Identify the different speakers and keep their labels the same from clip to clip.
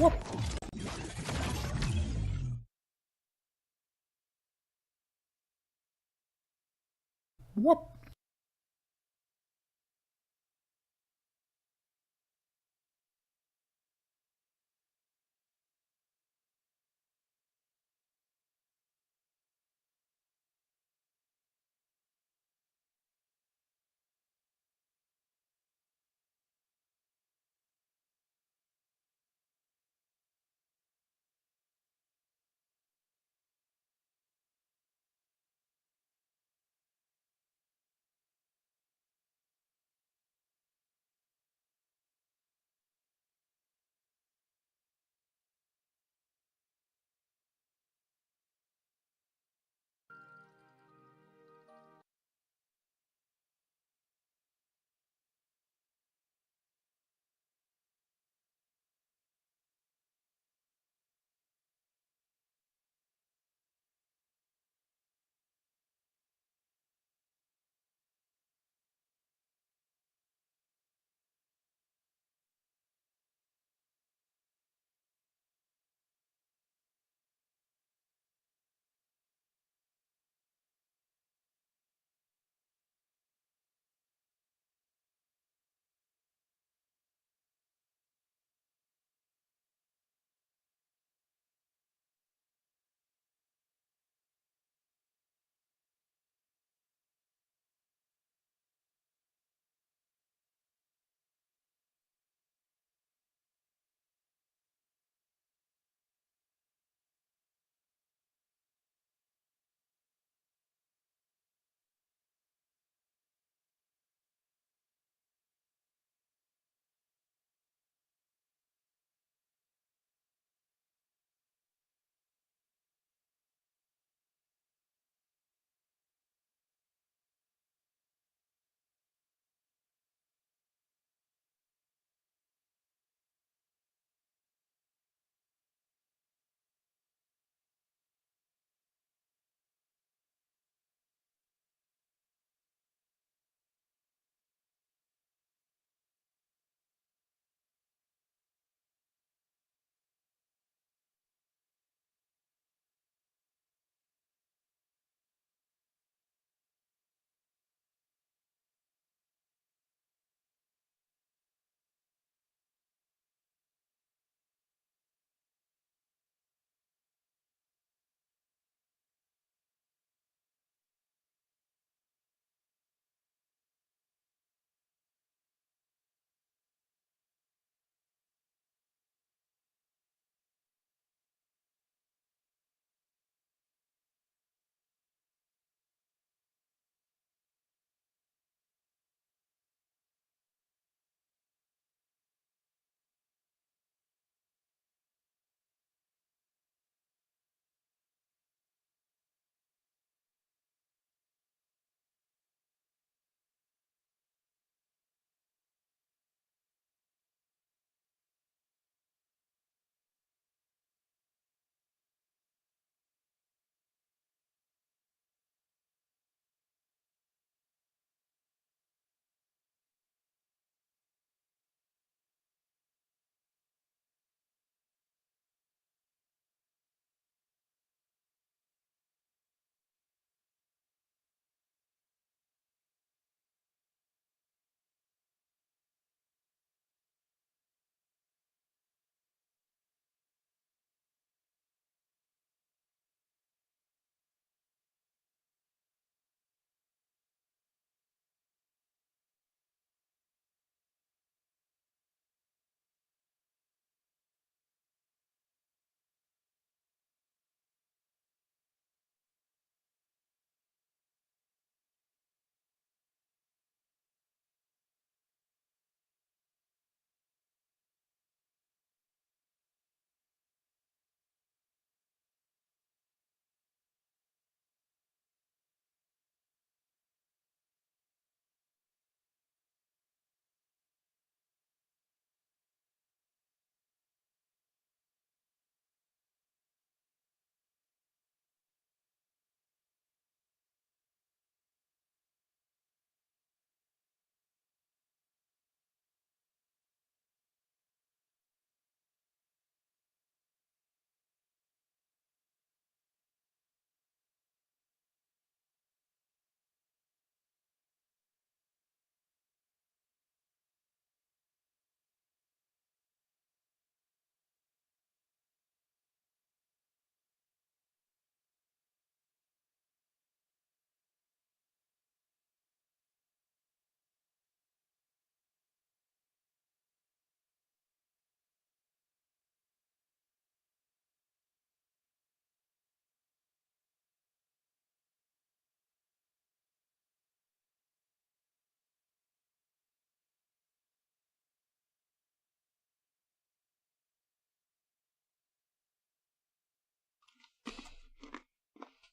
Speaker 1: Whoop. Whoop.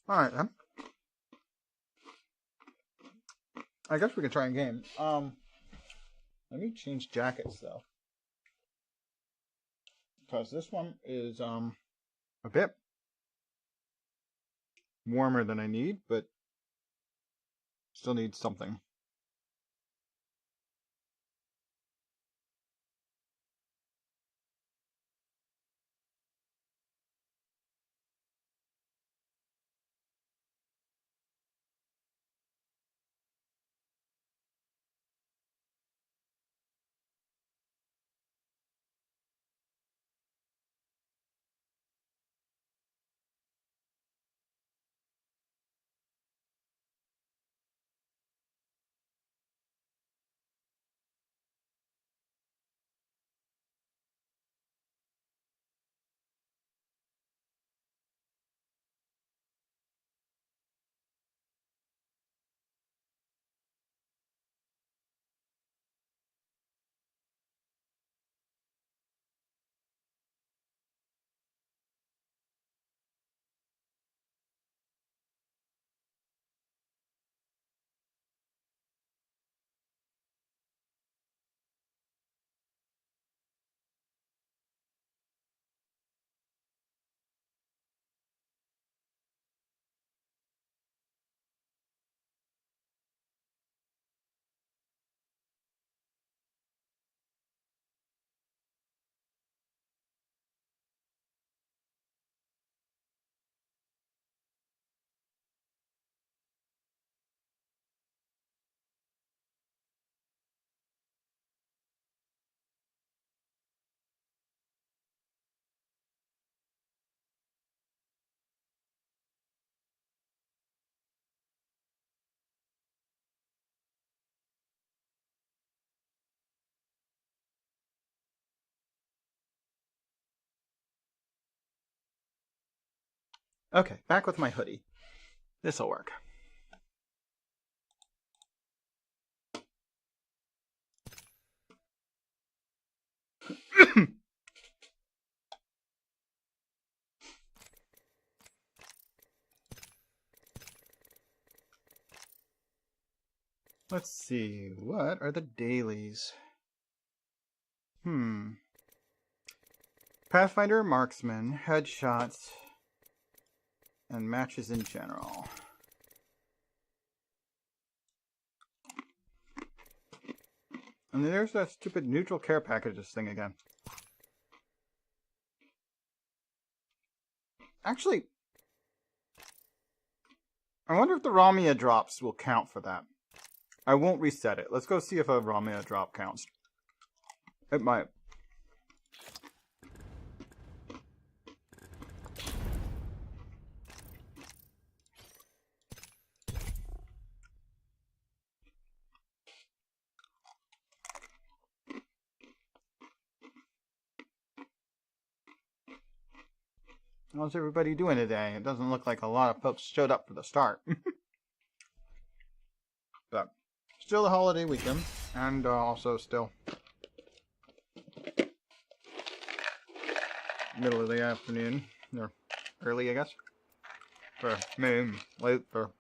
Speaker 1: Alright then. I guess we can try a game. Let me change jackets though. Because this one is a bit warmer than I need, but still needs something. Okay, back with my hoodie. This'll work. Let's see, what are the dailies? Pathfinder, marksman, headshots, and matches in general. And then there's that stupid neutral care packages thing again. Actually, I wonder if the Ramia drops will count for that. I won't reset it. Let's go see if a Ramia drop counts. It might. How's everybody doing today? It doesn't look like a lot of folks showed up for the start. But still the holiday weekend, and also still middle of the afternoon, or early, I guess, for me, late for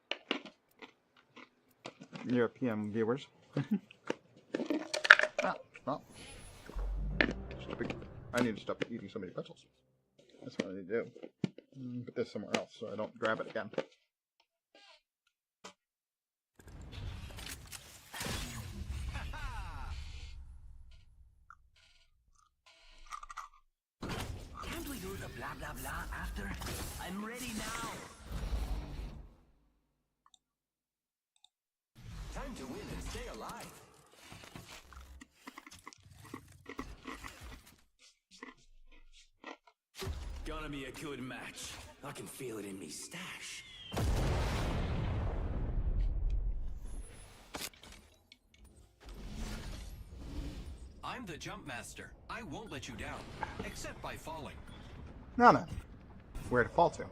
Speaker 1: European viewers. Well, I need to stop eating so many pretzels. That's what I need to do. Put this somewhere else so I don't grab it again.
Speaker 2: Can't we do the blah blah blah after? I'm ready now. Time to win and stay alive. Gonna be a good match. I can feel it in me stash. I'm the jump master. I won't let you down, except by falling.
Speaker 1: No. Where to fall to?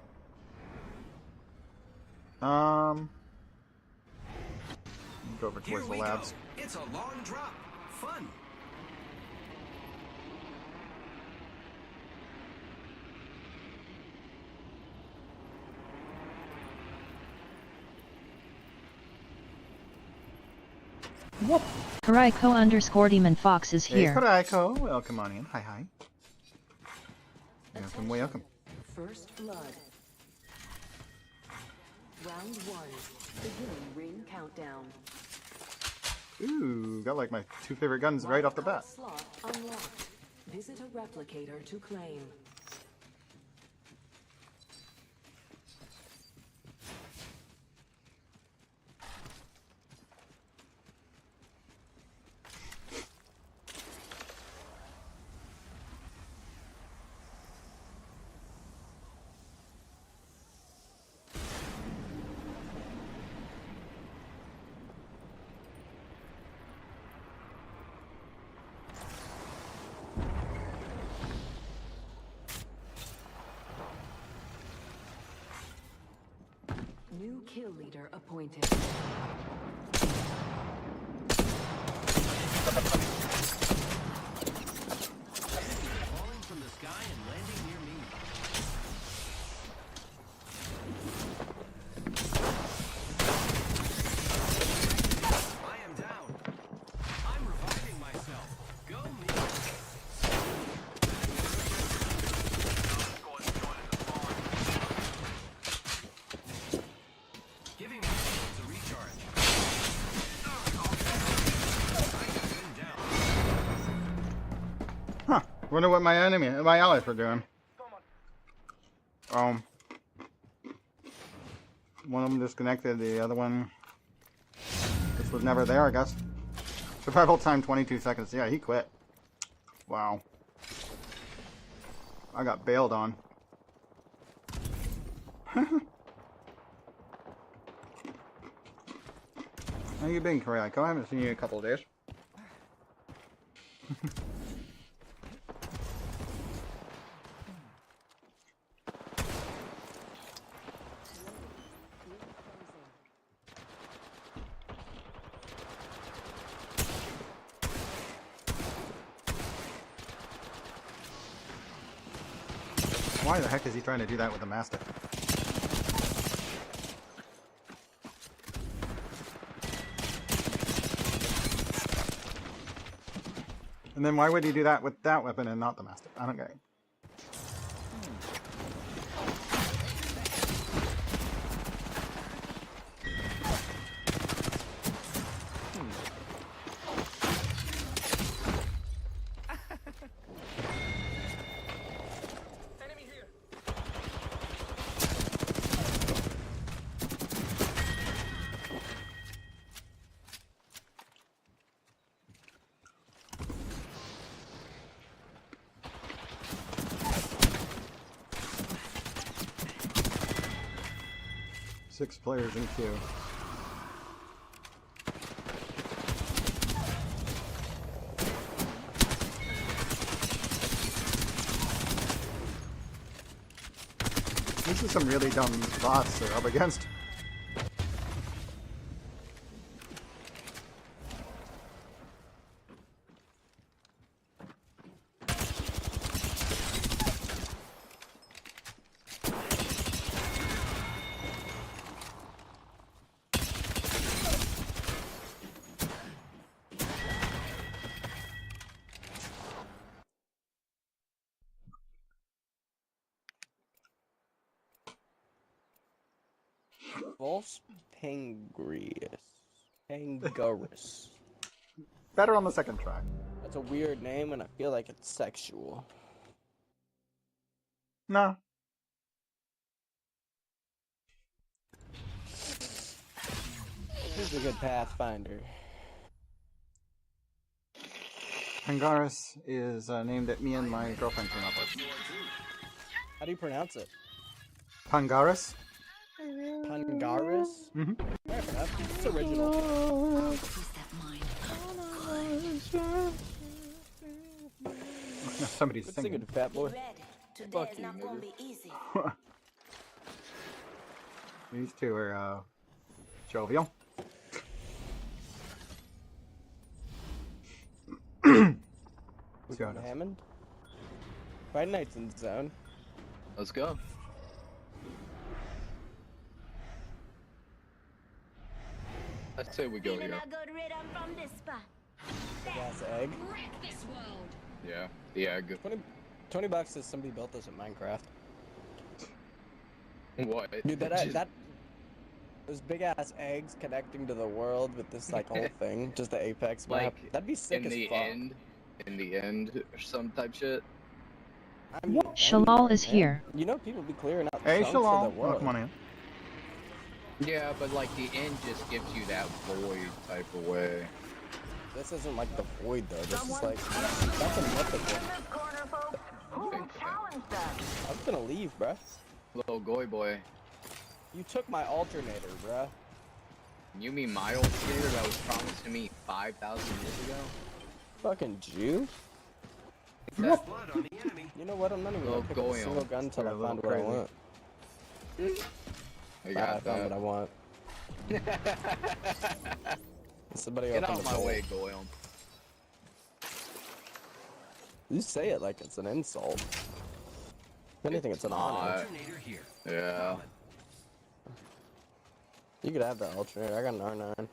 Speaker 1: Go over towards the labs.
Speaker 2: Go. It's a long drop. Fun.
Speaker 3: Whoop. Karaiko underscore Demon Fox is
Speaker 1: Hey,
Speaker 3: here.
Speaker 1: Karaiko. Welcome on in. Hi, hi. Welcome, welcome.
Speaker 4: First blood. Round 1. Beginning ring countdown.
Speaker 1: Ooh, got like my 2 favorite guns right off the bat.
Speaker 4: Slot unlocked. Visit a replicator to claim. New kill leader appointed.
Speaker 2: Falling from the sky and landing near me. I am down. I'm reviving myself. Go me. Giving me a recharge.
Speaker 1: Huh. Wonder what my allies were doing. One of them disconnected, the other one just was never there, I guess. Survival time 22 seconds. Yeah, he quit. Wow. I got bailed on. How you been, Karaiko? I haven't seen you in a couple of days. Why the heck is he trying to do that with the Mastiff? And then why would he do that with that weapon and not the Mastiff? I don't get it. Six players in queue. This is some really dumb bots they're up against.
Speaker 5: Vulse Pangarus.
Speaker 1: Better on the second try.
Speaker 5: That's a weird name, and I feel like it's sexual.
Speaker 1: No.
Speaker 5: Who's a good Pathfinder?
Speaker 1: Pangaris is a name that me and my girlfriend came up with.
Speaker 5: How do you pronounce it?
Speaker 1: Pangaris?
Speaker 5: Pangarus?
Speaker 1: Mm-hmm.
Speaker 5: Fair enough. It's original.
Speaker 1: Somebody's
Speaker 5: Good
Speaker 1: singing.
Speaker 5: singing, fat boy.
Speaker 4: Today
Speaker 5: Fuck
Speaker 4: is
Speaker 5: you,
Speaker 4: not gonna
Speaker 5: nigga.
Speaker 4: be easy.
Speaker 1: These two are jovial. Let's go.
Speaker 5: Hammond? Friday night's in the zone.
Speaker 6: Let's go. I say we go
Speaker 7: Feeling
Speaker 6: here.
Speaker 7: a good rhythm from this spot.
Speaker 5: Big ass egg.
Speaker 7: Wreck this world.
Speaker 6: Yeah, the egg.
Speaker 5: 20 bucks if somebody built this in Minecraft.
Speaker 6: What?
Speaker 5: Dude,
Speaker 6: Just-
Speaker 5: those big ass eggs connecting to the world with this like whole thing, just the apex map.
Speaker 6: Like,
Speaker 5: That'd be sick
Speaker 6: in
Speaker 5: as
Speaker 6: the
Speaker 5: fuck.
Speaker 6: end. In the end, or some type shit.
Speaker 5: I mean,
Speaker 3: Shalal is
Speaker 5: man.
Speaker 3: here.
Speaker 5: You know people be clearing out
Speaker 1: Hey,
Speaker 5: chunks of the
Speaker 1: Shalal. Oh,
Speaker 5: world.
Speaker 1: come on in.
Speaker 6: Yeah, but like the end just gives you that void type of way.
Speaker 5: This isn't like the void though. This is like that's a mythical. I'm gonna leave, bruh.
Speaker 6: Little goy boy.
Speaker 5: You took my alternator, bruh.
Speaker 6: You mean my old skater that was promised to me 5,000 years ago?
Speaker 5: Fucking Jew.
Speaker 2: First blood on the enemy.
Speaker 5: You know what? I'm not even
Speaker 6: Little
Speaker 5: gonna pick up a
Speaker 6: Goyim.
Speaker 5: single gun until
Speaker 1: You're
Speaker 5: I
Speaker 1: a little
Speaker 5: find what I
Speaker 1: crazy.
Speaker 5: want.
Speaker 6: I
Speaker 5: I
Speaker 6: got
Speaker 5: found what I
Speaker 6: that.
Speaker 5: want. Somebody
Speaker 6: Get
Speaker 5: open
Speaker 6: out
Speaker 5: the
Speaker 6: my
Speaker 5: door.
Speaker 6: way, Goyim.
Speaker 5: You say it like it's an insult. If anything, it's an honor.
Speaker 2: Alternator here.
Speaker 6: Yeah.
Speaker 5: You could have that alternator. I got an R9.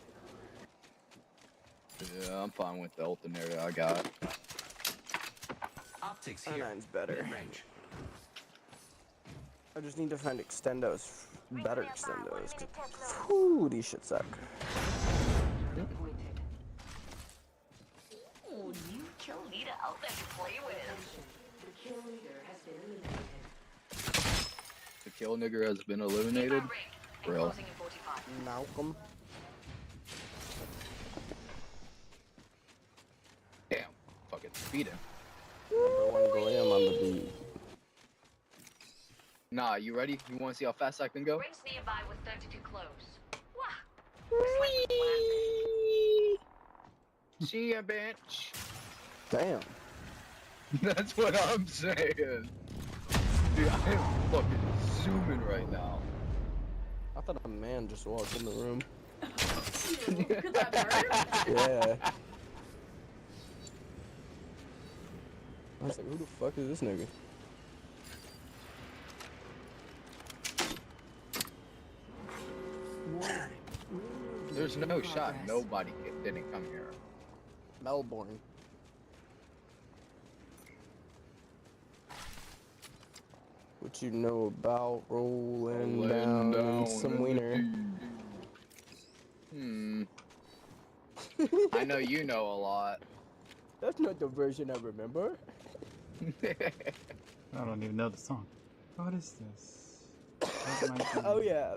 Speaker 6: Yeah, I'm fine with the alternator I got.
Speaker 2: Optics here.
Speaker 5: R9's better.
Speaker 2: Range.
Speaker 5: I just need to find extendos. Better extendos. 'Cause, whew, these shit suck.
Speaker 7: Ooh, new kill leader out there to play with.
Speaker 4: The kill leader has been eliminated.
Speaker 6: The kill nigger has been eliminated. Real.
Speaker 7: Closing in 45.
Speaker 5: Malcolm.
Speaker 6: Damn. Fucking speed him.
Speaker 5: Number one Goyim on the beat.
Speaker 6: Nah, you ready? You wanna see how fast I can go?
Speaker 7: Rings nearby with 32 close. Wah!
Speaker 6: See ya, bitch.
Speaker 5: Damn.
Speaker 6: That's what I'm saying. Dude, I am fucking zooming right now.
Speaker 5: I thought a man just walked in the room.
Speaker 7: Could that hurt?
Speaker 5: Yeah. I was like, who the fuck is this nigga?
Speaker 6: There's no shot. Nobody didn't come here.
Speaker 5: Melbourne. What you know about rolling down, in some wiener?
Speaker 6: I know you know a lot.
Speaker 5: That's not the version I remember.
Speaker 1: I don't even know the song. What is this? Where's my phone?
Speaker 5: Oh yeah,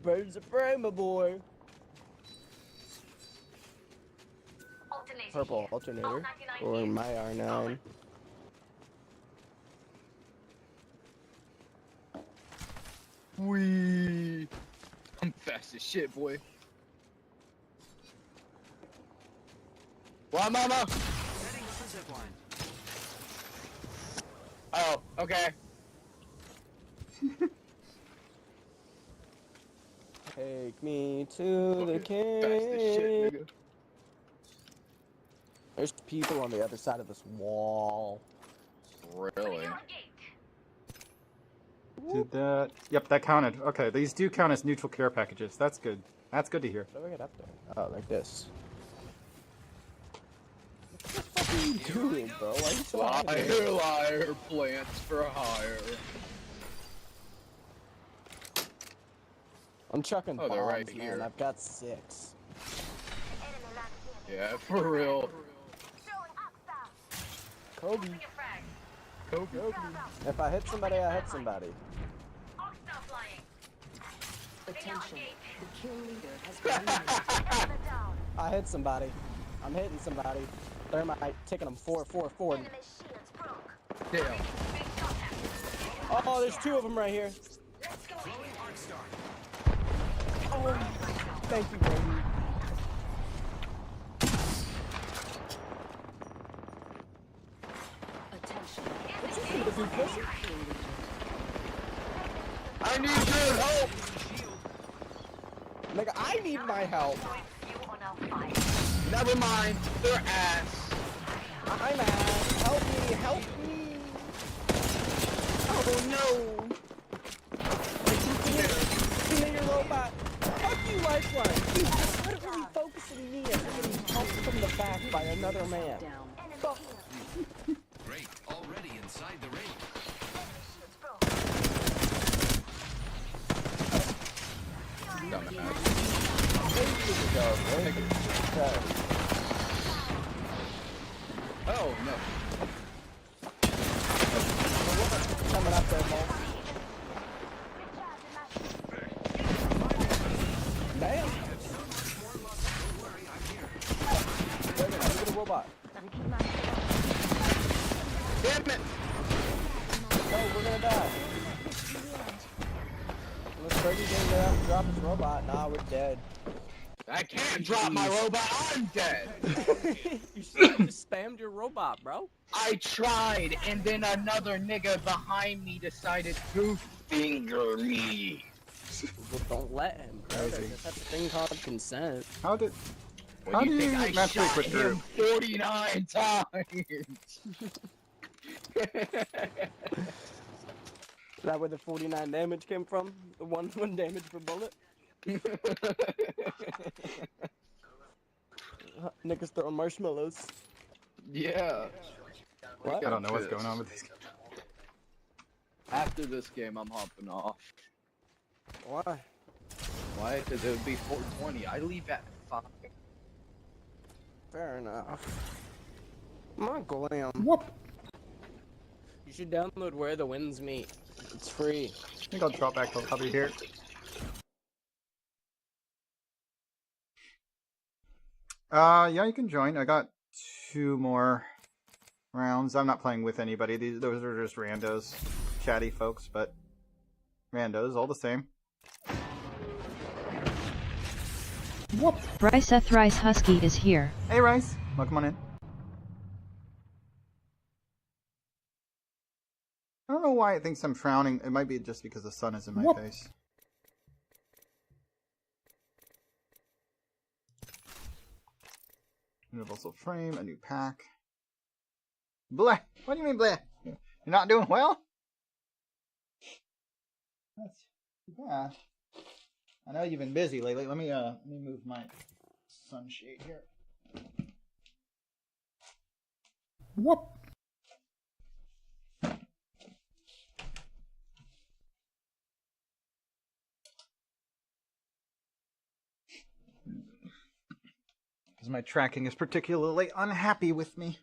Speaker 5: birds of prey, my boy.
Speaker 7: Alternator
Speaker 5: Purple
Speaker 7: here.
Speaker 5: alternator,
Speaker 7: 99
Speaker 5: or
Speaker 7: here.
Speaker 5: my R9.
Speaker 6: Wee. I'm fast as shit, boy. What, mama?
Speaker 2: Heading up the zip line.
Speaker 6: Oh, okay.
Speaker 5: Take me to the
Speaker 6: Fucking fast as shit,
Speaker 5: king.
Speaker 6: nigga.
Speaker 5: There's people on the other side of this wall.
Speaker 6: Really?
Speaker 1: Did that? Yep, that counted. Okay, these do count as neutral care packages. That's good. That's good to hear.
Speaker 5: How do I get up there? Oh, like this. What the fuck are you doing, bro? Why are you so high there?
Speaker 6: Liar, liar, plants for hire.
Speaker 5: I'm chucking
Speaker 6: Oh,
Speaker 5: bombs,
Speaker 6: they're right
Speaker 5: man.
Speaker 6: here.
Speaker 5: I've got 6.
Speaker 6: Yeah, for real.
Speaker 5: Kobe.
Speaker 6: Kobe.
Speaker 5: If I hit somebody, I hit somebody.
Speaker 4: Attention. The kill leader has been eliminated.
Speaker 5: I hit somebody. I'm hitting somebody. Thermite, taking them 4.
Speaker 6: Damn.
Speaker 5: Oh, there's 2 of them right here.
Speaker 2: Throwing arc star.
Speaker 5: Oh, thank you, baby.
Speaker 4: Attention.
Speaker 5: If you push it.
Speaker 6: I need your help.
Speaker 5: Nigga, I need my help.
Speaker 6: Never mind. They're ass.
Speaker 5: I'm ass. Help me, help me. Oh no. Give me your robot. Fuck you, Lifeline. Dude, I don't really go. Where's the chest?
Speaker 6: Oh no.
Speaker 5: Coming up there, Vulse. Damn! Dragoness, look at the robot.
Speaker 6: Damn it!
Speaker 5: No, we're gonna die. Unless Freddy didn't have to drop his robot, nah, we're dead.
Speaker 6: I can't drop my robot. I'm dead.
Speaker 5: You should have just spammed your robot, bro.
Speaker 6: I tried, and then another nigga behind me decided to finger me.
Speaker 5: Well, don't let him, bro.
Speaker 1: Crazy.
Speaker 5: There's such a thing called consent.
Speaker 1: How did?
Speaker 6: What
Speaker 1: How
Speaker 6: do you
Speaker 1: do
Speaker 6: think?
Speaker 1: you
Speaker 6: I
Speaker 1: naturally
Speaker 6: shot
Speaker 1: quit
Speaker 6: him
Speaker 1: group?
Speaker 6: 49 times.
Speaker 5: Is that where the 49 damage came from? The one damage per bullet? Niggas throwing marshmallows.
Speaker 6: Yeah.
Speaker 5: What?
Speaker 1: I don't know what's going on with these.
Speaker 6: After this game, I'm hopping off.
Speaker 5: Why?
Speaker 6: Why? Because it would be 4:20. I leave at 5.
Speaker 5: Fair enough. Come on, Glam.
Speaker 1: Whoop.
Speaker 5: You should download Where the Winds Meet. It's free.
Speaker 1: I think I'll drop back to the lobby here. Yeah, you can join. I got 2 more rounds. I'm not playing with anybody. Those are just randos, chatty folks, but randos all the same. Whoop.
Speaker 3: Rice Rice Husky is here.
Speaker 1: Hey, Rice. Welcome on in. I don't know why it thinks I'm frowning. It might be just because the sun is in my face. Universal frame, a new pack. Bleh. What do you mean, bleh? You're not doing well? That's too bad. I know you've been busy lately. Let me move my sunshade here. Whoop. Because my tracking is particularly unhappy with me.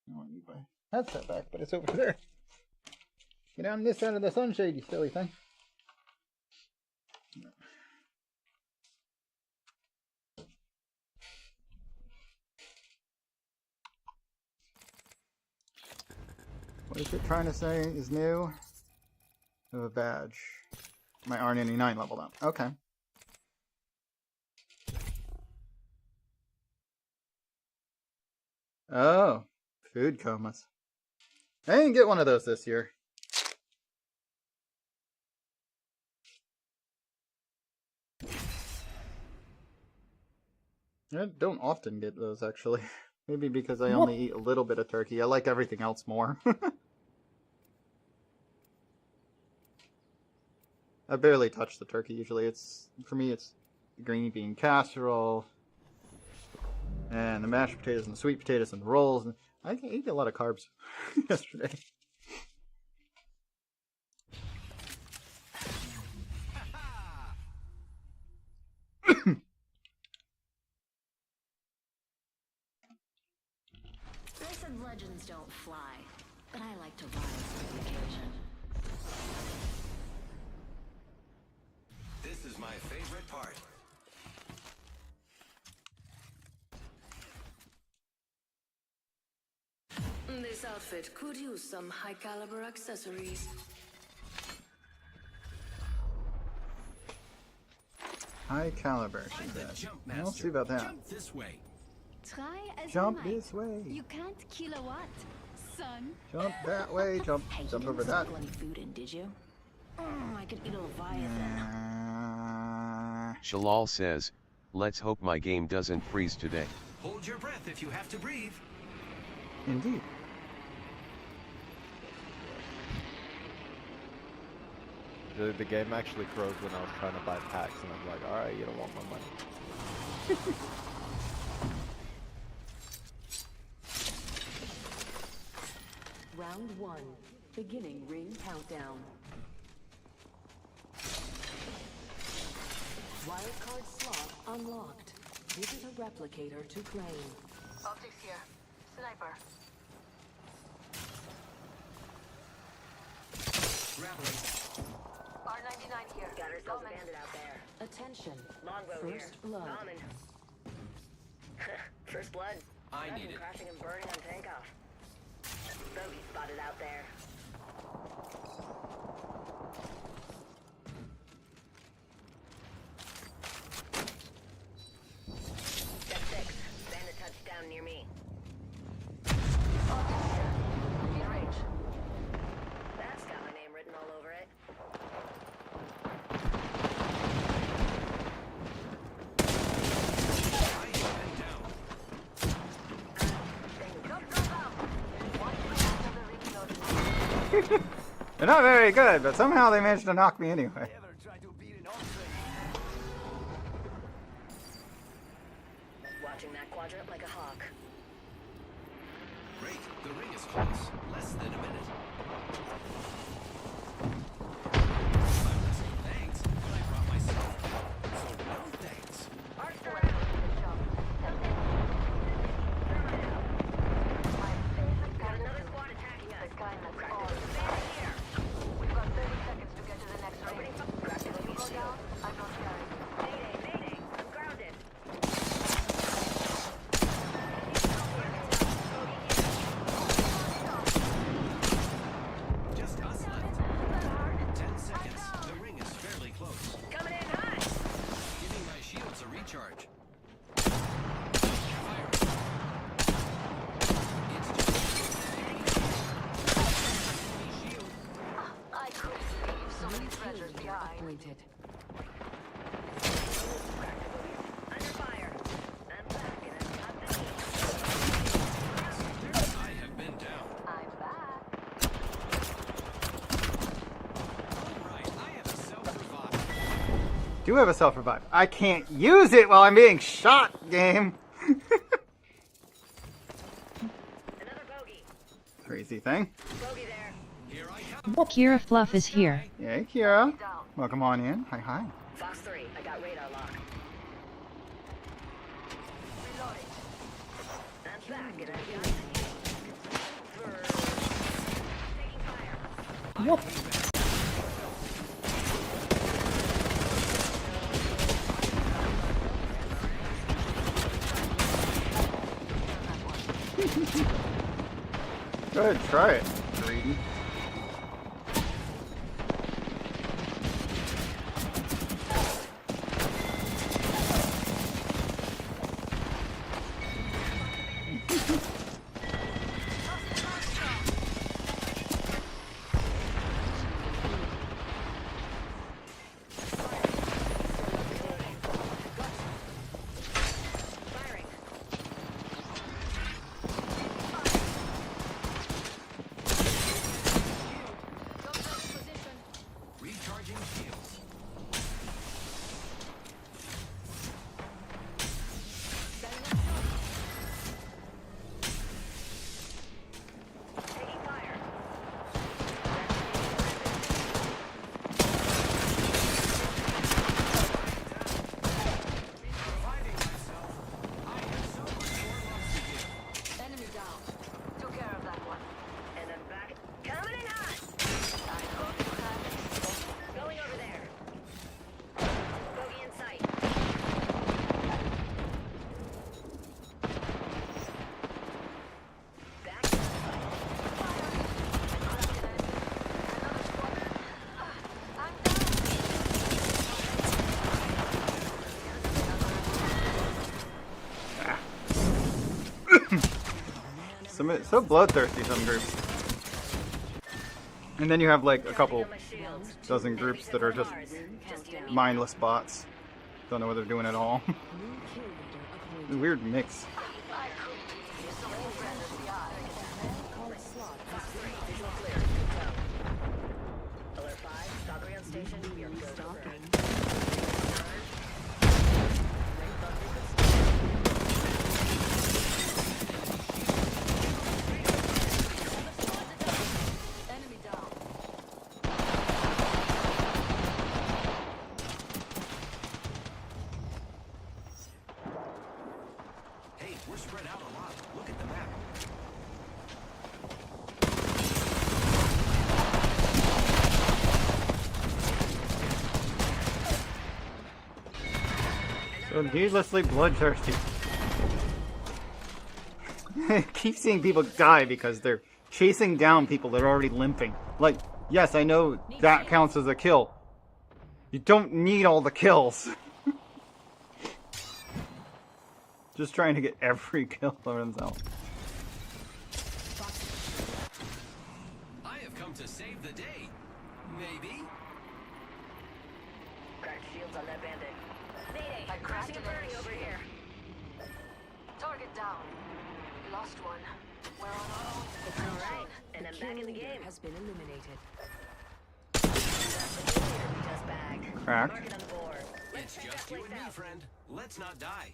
Speaker 1: I need my headset back, but it's over there. Get on this side of the sunshade, you silly thing. What is it trying to say is new? I have a badge. My R99 leveled up. Okay. Oh, food comas. I didn't get one of those this year. I don't often get those, actually. Maybe because I only eat a little bit of turkey. I like everything else more. I barely touch the turkey usually. For me, it's green bean casserole, and the mashed potatoes and the sweet potatoes and the rolls. And I ate a lot of carbs yesterday.
Speaker 4: They said legends don't fly, but I like to rise to the occasion.
Speaker 2: This is my favorite part.
Speaker 4: This outfit could use some high caliber accessories.
Speaker 1: High caliber, she
Speaker 2: I'm the
Speaker 1: said.
Speaker 2: jump
Speaker 1: We'll
Speaker 2: master.
Speaker 1: see about that.
Speaker 2: Jump this way.
Speaker 8: Try as
Speaker 1: Jump
Speaker 8: you might.
Speaker 1: this way.
Speaker 8: You can't kilowatt, son.
Speaker 1: Jump that way. Jump
Speaker 4: Hey, you
Speaker 1: over
Speaker 4: didn't
Speaker 1: that.
Speaker 4: smuggle any food in, did you? I could eat a Leviathan.
Speaker 9: Shalal says, let's hope my game doesn't freeze today.
Speaker 2: Hold your breath if you have to breathe.
Speaker 1: Indeed.
Speaker 10: The game actually froze when I was trying to buy packs, and I'm like, alright, you don't want my money.
Speaker 4: Round 1. Beginning ring countdown. Wildcard slot unlocked. Visit a replicator to claim.
Speaker 7: Optics here. Sniper.
Speaker 2: Grappling.
Speaker 7: R99 here.
Speaker 4: Got ourselves a bandit out there. Attention.
Speaker 7: Longbow
Speaker 4: First blood.
Speaker 7: First blood.
Speaker 2: I need it.
Speaker 7: Crashing and burning on takeoff. Bogey spotted out there. Step 6. Bandit touchdown near me. In range. That's got my name written all over it.
Speaker 2: I have been down.
Speaker 1: They're not very good, but somehow they managed to knock me anyway.
Speaker 2: Ever try to beat an entree?
Speaker 7: Watching that quadrant like a hawk.
Speaker 2: Great, the ring is close. Less than a minute. I'm listening, thanks, but I brought myself. So no thanks.
Speaker 7: Got another squad attacking us. Here. We've got 30 seconds to get to the next ring. If you go down, I'm not carrying. Mayday, I'm grounded.
Speaker 2: Just us left. 10 seconds. The ring is fairly close.
Speaker 7: Coming in hot.
Speaker 2: Giving my shields a recharge. Fire. It's just shield.
Speaker 7: I couldn't leave so many treasures behind.
Speaker 4: Appointed.
Speaker 7: Under fire. I'm back and I've got the heat.
Speaker 2: I have been down.
Speaker 7: I'm back.
Speaker 2: Alright, I have a self-revive.
Speaker 1: Do have a self-revive. I can't use it while I'm being shot, game.
Speaker 7: Another bogey.
Speaker 1: Crazy thing.
Speaker 7: Bogey there.
Speaker 2: Here I come.
Speaker 3: Kira Fluff is here.
Speaker 1: Yay, Kira.
Speaker 7: Down.
Speaker 1: Welcome on in. Hi, hi.
Speaker 7: Fox 3, I got radar lock. Reloading. I'm back and I've got the heat. Taking fire.
Speaker 1: Go ahead, try it. Greedy.
Speaker 7: Firing.
Speaker 2: Recharging shields.
Speaker 7: Taking fire.
Speaker 2: Reviving myself. I have so much more love to give.
Speaker 7: Enemy down. Took care of that one. And I'm back. Coming in hot. I hope you have it. Going over there. Bogey in sight. Back in sight. Another squad. I'm
Speaker 1: So bloodthirsty, some groups. And then you have like a couple dozen groups that are just mindless bots. Don't know what they're doing at all.
Speaker 4: New kill leader appointed.
Speaker 1: Weird mix.
Speaker 4: Wildcard slot has
Speaker 7: Alert 5, Valkyrie on station. We are
Speaker 4: been
Speaker 7: good.
Speaker 4: restocking.
Speaker 7: Enemy down.
Speaker 1: So needlessly bloodthirsty. Keep seeing people die because they're chasing down people that are already limping. Like, yes, I know that counts as a kill. You don't need all the kills. Just trying to get every kill for themselves.
Speaker 2: I have come to save the day. Maybe.
Speaker 7: Cracked shields on that bandit. Mayday! I'm crashing and burning over here.
Speaker 4: Target down. Lost one. We're on our own.
Speaker 7: It's alright, and I'm back in the
Speaker 4: Leader
Speaker 7: game.
Speaker 4: has been eliminated.
Speaker 7: That's the kill leader we just bagged.
Speaker 1: Cracked.
Speaker 7: Mark it on the board.
Speaker 2: It's just you and me, friend. Let's not die.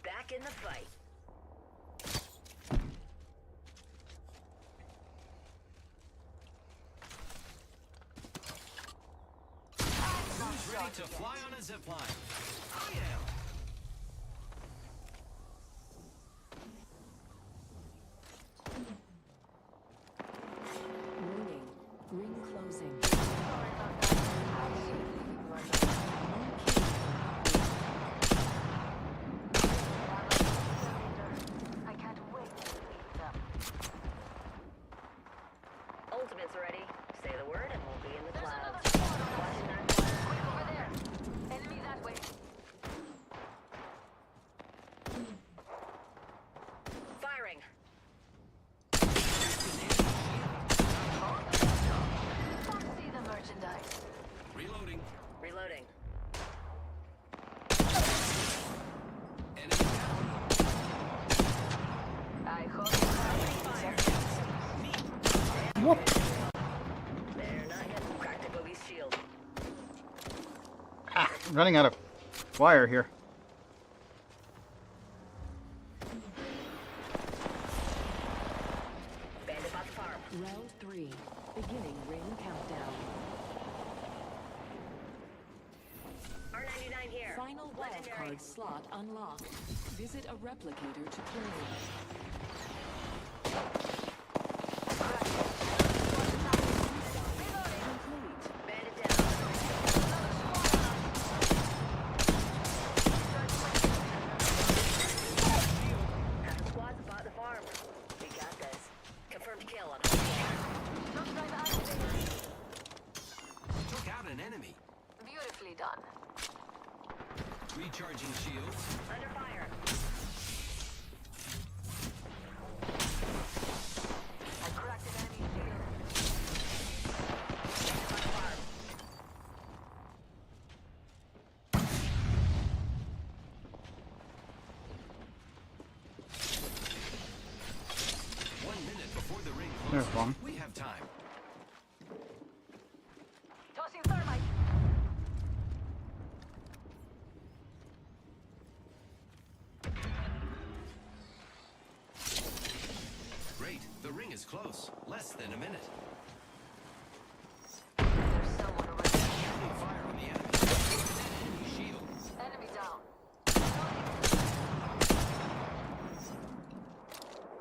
Speaker 7: Back in the fight.
Speaker 2: Who's ready to fly on a zip line? I am.
Speaker 4: Warning. Ring closing.
Speaker 7: I can't wait to meet them. Ultimate's ready. Say the word and we'll be in the clouds. Watching that fire. Over there. Enemy that way. Firing.
Speaker 4: See the merchandise.
Speaker 2: Reloading.
Speaker 7: Reloading.
Speaker 2: Enemy down.
Speaker 4: I hope
Speaker 7: They're not yet cracked the boogie's shield.
Speaker 1: Ah, I'm running out of wire here.
Speaker 7: Bandit bought the farm.
Speaker 4: Round 3. Beginning ring countdown.
Speaker 7: R99 here.
Speaker 4: Final
Speaker 7: Legendary.
Speaker 4: wildcard slot unlocked. Visit a replicator to play. Complete.
Speaker 7: Bandit down. Half the squad's bought the farm. We got this. Confirmed kill on
Speaker 2: Took out an enemy.
Speaker 4: Beautifully done.
Speaker 2: Recharging shields.
Speaker 7: under fire.
Speaker 4: I cracked an enemy shield.
Speaker 7: On the farm.
Speaker 2: Before the ring
Speaker 1: There's
Speaker 2: closes,
Speaker 1: one.
Speaker 2: we have time.
Speaker 4: Tossing thermite.
Speaker 2: Great, the ring is close. Less than a minute.
Speaker 4: There's someone over there.
Speaker 2: Opening fire on the enemy. Enemy shield.
Speaker 4: Enemy down.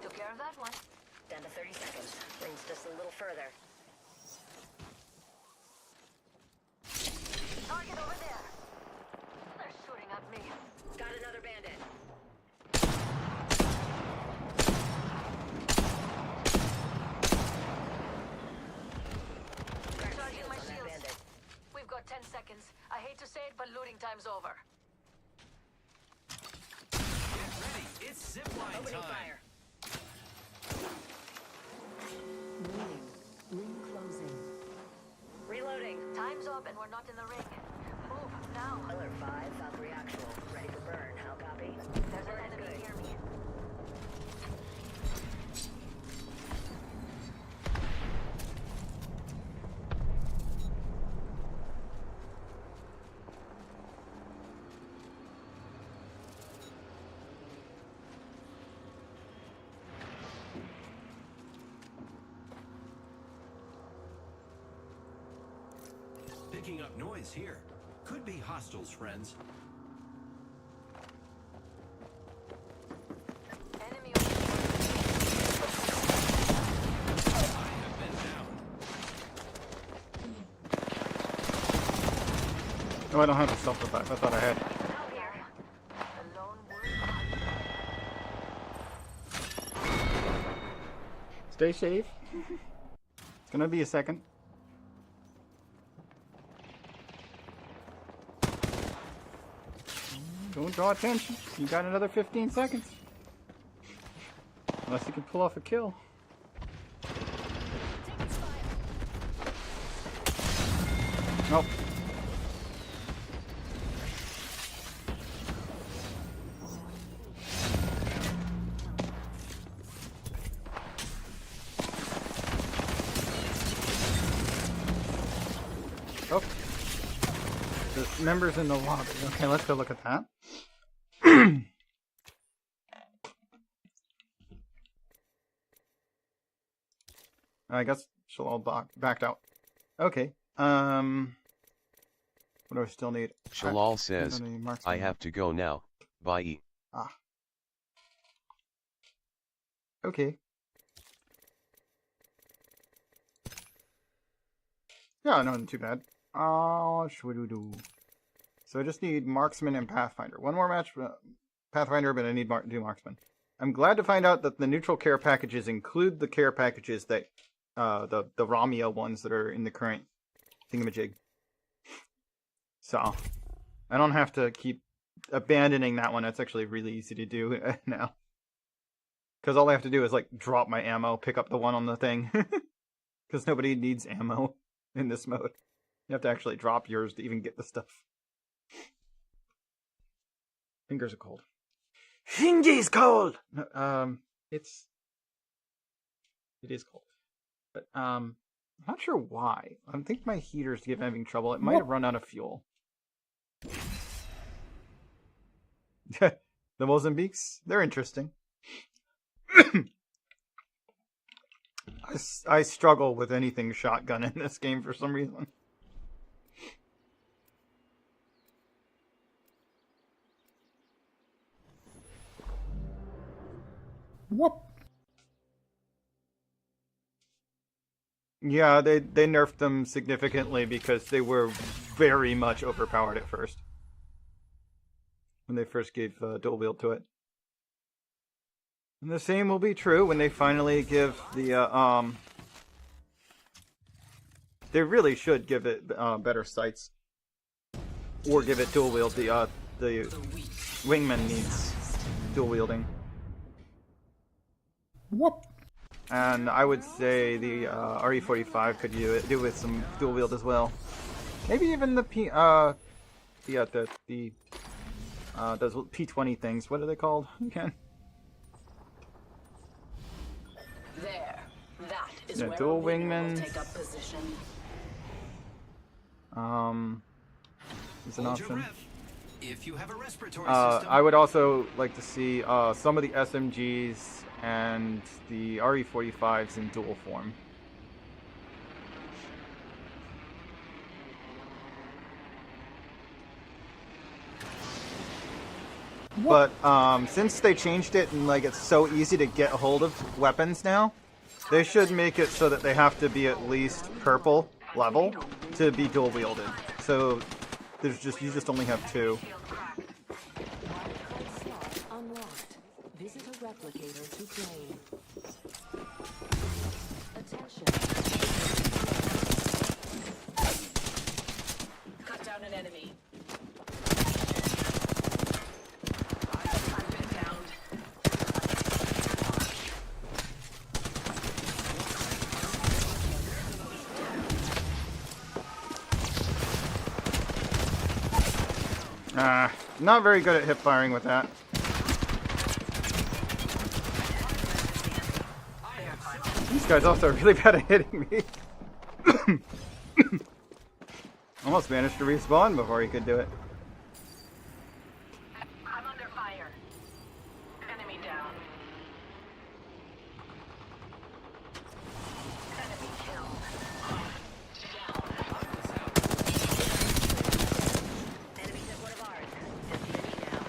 Speaker 4: Took care of that one.
Speaker 7: Down to 30 seconds. Rings just a little further.
Speaker 4: Target over there. They're shooting at me.
Speaker 7: Got another bandit. Cracked
Speaker 4: Charging
Speaker 7: shields
Speaker 4: my
Speaker 7: on that
Speaker 4: shields.
Speaker 7: bandit.
Speaker 4: We've got 10 seconds. I hate to say it, but looting time's over.
Speaker 2: Get ready, it's zipline
Speaker 7: Opening
Speaker 2: time.
Speaker 7: fire.
Speaker 4: Warning. Ring closing.
Speaker 7: Reloading.
Speaker 4: Time's up and we're not in the ring. Move now.
Speaker 7: Alert 5, Valkyrie actual. Ready for burn. How copy?
Speaker 4: There's an
Speaker 7: Burn is
Speaker 4: enemy
Speaker 7: good.
Speaker 4: near me.
Speaker 2: Picking up noise here. Could be hostiles, friends.
Speaker 4: Enemy over there.
Speaker 2: I have been down.
Speaker 1: Oh, I don't have the self-revive. I thought I had.
Speaker 4: Out here. The lone wolf.
Speaker 1: Stay safe. It's gonna be a second. Don't draw attention. You got another 15 seconds. Unless you can pull off a kill. Nope. Oh. There's members in the lobby. Okay, let's go look at that. I guess she'll all backed out. Okay. What do I still need?
Speaker 9: Shalal says, I have to go now. Bye.
Speaker 1: Ah. Okay. Yeah, no, not too bad. What should we do? So I just need Marksman and Pathfinder. One more match for Pathfinder, but I need do Marksman. I'm glad to find out that the neutral care packages include the care packages that the Ramia ones that are in the current thingamajig. So I don't have to keep abandoning that one. That's actually really easy to do now. Because all I have to do is like drop my ammo, pick up the one on the thing. Because nobody needs ammo in this mode. You have to actually drop yours to even get the stuff. Fingers are cold. Shinji's cold! It is cold. But, I'm not sure why. I think my heater's having trouble. It might have run out of fuel. The Mozambiques? They're interesting. I struggle with anything shotgun in this game for some reason. Whoop. Yeah, they nerfed them significantly because they were very much overpowered at first. When they first gave dual wield to it. And the same will be true when they finally give the they really should give it better sights. Or give it dual wield. The wingman needs dual wielding. Whoop. And I would say the RE45 could do with some dual wield as well. Maybe even the those P20 things. What are they called again?
Speaker 4: There. That is
Speaker 1: Yeah,
Speaker 4: where
Speaker 1: dual
Speaker 4: a leader will
Speaker 1: wingmans.
Speaker 4: take up position.
Speaker 1: Is an
Speaker 2: Hold your
Speaker 1: option.
Speaker 2: breath. If you have a respiratory system.
Speaker 1: I would also like to see some of the SMGs and the RE45s in dual form. But since they changed it and like it's so easy to get a hold of weapons now, they should make it so that they have to be at least purple level to be dual wielded. So there's you just only have two.
Speaker 4: Unlocked. Visit a replicator to claim. Attention. Cut down an enemy. I've been downed.
Speaker 1: Not very good at hip firing with that. These guys also are really bad at hitting me. Almost managed to respawn before he could do it.
Speaker 4: I'm under fire. Enemy down. Enemy killed.
Speaker 7: Enemy took one of ours. Just the enemy down.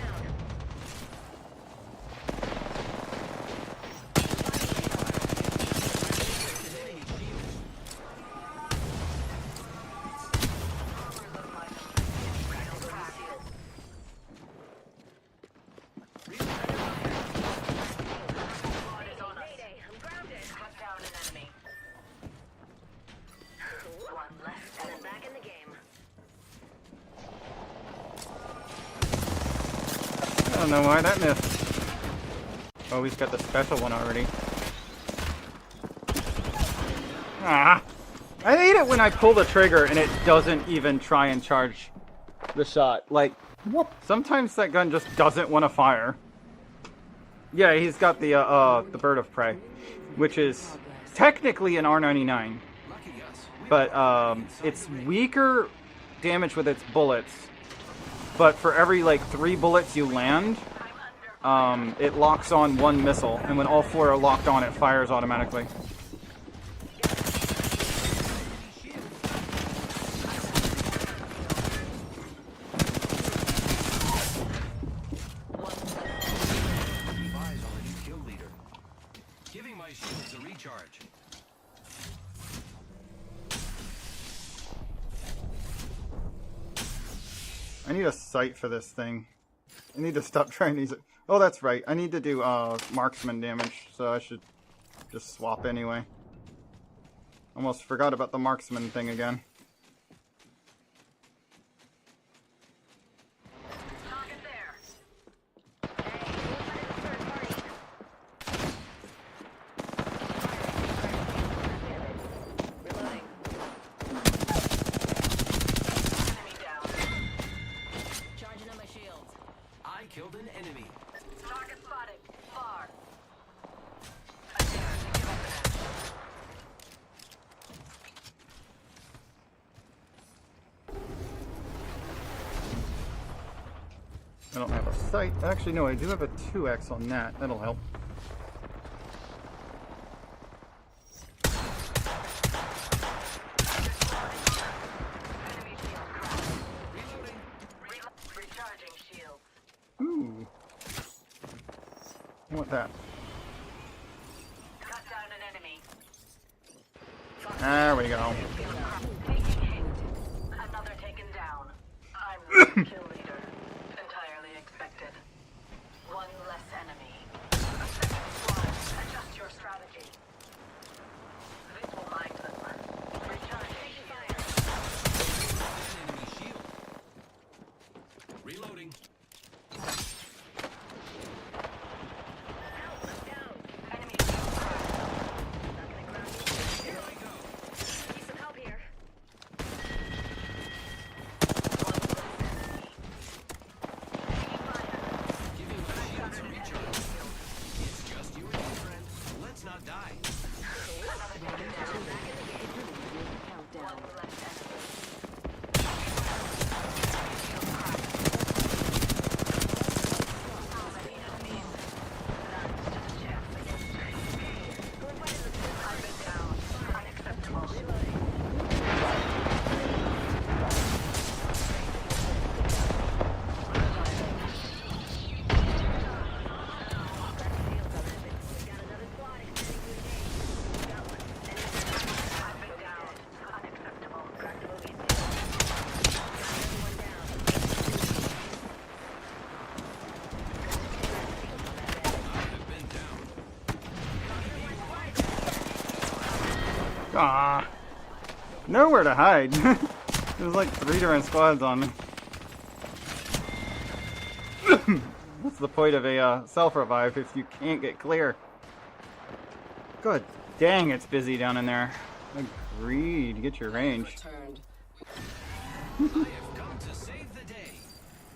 Speaker 7: Down.
Speaker 1: don't know why that missed. Oh, he's got the special one already. Ah! I hate it when I pull the trigger and it doesn't even try and charge the shot. Like, sometimes that gun just doesn't want to fire. Yeah, he's got the bird of prey, which is technically an R99, but it's weaker damage with its bullets. But for every like 3 bullets you land, it locks on 1 missile, and when all 4 are locked on, it fires automatically.
Speaker 2: Giving my shields a recharge.
Speaker 1: I need a sight for this thing. I need to stop trying to use it. Oh, that's right. I need to do marksman damage, so I should just swap anyway. Almost forgot about the marksman thing again.
Speaker 4: Target there.
Speaker 7: Reloading.
Speaker 4: Enemy down.
Speaker 7: Charging on my shields.
Speaker 2: I killed an enemy.
Speaker 4: Target spotted. Far. I dare to give up an edge.
Speaker 1: I don't have a sight. Actually, no, I do have a 2x on that. That'll help.
Speaker 4: Enemy shield cracked. Recharging shields.
Speaker 1: Ooh. I want that.
Speaker 4: Cut down an enemy.
Speaker 1: There we go.
Speaker 4: Taking hit. Another taken down. I'm the kill leader. Entirely expected. 1 less enemy. A second squad. Adjust your strategy. This will mind them. Recharging fire.
Speaker 2: An enemy shield. Reloading.
Speaker 4: Enemy shield cracked.
Speaker 7: Not gonna ground you.
Speaker 2: Here I go.
Speaker 7: Need some help here.
Speaker 2: Giving my shields a recharge. It's just you and me, friend. Let's not die.
Speaker 4: One less enemy. How many enemies? That's just a chance against me. I've been down. Unacceptable.
Speaker 7: Got another squad extending to engage. Got one.
Speaker 4: I've been down. Unacceptable.
Speaker 7: Cracked the movie. One down.
Speaker 2: I have been down.
Speaker 1: Ah, nowhere to hide. There's like 3 different squads on me. What's the point of a self-revive if you can't get clear? Good dang, it's busy down in there. Agreed. Get your range.
Speaker 4: Returned.
Speaker 2: I have come to save the day.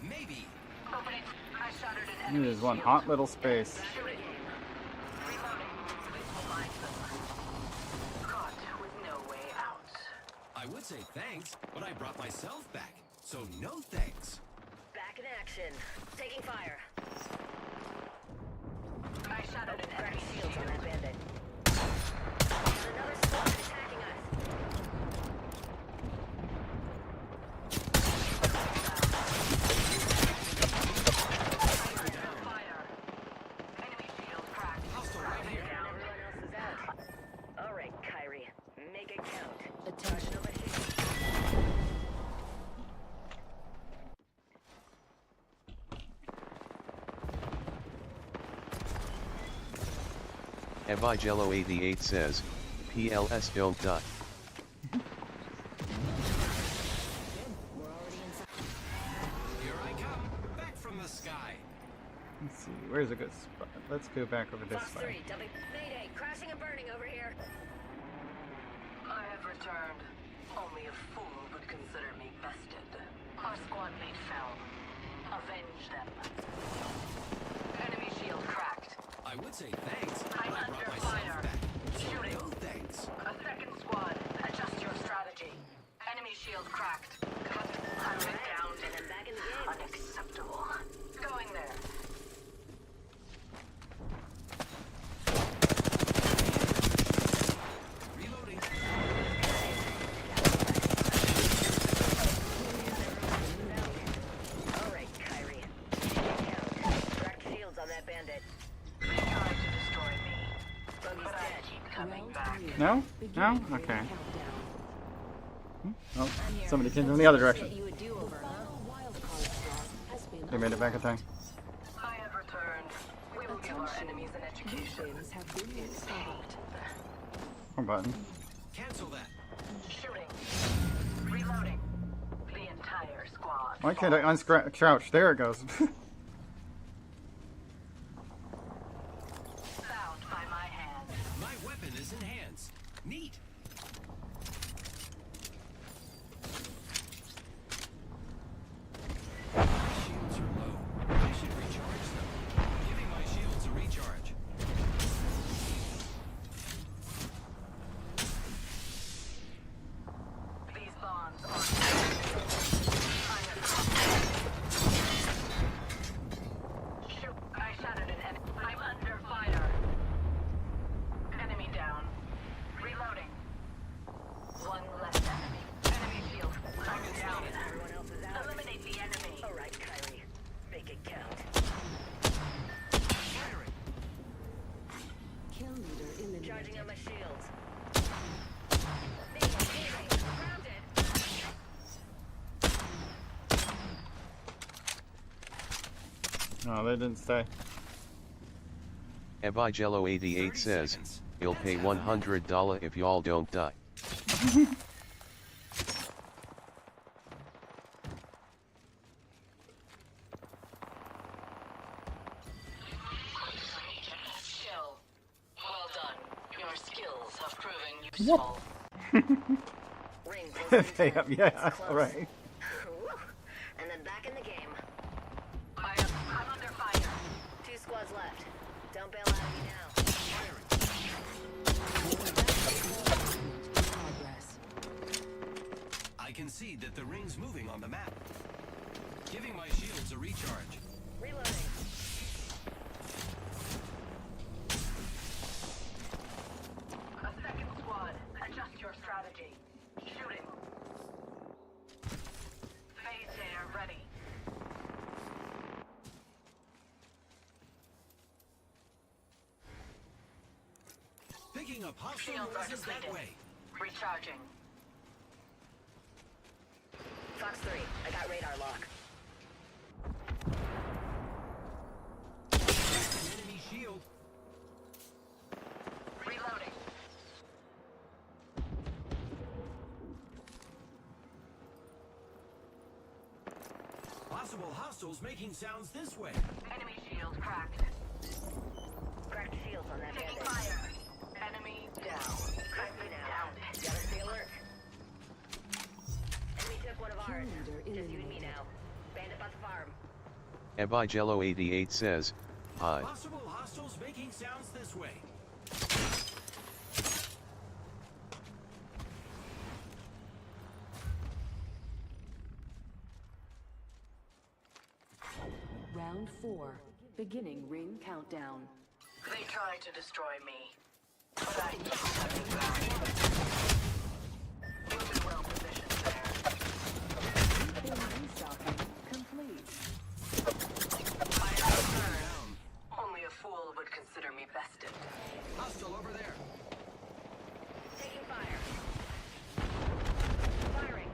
Speaker 2: Maybe.
Speaker 4: Opening. I shattered an enemy.
Speaker 1: It is one hot little space.
Speaker 4: Reloading. This will mind them. Caught with no way out.
Speaker 2: I would say thanks, but I brought myself back. So no thanks.
Speaker 7: Back in action. Taking fire.
Speaker 4: I shattered an
Speaker 7: Cracked
Speaker 4: enemy
Speaker 7: shields on
Speaker 4: shield.
Speaker 7: that bandit. There's another squad attacking us.
Speaker 4: Fire. Enemy shield cracked.
Speaker 2: Hostile right here.
Speaker 7: And everyone else is out. All right, Kyrie. Make it count. Charging over here.
Speaker 9: Evigello88 says, PLS don't die.
Speaker 2: Here I come, back from the sky.
Speaker 1: Let's see, where's a good spot? Let's go back over this
Speaker 7: Fox
Speaker 1: way.
Speaker 7: 3, Mayday, crashing and burning over here.
Speaker 4: I have returned. Only a fool would consider me bested. Our squad mate fell. Avenge them. Enemy shield cracked.
Speaker 2: I would say thanks. but
Speaker 4: I'm
Speaker 2: I
Speaker 4: under
Speaker 2: brought myself
Speaker 4: fire.
Speaker 2: back. So
Speaker 4: Shooting.
Speaker 2: no thanks.
Speaker 4: A second squad. Adjust your strategy. Enemy shield cracked. I'm down.
Speaker 7: And I'm back in the game.
Speaker 4: Unacceptable. Going there.
Speaker 2: Reloading.
Speaker 7: Alright, Kyrie. Cracked shields on that bandit.
Speaker 4: They tried to destroy me,
Speaker 7: Buggy's
Speaker 4: but I
Speaker 7: dead.
Speaker 4: keep coming back.
Speaker 1: No? No? Okay. Oh, somebody came from the other direction.
Speaker 7: You a do-over, huh?
Speaker 1: They made it back in time.
Speaker 4: I have returned. We will give our enemies an education.
Speaker 1: Wrong button.
Speaker 2: Cancel that.
Speaker 4: Shooting. Reloading. The entire squad.
Speaker 1: Why can't I uncrouch? There it goes.
Speaker 4: Found by my hand.
Speaker 2: My weapon is in hands. Neat. My shields are low. I should recharge them. Giving my shields a recharge.
Speaker 4: These bombs are. Shoot! I shattered an enemy. I'm under fire. Enemy down. Reloading. One less enemy. Enemy shield. I'm down.
Speaker 7: Everyone else is out.
Speaker 4: Eliminate the enemy.
Speaker 7: Alright, Kyrie. Make it count.
Speaker 2: Firing.
Speaker 7: Charging on my shields. Grounded.
Speaker 1: No, they didn't stay.
Speaker 9: Ebigello88 says, he'll pay $100 if y'all don't die.
Speaker 4: Chill. Well done. Your skills have proven useful.
Speaker 7: Ring close in
Speaker 1: Hey,
Speaker 7: time.
Speaker 1: yeah,
Speaker 7: It's close.
Speaker 1: right.
Speaker 7: Woo. And then back in the game.
Speaker 4: I'm under fire.
Speaker 7: 2 squads left. Don't bail out of me now.
Speaker 2: I can see that the ring's moving on the map. Giving my shields a recharge.
Speaker 7: Reloading.
Speaker 4: A second squad. Adjust your strategy. Shooting. Phase data ready.
Speaker 2: Picking up hostile
Speaker 4: Shields are
Speaker 2: noises that
Speaker 4: depleted.
Speaker 2: way.
Speaker 4: Recharging.
Speaker 7: Fox 3, I got radar lock.
Speaker 2: An enemy shield.
Speaker 4: Reloading.
Speaker 2: Possible hostiles making sounds this way.
Speaker 4: Enemy shield cracked.
Speaker 7: Cracked shields on that
Speaker 4: Taking
Speaker 7: bandit.
Speaker 4: fire. Enemy down. I've been down.
Speaker 7: Gotta stay alert. Enemy took one of ours. Just you and me now. Bandit bought the farm.
Speaker 9: Ebigello88 says, hi.
Speaker 2: Possible hostiles making sounds this way.
Speaker 11: Round 4. Beginning ring countdown.
Speaker 4: They tried to destroy me, but I keep coming back. You'll be well positioned there.
Speaker 11: Restocking complete.
Speaker 4: Fire return. Only a fool would consider me bested.
Speaker 2: Hostile over there.
Speaker 7: Taking fire. Firing.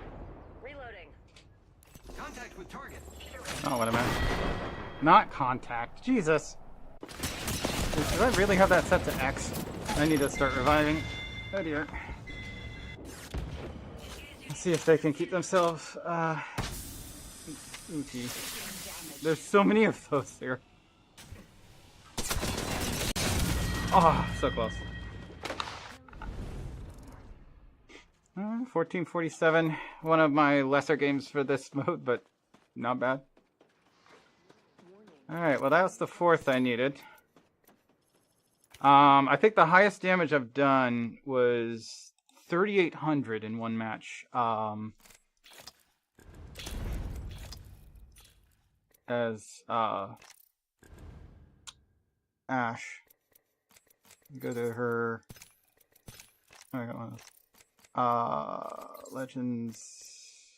Speaker 7: Reloading.
Speaker 2: Contact with target.
Speaker 1: Oh, what a mess. Not contact. Jesus. Do I really have that set to X? I need to start reviving. Oh dear. Let's see if they can keep themselves, Ooh, gee. There's so many of those here. Oh, so close. 1447. One of my lesser games for this mode, but not bad. Alright, well that was the fourth I needed. I think the highest damage I've done was 3,800 in one match. As Ash. Go to her. I got one. Legends.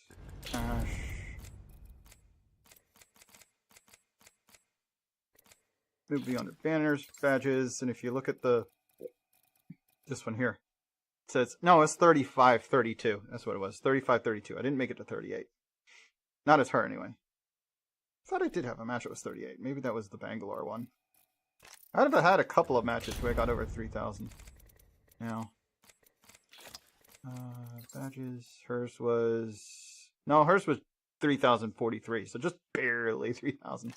Speaker 1: Ash. Move beyond banners, badges, and if you look at this one here, it says, no, it's 3532. That's what it was. 3532. I didn't make it to 38. Not as her, anyway. I thought I did have a match that was 38. Maybe that was the Bangalore one. I've had a couple of matches where I got over 3,000. Now, badges. Hers was 3,043. So just barely 3,000.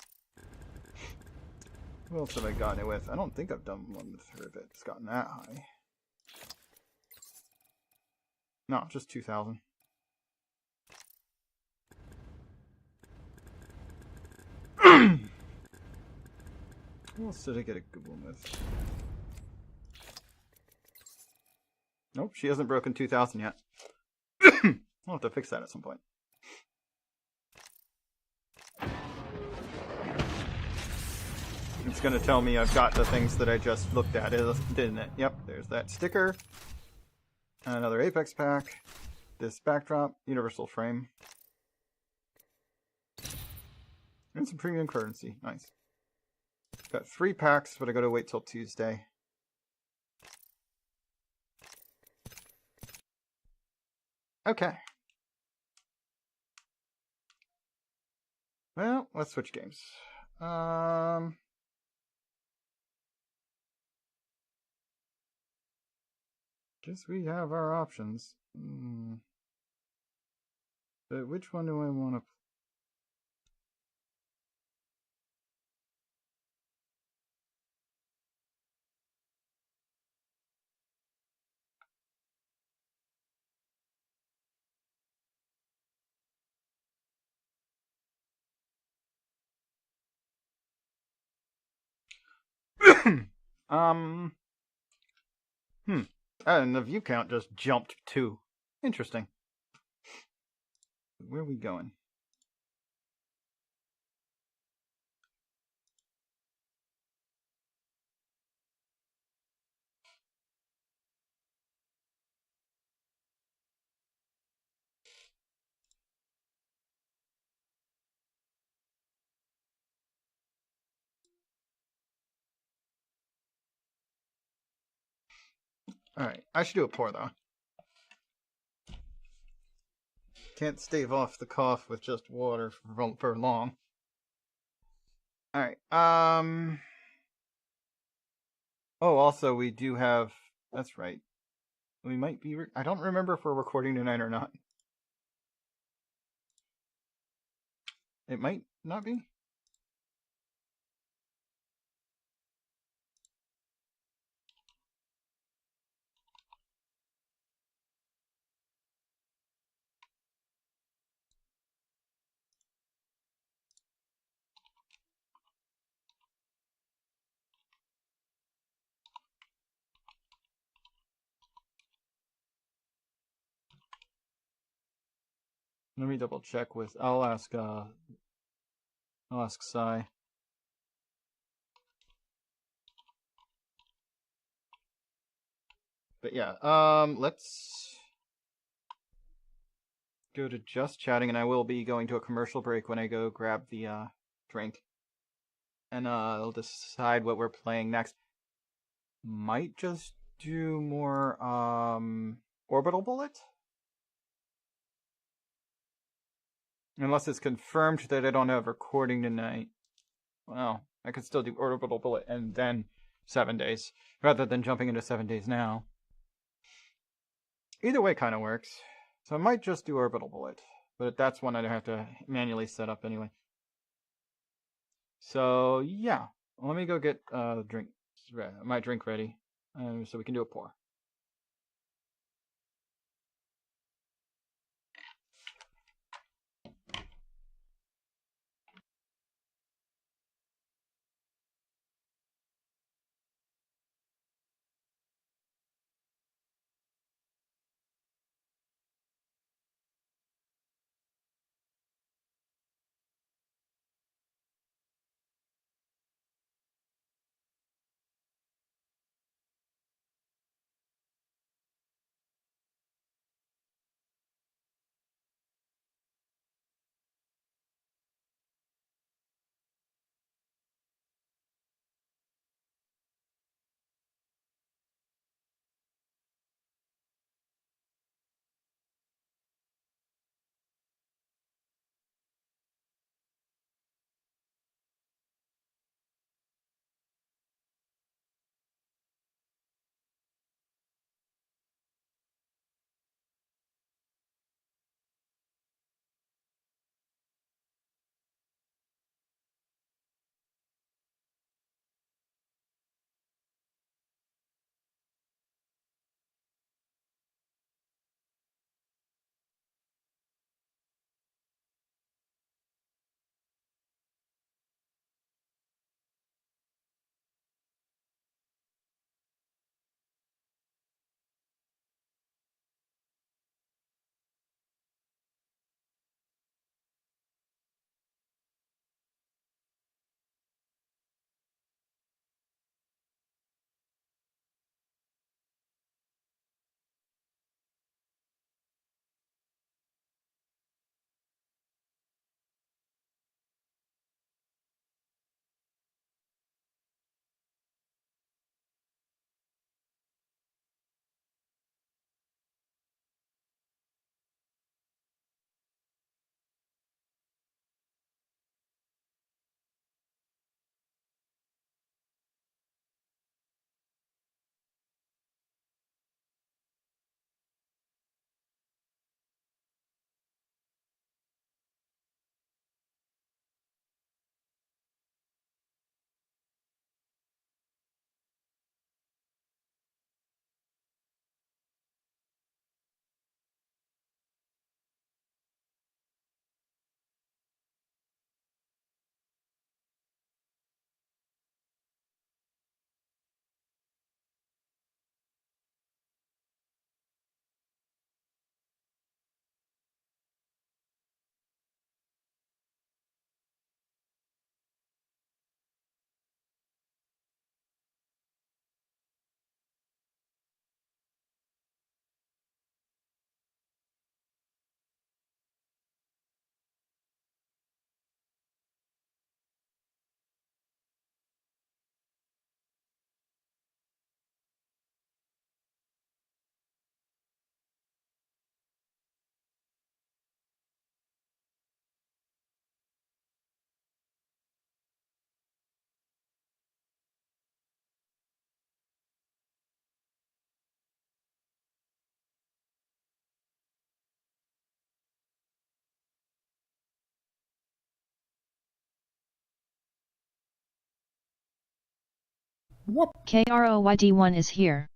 Speaker 1: Who else have I gotten it with? I don't think I've done one with her that's gotten that high. No, just 2,000. Who else did I get a good one with? Nope, she hasn't broken 2,000 yet. I'll have to fix that at some point. It's going to tell me I've got the things that I just looked at, didn't it? Yep, there's that sticker. Another Apex pack. This backdrop. Universal frame. And some premium currency. Nice. Got 3 packs, but I gotta wait till Tuesday. Okay. Well, let's switch games. Guess we have our options. But which one do I want to... And the view count just jumped too. Interesting. Where are we going? Alright, I should do a pour though. Can't stave off the cough with just water for long. Alright, oh, also we do have... That's right. We might be... I don't remember if we're recording tonight or not. It might not be. Let me double check with... I'll ask Sai. But yeah, let's go to just chatting, and I will be going to a commercial break when I go grab the drink. And I'll decide what we're playing next. Might just do more Orbital Bullet? Unless it's confirmed that I don't have recording tonight. Well, I could still do Orbital Bullet and then 7 days, rather than jumping into 7 days now. Either way kind of works. So I might just do Orbital Bullet, but that's one I'd have to manually set up anyway. So, yeah. Let me go get drinks my drink ready, so we can do a pour.
Speaker 3: KROYD1 is here.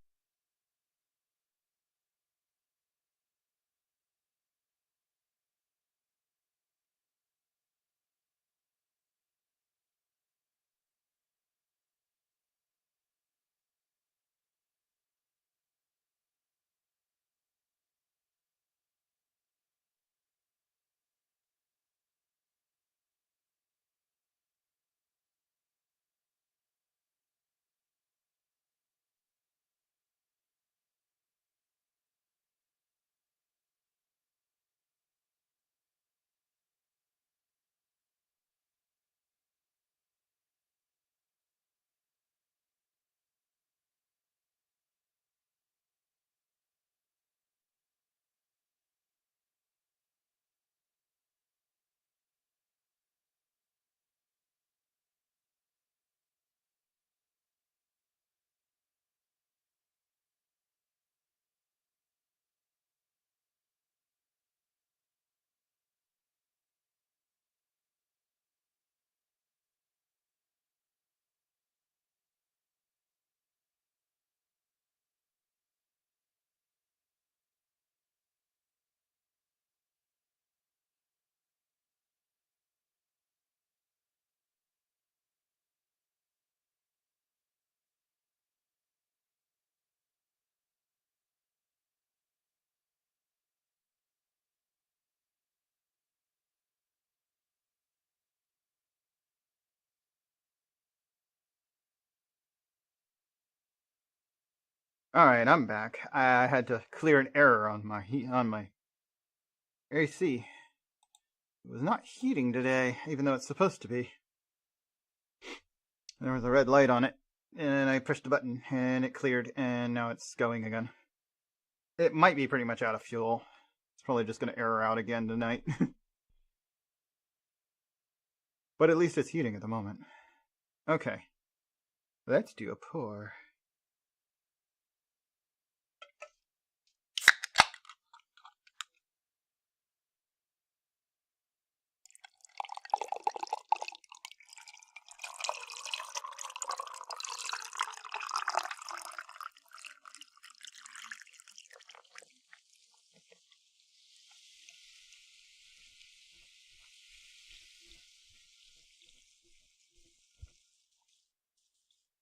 Speaker 1: Alright, I'm back. I had to clear an error on my AC. It was not heating today, even though it's supposed to be. There was a red light on it, and I pushed a button, and it cleared, and now it's going again. It might be pretty much out of fuel. It's probably just going to error out again tonight. But at least it's heating at the moment. Okay. Let's do a pour.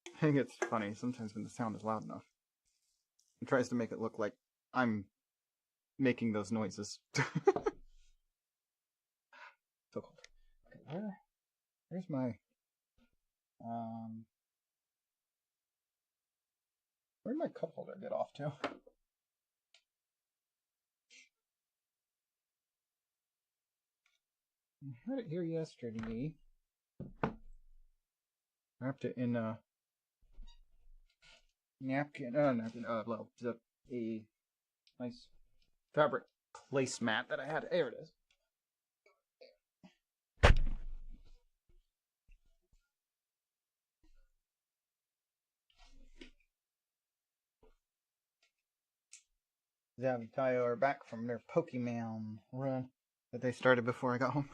Speaker 1: I think it's funny sometimes when the sound is loud enough. It tries to make it look like I'm making those noises. So cold. Okay, where's my where'd my cup holder get off to? I had it here yesterday. Wrapped it in a napkin, well, a nice fabric placemat that I had. There it is. Zav and Tayo are back from their Pokemon run that they started before I got home.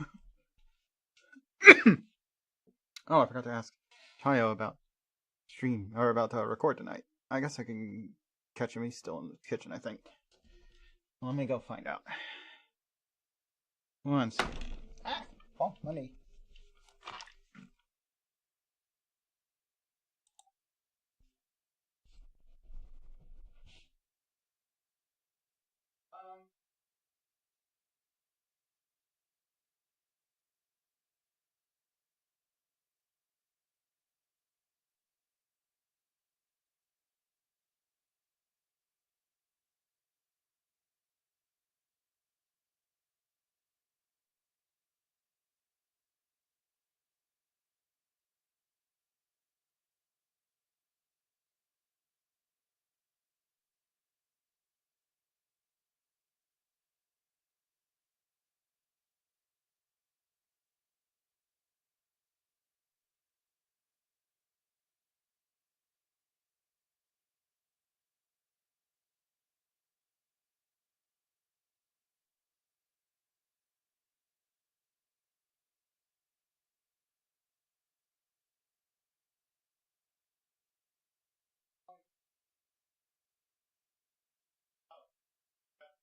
Speaker 1: Oh, I forgot to ask Tayo about stream, or about to record tonight. I guess I can catch him. He's still in the kitchen, I think. Let me go find out. Once. Ah! Oh, money.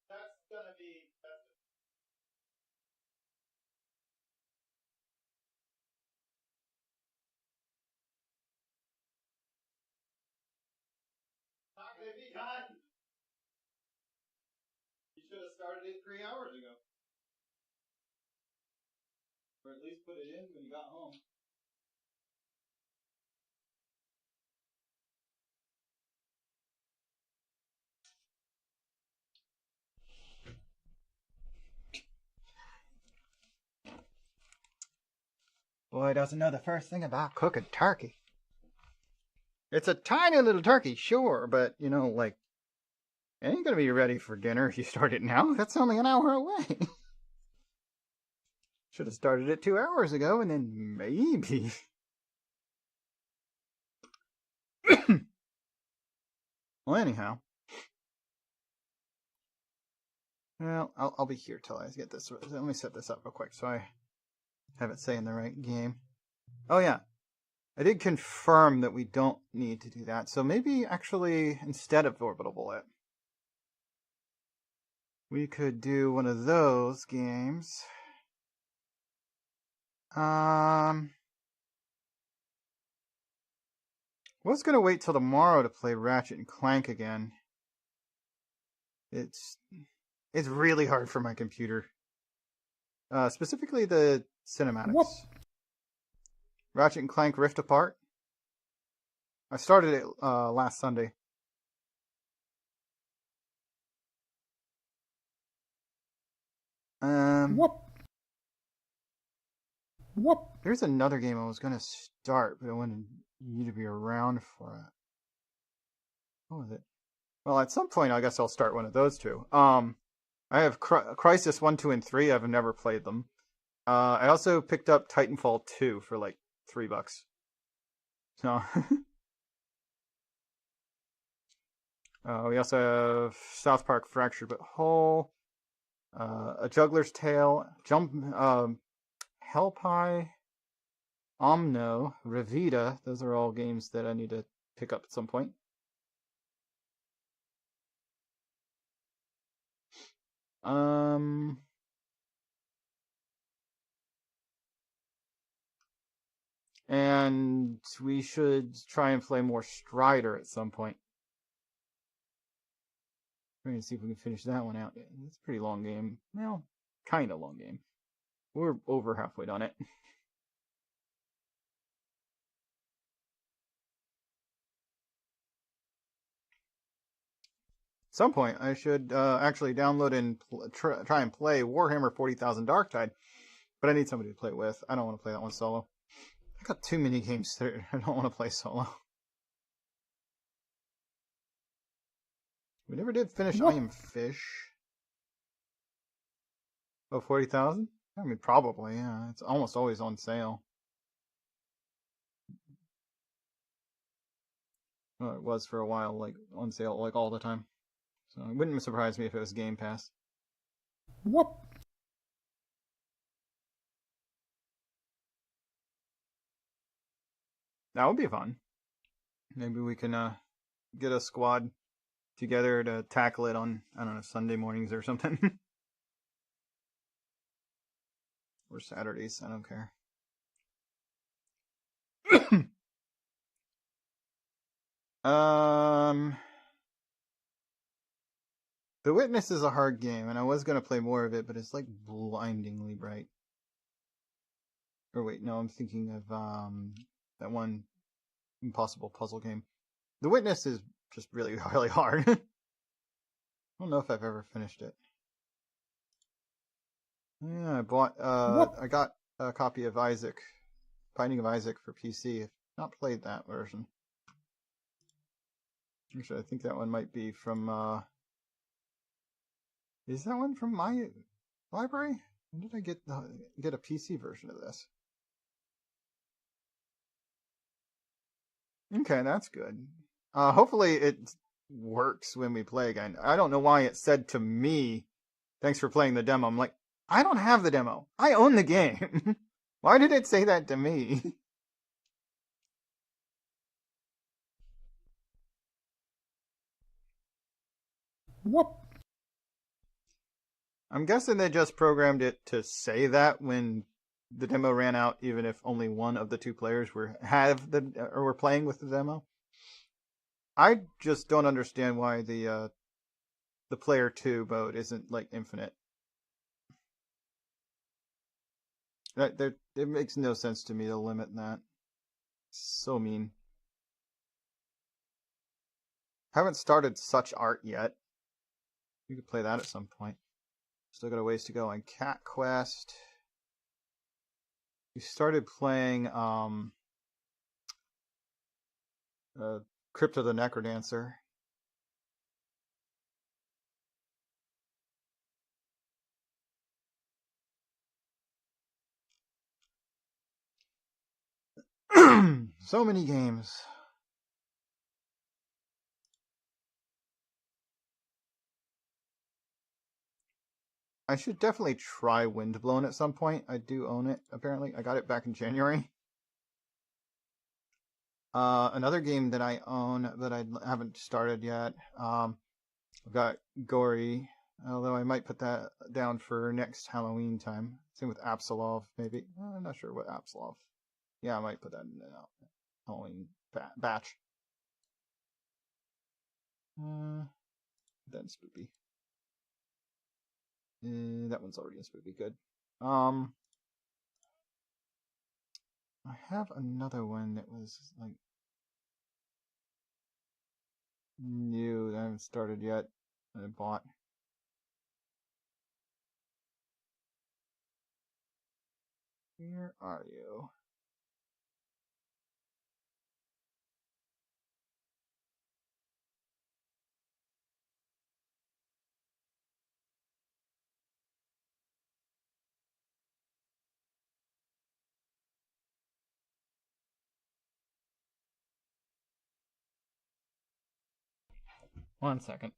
Speaker 1: That's gonna be. Not gonna be done. You should have started it 3 hours ago. Or at least put it in when you got home. Boy doesn't know the first thing about cooking turkey. It's a tiny little turkey, sure, but, you know, like, it ain't gonna be ready for dinner if you start it now. That's only an hour away. Should have started it 2 hours ago, and then maybe. Well, anyhow. Well, I'll be here till I get this. Let me set this up real quick so I have it say in the right game. Oh, yeah. I did confirm that we don't need to do that. So maybe actually, instead of Orbital Bullet, we could do one of those games. I was going to wait till tomorrow to play Ratchet and Clank again. It's really hard for my computer. Specifically the cinematics. What? Ratchet and Clank Rift Apart. I started it last Sunday. There's another game I was gonna start, but I wanted you to be around for it. What was it? Well, at some point, I guess I'll start one of those two. I have Crisis 1, 2, and 3. I've never played them. I also picked up Titanfall 2 for like $3. So, we also have South Park Fractured But Whole, A Juggler's Tale, Hell Pie, Omno, Revita. Those are all games that I need to pick up at some point. And we should try and play more Strider at some point. Trying to see if we can finish that one out. It's a pretty long game. Well, kind of long game. We're over halfway done it. At some point, I should actually download and try and play Warhammer 40,000 Darktide. But I need somebody to play with. I don't want to play that one solo. I got too many games that I don't want to play solo. We never did finish I Am Fish. Oh, 40,000? I mean, probably, yeah. It's almost always on sale. Well, it was for a while, like, on sale, like, all the time. So it wouldn't surprise me if it was Game Pass. That would be fun. Maybe we can get a squad together to tackle it on, I don't know, Sunday mornings or something. Or Saturdays, I don't care. The Witness is a hard game, and I was going to play more of it, but it's like blindingly bright. Or wait, no, I'm thinking of that one impossible puzzle game. The Witness is just really, really hard. I don't know if I've ever finished it. Yeah, I got a copy of Binding of Isaac for PC. I've not played that version. Actually, I think that one might be from, is that one from my library? When did I get a PC version of this? Okay, that's good. Hopefully it works when we play again. I don't know why it said to me, thanks for playing the demo. I'm like, I don't have the demo. I own the game. Why did it say that to me? I'm guessing they just programmed it to say that when the demo ran out, even if only one of the two players were playing with the demo. I just don't understand why the player 2 mode isn't like infinite. It makes no sense to me to limit that. So mean. Haven't started Such Art yet. We could play that at some point. Still got a ways to go on Cat Quest. We started playing Crypt of the Necrodancer. So many games. I should definitely try Windblown at some point. I do own it, apparently. I got it back in January. Another game that I own that I haven't started yet. I've got Gory, although I might put that down for next Halloween time. Same with Absolov, maybe. I'm not sure what Absolov. Yeah, I might put that in the Halloween batch. Then Spoopy. That one's already in Spoopy. Good. I have another one that was like new that I haven't started yet. That I bought. Where are you? One second.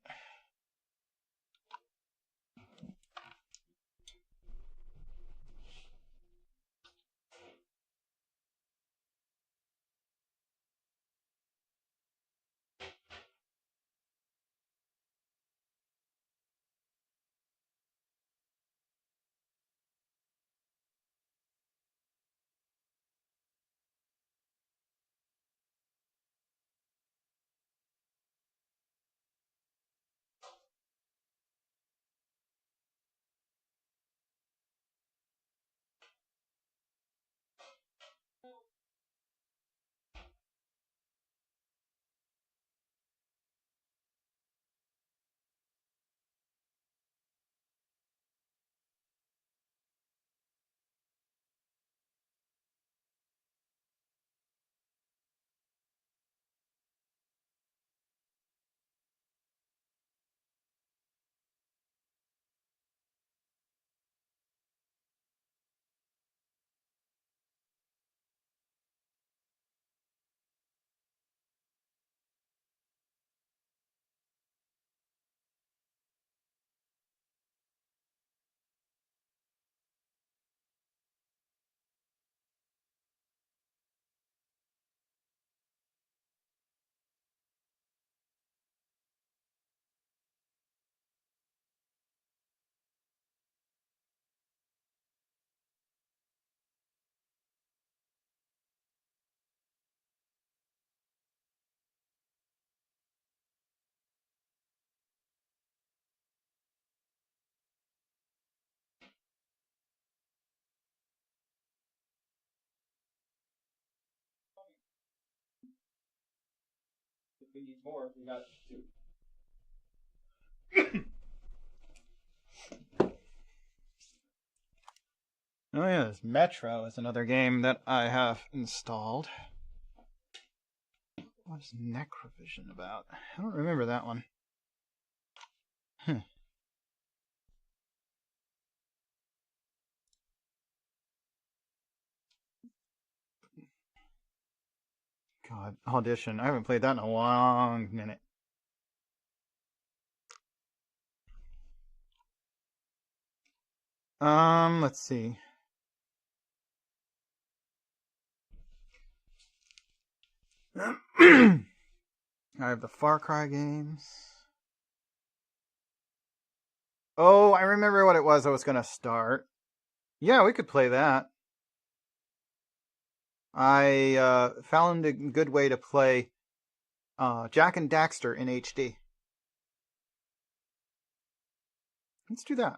Speaker 1: If we need more, we got 2. Oh yeah, this Metro is another game that I have installed. What's Necrovision about? I don't remember that one. God, Audition. I haven't played that in a long minute. Let's see. I have the Far Cry games. Oh, I remember what it was I was going to start. Yeah, we could play that. I found a good way to play Jack and Daxter in HD. Let's do that.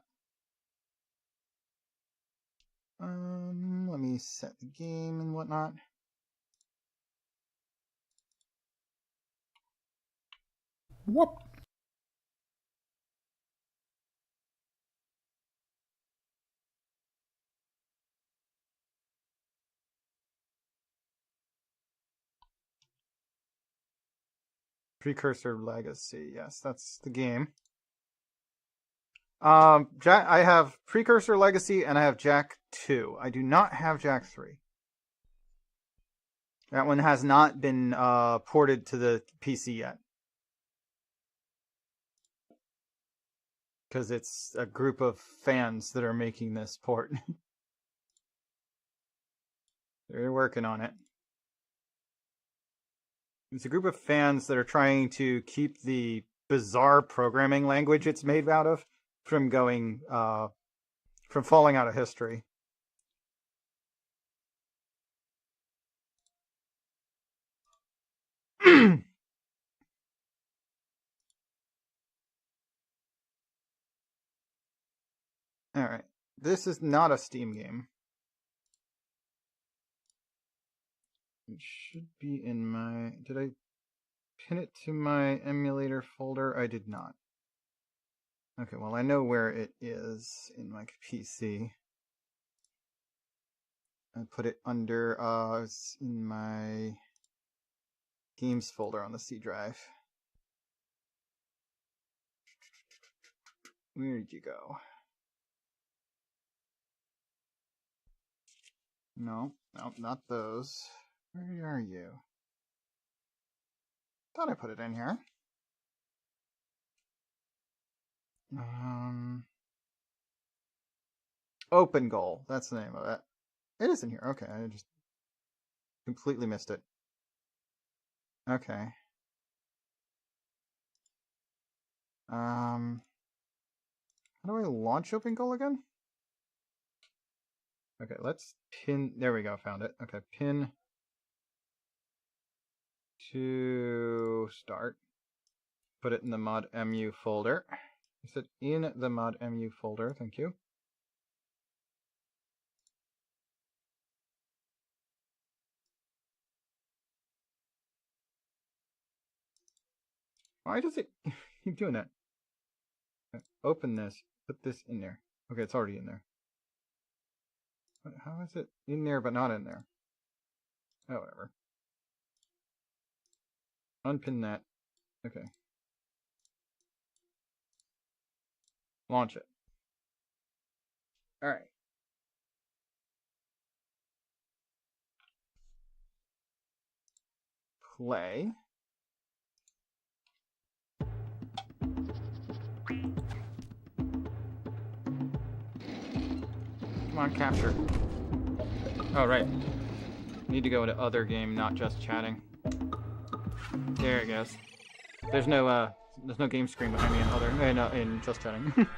Speaker 1: Let me set the game and whatnot. Whoop. Precursor Legacy. Yes, that's the game. Jack, I have Precursor Legacy and I have Jack 2. I do not have Jack 3. That one has not been ported to the PC yet. Because it's a group of fans that are making this port. They're working on it. It's a group of fans that are trying to keep the bizarre programming language it's made out of from going, from falling out of history. Alright. This is not a Steam game. It should be in my... Did I pin it to my emulator folder? I did not. Okay, well I know where it is in my PC. I put it under, it's in my games folder on the C drive. Where did you go? No, not those. Where are you? Thought I put it in here. Open goal. That's the name of it. It is in here. Okay, I just completely missed it. Okay. How do I launch open goal again? Okay, let's pin. There we go. Found it. Okay, pin to start. Put it in the mod.mu folder. I said in the mod.mu folder. Thank you. Why does it keep doing that? Open this. Put this in there. Okay, it's already in there. But how is it in there but not in there? Oh, whatever. Unpin that. Okay. Launch it. Alright. Play. Come on, capture. Oh, right. Need to go to other game, not just chatting. There it goes. There's no game screen behind me in other, in just chatting.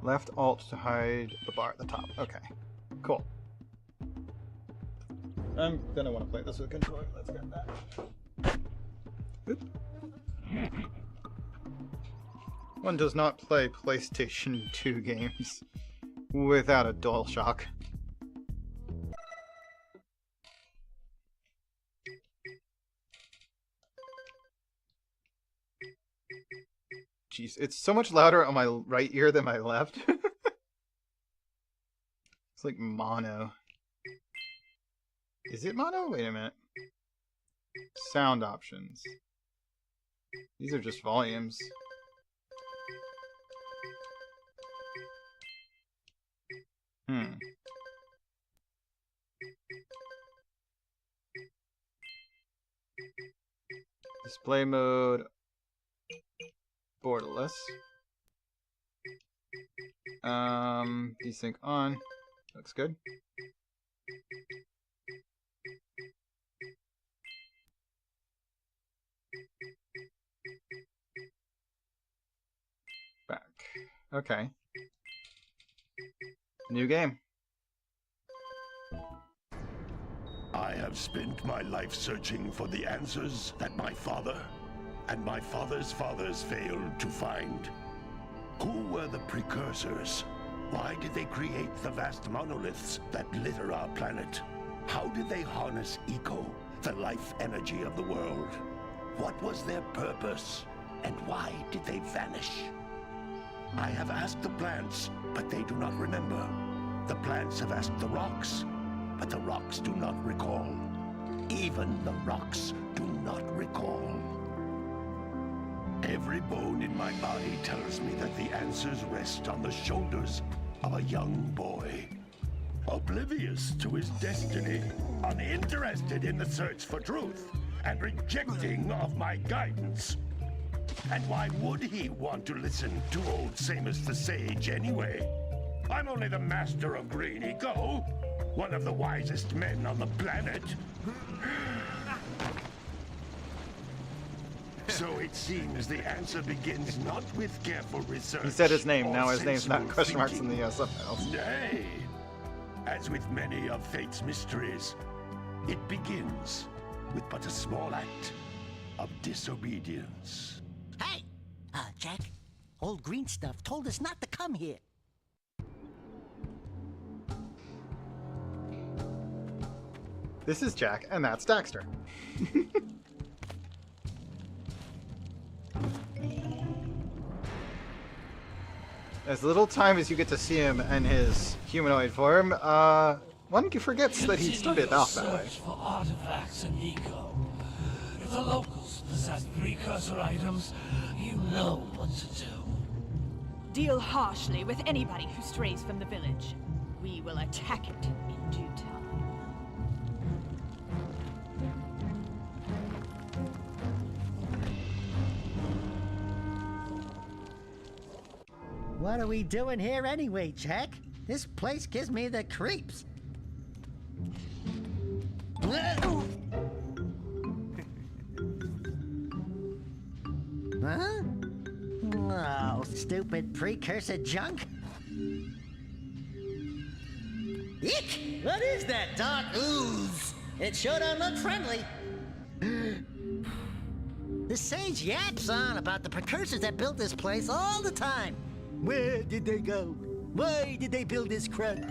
Speaker 1: Left Alt to hide the bar at the top. Okay, cool. I'm gonna want to play this with a controller. Let's get that. Oop. One does not play PlayStation 2 games without a DualShock. Jeez, it's so much louder on my right ear than my left. It's like mono. Is it mono? Wait a minute. Sound options. These are just volumes. Display mode. Borderless. Desync on. Looks good. Back. Okay. New game.
Speaker 12: I have spent my life searching for the answers that my father and my father's fathers failed to find. Who were the precursors? Why did they create the vast monoliths that litter our planet? How did they harness eco, the life energy of the world? What was their purpose? And why did they vanish? I have asked the plants, but they do not remember. The plants have asked the rocks, but the rocks do not recall. Even the rocks do not recall. Every bone in my body tells me that the answers rest on the shoulders of a young boy. Oblivious to his destiny, uninterested in the search for truth, and rejecting of my guidance. And why would he want to listen to old Samus the Sage anyway? I'm only the master of green eco, one of the wisest men on the planet. So it seems the answer begins not with careful research.
Speaker 1: He said his name, now his name's not question marks in the subtitles.
Speaker 12: Nay, as with many of fate's mysteries, it begins with but a small act of disobedience.
Speaker 13: Hey! Jack, old green stuff told us not to come here.
Speaker 1: This is Jack, and that's Daxter. as little time as you get to see him in his humanoid form, one forgets that he started off that way.
Speaker 14: For artifacts and eco. If the locals possess precursor items, you know what to do.
Speaker 8: Deal harshly with anybody who strays from the village. We will attack it in due time.
Speaker 13: What are we doing here anyway, Jack? This place gives me the creeps. Huh? Oh, stupid precursor junk. Eek! What is that dark ooze? It sure don't look friendly. The sage yaps on about the precursors that built this place all the time. Where did they go? Why did they build this crud?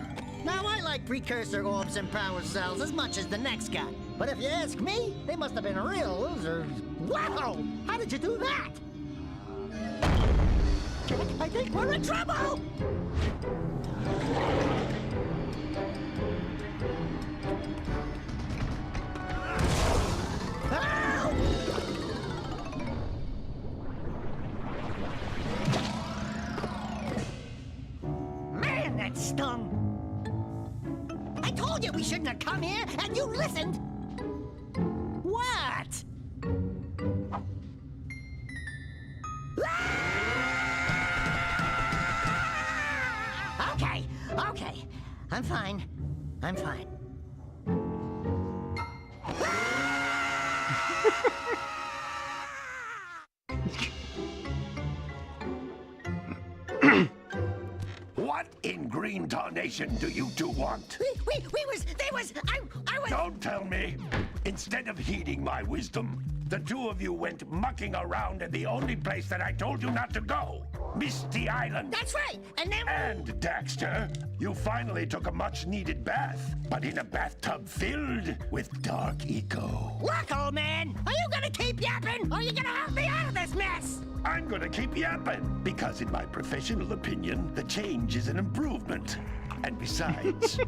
Speaker 13: Now, I like precursor orbs and power cells as much as the next guy. But if you ask me, they must have been real losers. Wow! How did you do that? I think we're in trouble! Man, that stung! I told you we shouldn't have come here, and you listened! What? Okay. I'm fine.
Speaker 12: What in green tarnation do you two want?
Speaker 13: I was...
Speaker 12: Don't tell me! Instead of heeding my wisdom, the two of you went mucking around in the only place that I told you not to go. Misty Island.
Speaker 13: That's right, and then...
Speaker 12: And, Daxter, you finally took a much-needed bath, but in a bathtub filled with dark eco.
Speaker 13: Look, old man, are you gonna keep yapping, or are you gonna help me out of this mess?
Speaker 12: I'm gonna keep yapping, because in my professional opinion, the change is an improvement. And besides,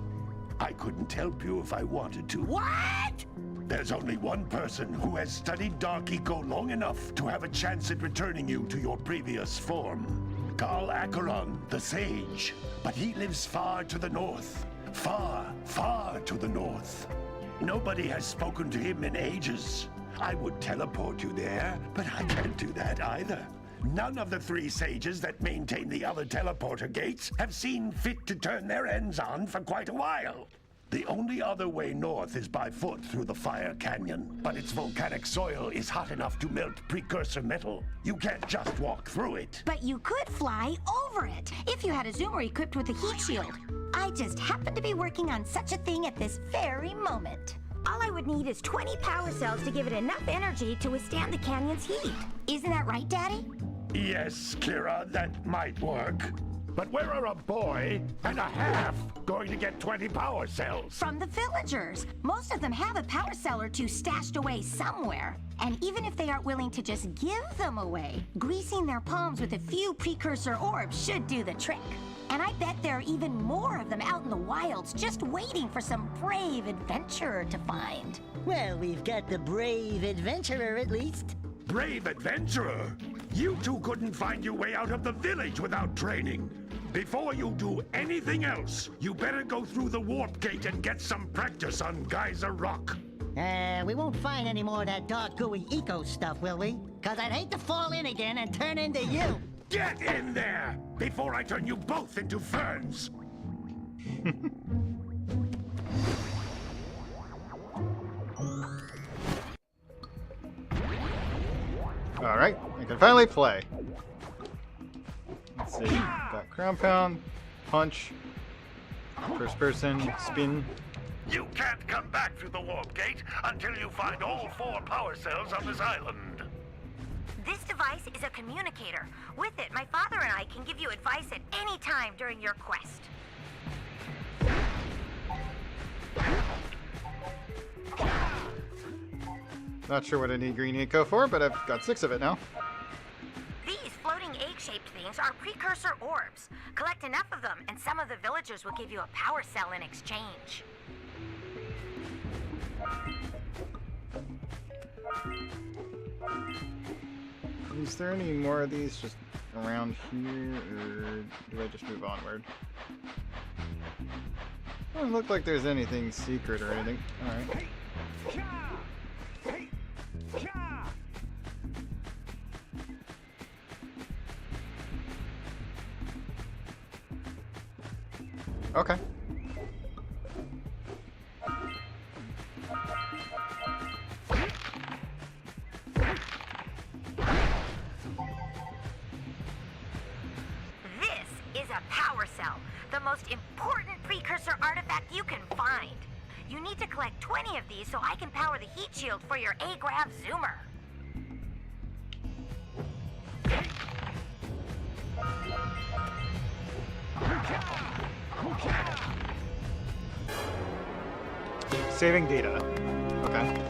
Speaker 12: I couldn't help you if I wanted to.
Speaker 13: What?
Speaker 12: There's only one person who has studied Dark Eco long enough to have a chance at returning you to your previous form. Carl Acheron, the Sage. But he lives far to the north. Far, far to the north. Nobody has spoken to him in ages. I would teleport you there, but I can't do that either. None of the three sages that maintain the other teleporter gates have seen fit to turn their ends on for quite a while. The only other way north is by foot through the Fire Canyon, but its volcanic soil is hot enough to melt precursor metal. You can't just walk through it.
Speaker 15: But you could fly over it, if you had a zoomer equipped with a heat shield. I just happen to be working on such a thing at this very moment. All I would need is 20 power cells to give it enough energy to withstand the canyon's heat. Isn't that right, Daddy?
Speaker 12: Yes, Kira, that might work. But where are a boy and a half going to get 20 power cells?
Speaker 15: From the villagers. Most of them have a power cell or two stashed away somewhere. And even if they aren't willing to just give them away, greasing their palms with a few precursor orbs should do the trick. And I bet there are even more of them out in the wilds just waiting for some brave adventurer to find.
Speaker 13: Well, we've got the brave adventurer at least.
Speaker 12: Brave adventurer? You two couldn't find your way out of the village without training. Before you do anything else, you better go through the warp gate and get some practice on Geyser Rock.
Speaker 13: We won't find any more of that dark gooey eco stuff, will we? 'Cause I'd hate to fall in again and turn into you.
Speaker 12: Get in there before I turn you both into ferns.
Speaker 1: Alright, I can finally play. Let's see, got Crown Pound, Punch, First Person, Spin.
Speaker 12: You can't come back through the warp gate until you find all 4 power cells on this island.
Speaker 15: This device is a communicator. With it, my father and I can give you advice at any time during your quest.
Speaker 1: Not sure what I need green eco for, but I've got 6 of it now.
Speaker 15: These floating floating egg-shaped things are precursor orbs. Collect enough of them, and some of the villagers will give you a power cell in exchange.
Speaker 1: Is there any more of these just around here, or do I just move onward? Doesn't look like there's anything secret or anything. Alright. Okay.
Speaker 15: This is a power cell, the most important precursor artifact you can find. You need to collect 20 of these so I can power the heat shield for your A-Grav Zoomer.
Speaker 1: Saving data. Okay.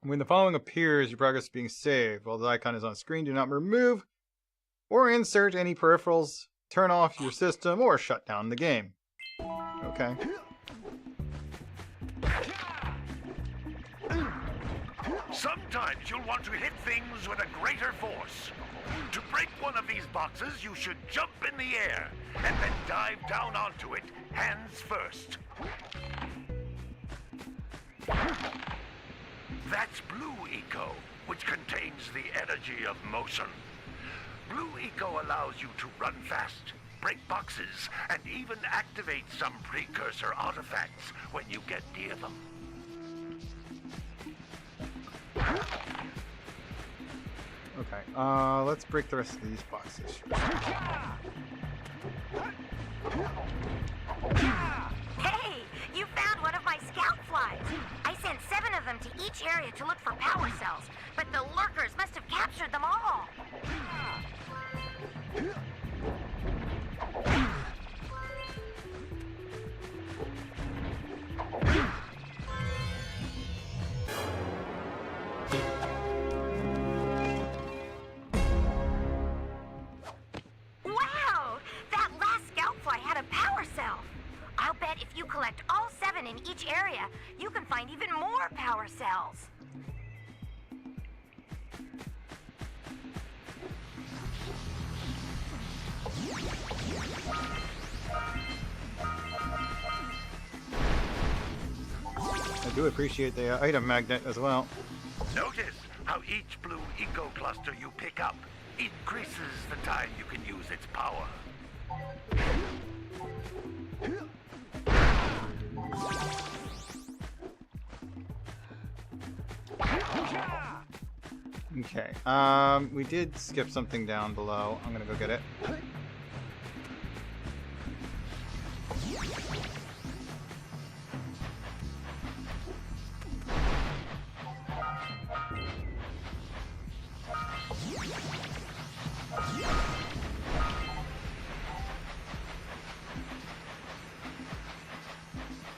Speaker 1: When the following appears, your progress is being saved. While the icon is on screen, do not remove or insert any peripherals, turn off your system, or shut down the game. Okay.
Speaker 12: Sometimes you'll want to hit things with a greater force. To break one of these boxes, you should jump in the air and then dive down onto it, hands first. That's Blue Eco, which contains the energy of motion. Blue Eco allows you to run fast, break boxes, and even activate some precursor artifacts when you get near them.
Speaker 1: Okay, let's break the rest of these boxes.
Speaker 15: Hey, you found one of my scout flies. I sent 7 of them to each area to look for power cells, but the lurkers must have captured them all. Wow! That last scout fly had a power cell. I'll bet if you collect all 7 in each area, you can find even more power cells.
Speaker 1: I do appreciate the item magnet as well.
Speaker 12: Notice how each Blue Eco cluster you pick up increases the time you can use its power.
Speaker 1: Okay, we did skip something down below. I'm gonna go get it.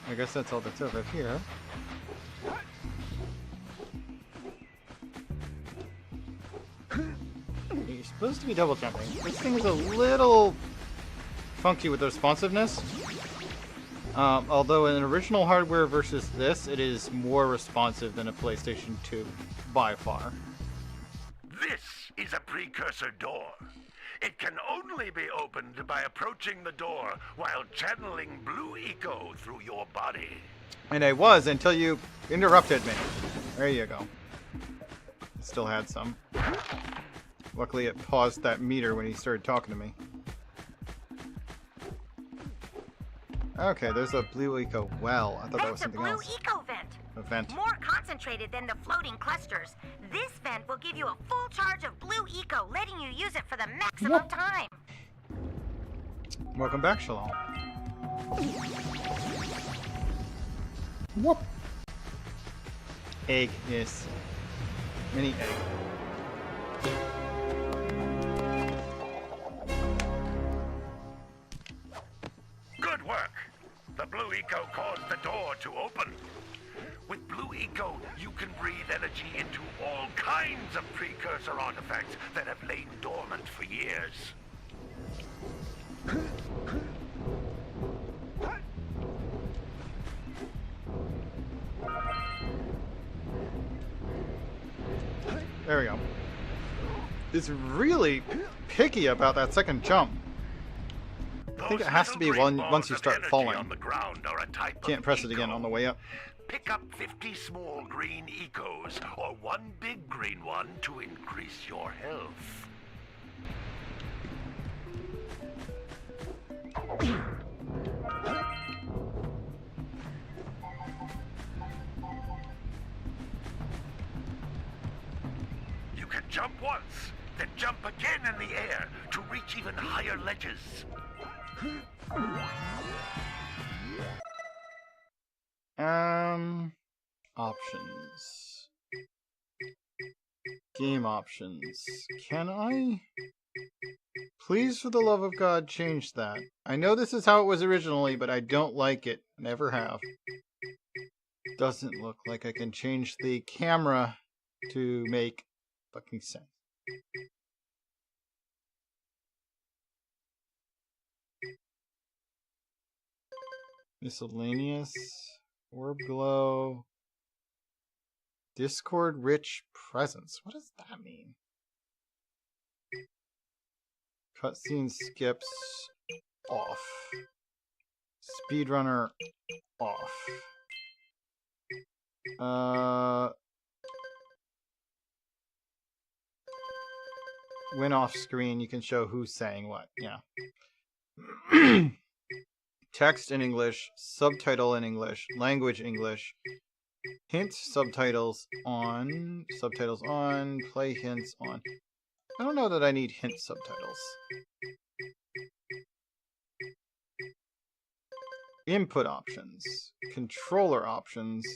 Speaker 1: I guess that's all that's over here. You're supposed to be double jumping. This thing is a little funky with the responsiveness. Although in original hardware versus this, it is more responsive than a PlayStation 2, by far.
Speaker 12: This is a precursor door. It can only be opened by approaching the door while channeling Blue Eco through your body.
Speaker 1: And I was until you interrupted me. There you go. Still had some. Luckily it paused that meter when he started talking to me. Okay, there's a Blue Eco well. I thought that was something else.
Speaker 15: That's a Blue Eco vent.
Speaker 1: A vent.
Speaker 15: More concentrated than the floating clusters. This vent will give you a full charge of Blue Eco, letting you use it for the maximum time.
Speaker 1: Welcome back, Chillin. Whoop. Egg, yes. Mini egg.
Speaker 12: Good work. The Blue Eco caused the door to open. With Blue Eco Eco, you can breathe energy into all kinds of precursor artifacts that have lain dormant for years.
Speaker 1: There we go. It's really picky about that second jump. I think it has to be once you start falling. Can't press it again on the way up.
Speaker 12: Pick up 50 small green ecos, or one big green one to increase your health. You can jump once, then jump again in the air to reach even higher ledges.
Speaker 1: Options. Game options. Can I? Please, for the love of God, change that. I know this is how it was originally, but I don't like it. Never have. Doesn't look like I can change the camera to make fucking sense. Miscellaneous. Orb glow. Discord rich presence. What does that mean? Cutscene skips off. Speedrunner off. When off screen, you can show who's saying what. Yeah. Text in English, subtitle in English, language English, hint subtitles on, play hints on. I don't know that I need hint subtitles. Input options, controller options.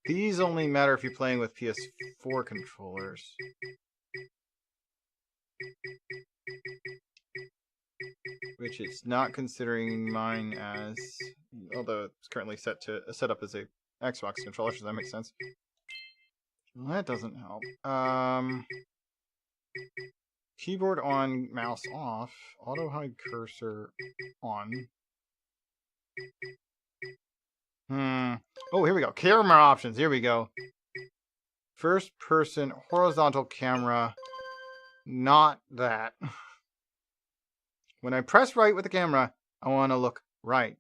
Speaker 1: These only matter if you're playing with PS4 controllers. Which it's not considering mine as, although it's currently set up as a Xbox controller, so that makes sense. Well, that doesn't help. Keyboard on, mouse off, auto hide cursor on. Oh, here we go. Camera options. Here we go. First person horizontal camera. Not that. When I press right with the camera, I want to look right.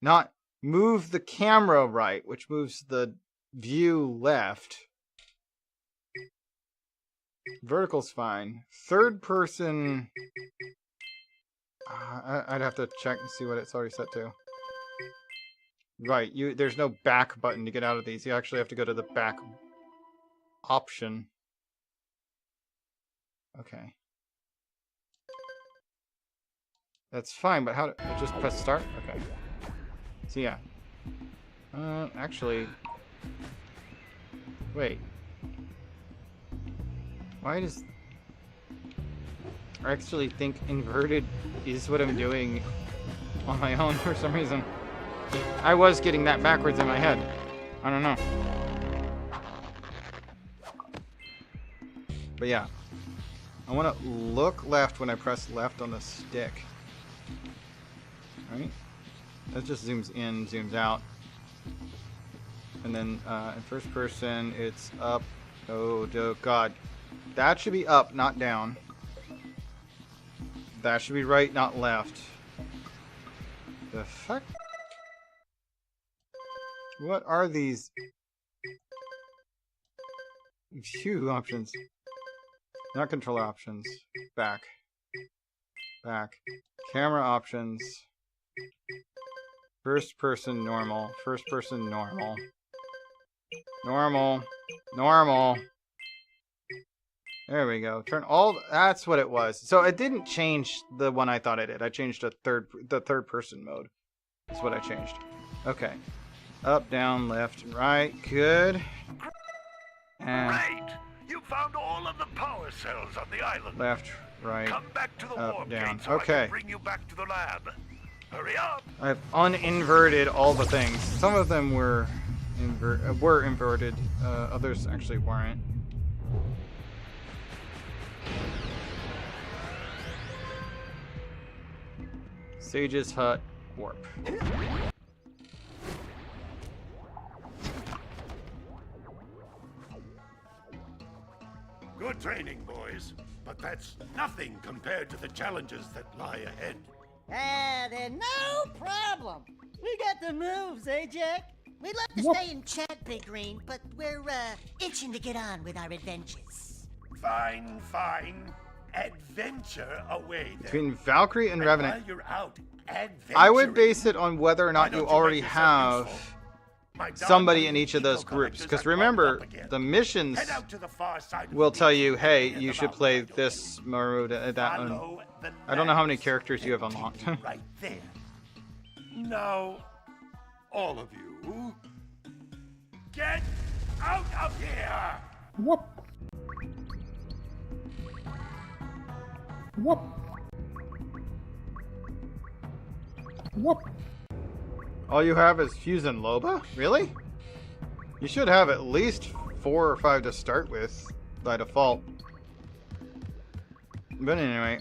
Speaker 1: Not move the camera right, which moves the view left. Vertical's fine. Third person. I'd have to check and see what it's already set to. Right, there's no back button to get out of these. You actually have to go to the back option. Okay. That's fine, but how do I just press start? Okay. So yeah. Actually. Wait. Why does... I actually think inverted is what I'm doing on my own for some reason. I was getting that backwards in my head. I don't know. But yeah. I want to look left when I press left on the stick. Right? That just zooms in, zooms out. And then in first person, it's up. Oh, God. That should be up, not down. That should be right, not left. The fuck? What are these view options? Not controller options. Back. Back. Camera options. First person normal. First person normal. Normal. Normal. There we go. Turn all. That's what it was. So it didn't change the one I thought I did. I changed the third person mode. That's what I changed. Okay. Up, down, left, and right. Good. And
Speaker 12: Great! You found all of the power cells on the island.
Speaker 1: Left, right,
Speaker 12: Come back to the
Speaker 1: up,
Speaker 12: warp
Speaker 1: down.
Speaker 12: gate so I
Speaker 1: Okay.
Speaker 12: can bring you back to the lab. Hurry up!
Speaker 1: I've uninverted all the things. Some of them were inverted. Others actually weren't. Sage's hut, warp.
Speaker 12: Good training, boys. But that's nothing compared to the challenges that lie ahead.
Speaker 13: Then no problem. We got the moves, eh, Jack? We'd love to stay in chat, Big Green, but we're, itching to get on with our adventures.
Speaker 12: Fine, fine. Adventure away then.
Speaker 1: Between Valkyrie and Revenant,
Speaker 12: While you're out,
Speaker 1: I would base it on whether or not you already have somebody in each of those groups. Because remember, the missions will tell you, hey, you should play this mode, that one. I don't know how many characters you have unlocked.
Speaker 12: Right there. Now, all of you, get out of here!
Speaker 1: Whoop. Whoop. Whoop. All you have is Fuse and Loba? Really? You should have at least 4 or 5 to start with by default. But anyway,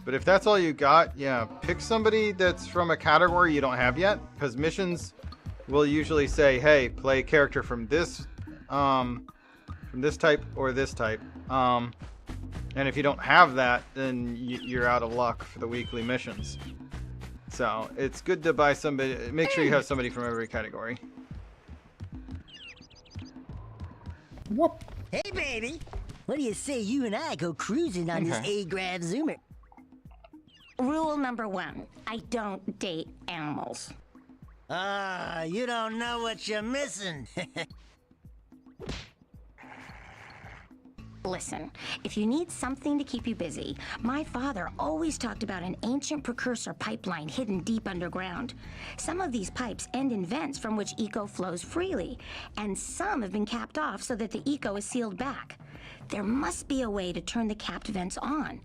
Speaker 1: but if that's all you got, yeah, pick somebody that's from a category you don't have yet, because missions will usually say, hey, play a character from this type or this type. And if you don't have that, then you're out of luck for the weekly missions. So it's good to buy somebody. Make sure you have somebody from every category.
Speaker 13: Whoop. Hey, baby. What do you say you and I go cruising on this A-Grav Zoomer?
Speaker 15: Rule number 1, I don't date animals.
Speaker 13: You don't know what you're missing.
Speaker 15: Listen, if you need something to keep you busy, my father always talked about an ancient precursor pipeline hidden deep underground. Some of these pipes end in vents from which eco flows freely, and some have been capped off so that the eco is sealed back. There must be a way to turn the capped vents on.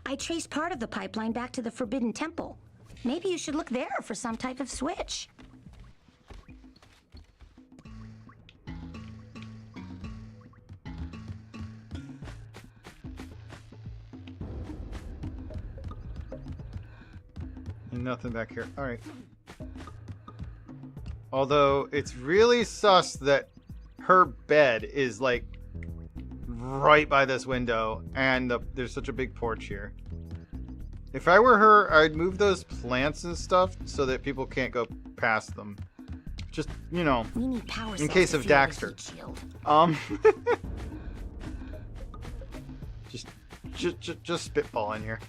Speaker 15: I traced part of the pipeline back to the Forbidden Temple. Maybe you should look there for some type of switch.
Speaker 1: Nothing back here. All right. Although it's really sus that her bed is like right by this window, and there's such a big porch here. If I were her, I'd move those plants and stuff so that people can't go past them. Just, you know,
Speaker 15: We need power
Speaker 1: in
Speaker 15: cells
Speaker 1: case
Speaker 15: to
Speaker 1: of
Speaker 15: fuel the
Speaker 1: Daxter.
Speaker 15: heat shield.
Speaker 1: Just spitball in here.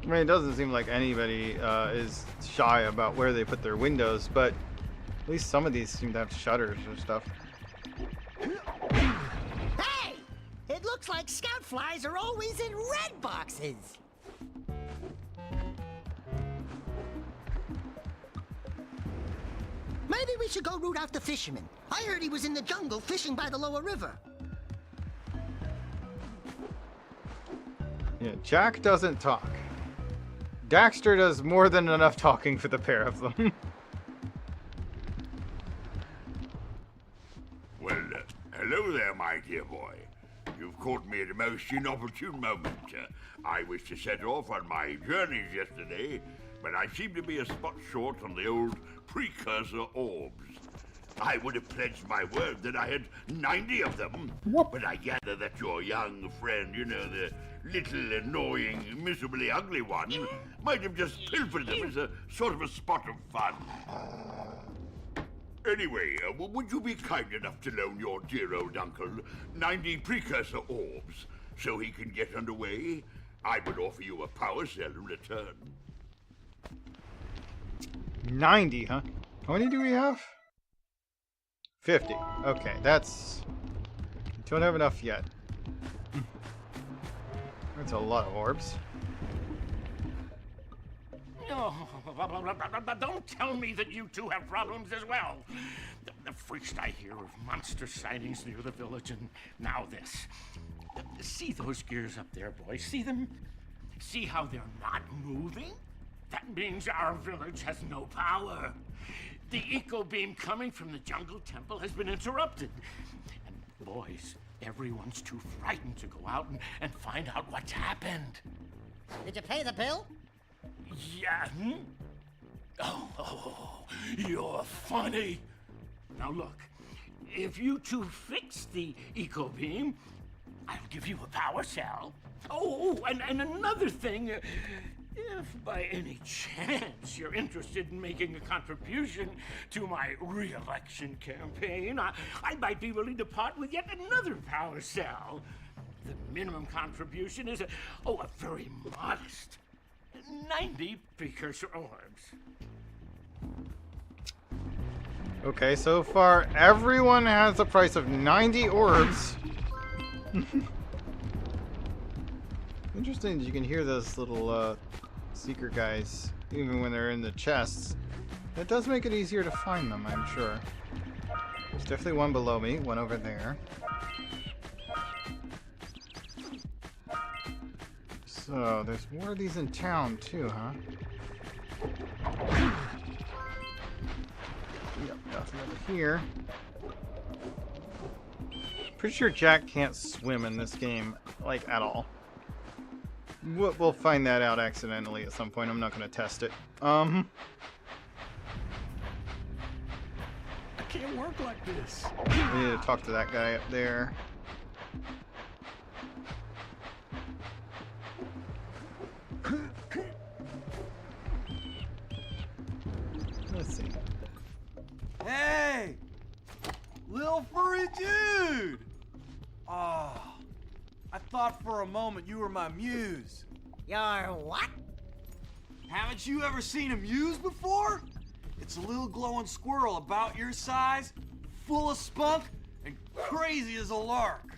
Speaker 1: I mean, it doesn't seem like anybody is shy about where they put their windows, but at least some of these seem to have shutters or stuff.
Speaker 13: Hey! It looks like scout flies are always in red boxes. Maybe we should go root out the fisherman. I heard he was in the jungle fishing by the lower river.
Speaker 1: Yeah, Jack doesn't talk. Daxter does more than enough talking for the pair of them.
Speaker 16: Well, hello there, my dear boy. You've caught me at a most inopportune moment. I was to set off on my journeys yesterday, but I seem to be a spot short on the old precursor orbs. I would have pledged my word that I had 90 of them, but I gather that your young friend, you know, the little annoying, miserably ugly one, might have just pilfered them as a sort of a spot of fun. Anyway, would you be kind enough to loan your dear old uncle 90 precursor orbs so he can get underway? I would offer you a power cell in return.
Speaker 1: 90, huh? How many do we have? 50. Okay, that's... Don't have enough yet. That's a lot of orbs.
Speaker 14: No, don't tell me that you two have problems as well. The first I hear of monster sightings near the village, and now this. See those gears up there, boys? See them? See how they're not moving? That means our village has no power. The eco beam coming from the jungle temple has been interrupted. And boys, everyone's too frightened to go out and find out what's happened.
Speaker 13: Did you pay the bill?
Speaker 14: Yeah. Oh, you're funny. Now look, if you two fix the eco beam, I'll give you a power cell. Oh, and another thing, if by any chance you're interested in making a contribution to my re-election campaign, I might be willing to part with yet another power cell. The minimum contribution is a very modest 90 precursor orbs.
Speaker 1: Okay, so far everyone has a price of 90 orbs. Interesting that you can hear those little secret guys even when they're in the chests. That does make it easier to find them, I'm sure. There's definitely one below me, one over there. So, there's more of these in town too, huh? Yep, nothing over here. Pretty sure Jack can't swim in this game, like, at all. We'll find that out accidentally at some point. I'm not going to test it.
Speaker 2: I can't work like this.
Speaker 1: I need to talk to that guy up there. Let's see.
Speaker 2: Hey! Lil furry dude! Oh, I thought for a moment you were my muse.
Speaker 13: Your what?
Speaker 2: Haven't you ever seen a muse before? It's a little glowing squirrel about your size, full of spunk, and crazy as a lark.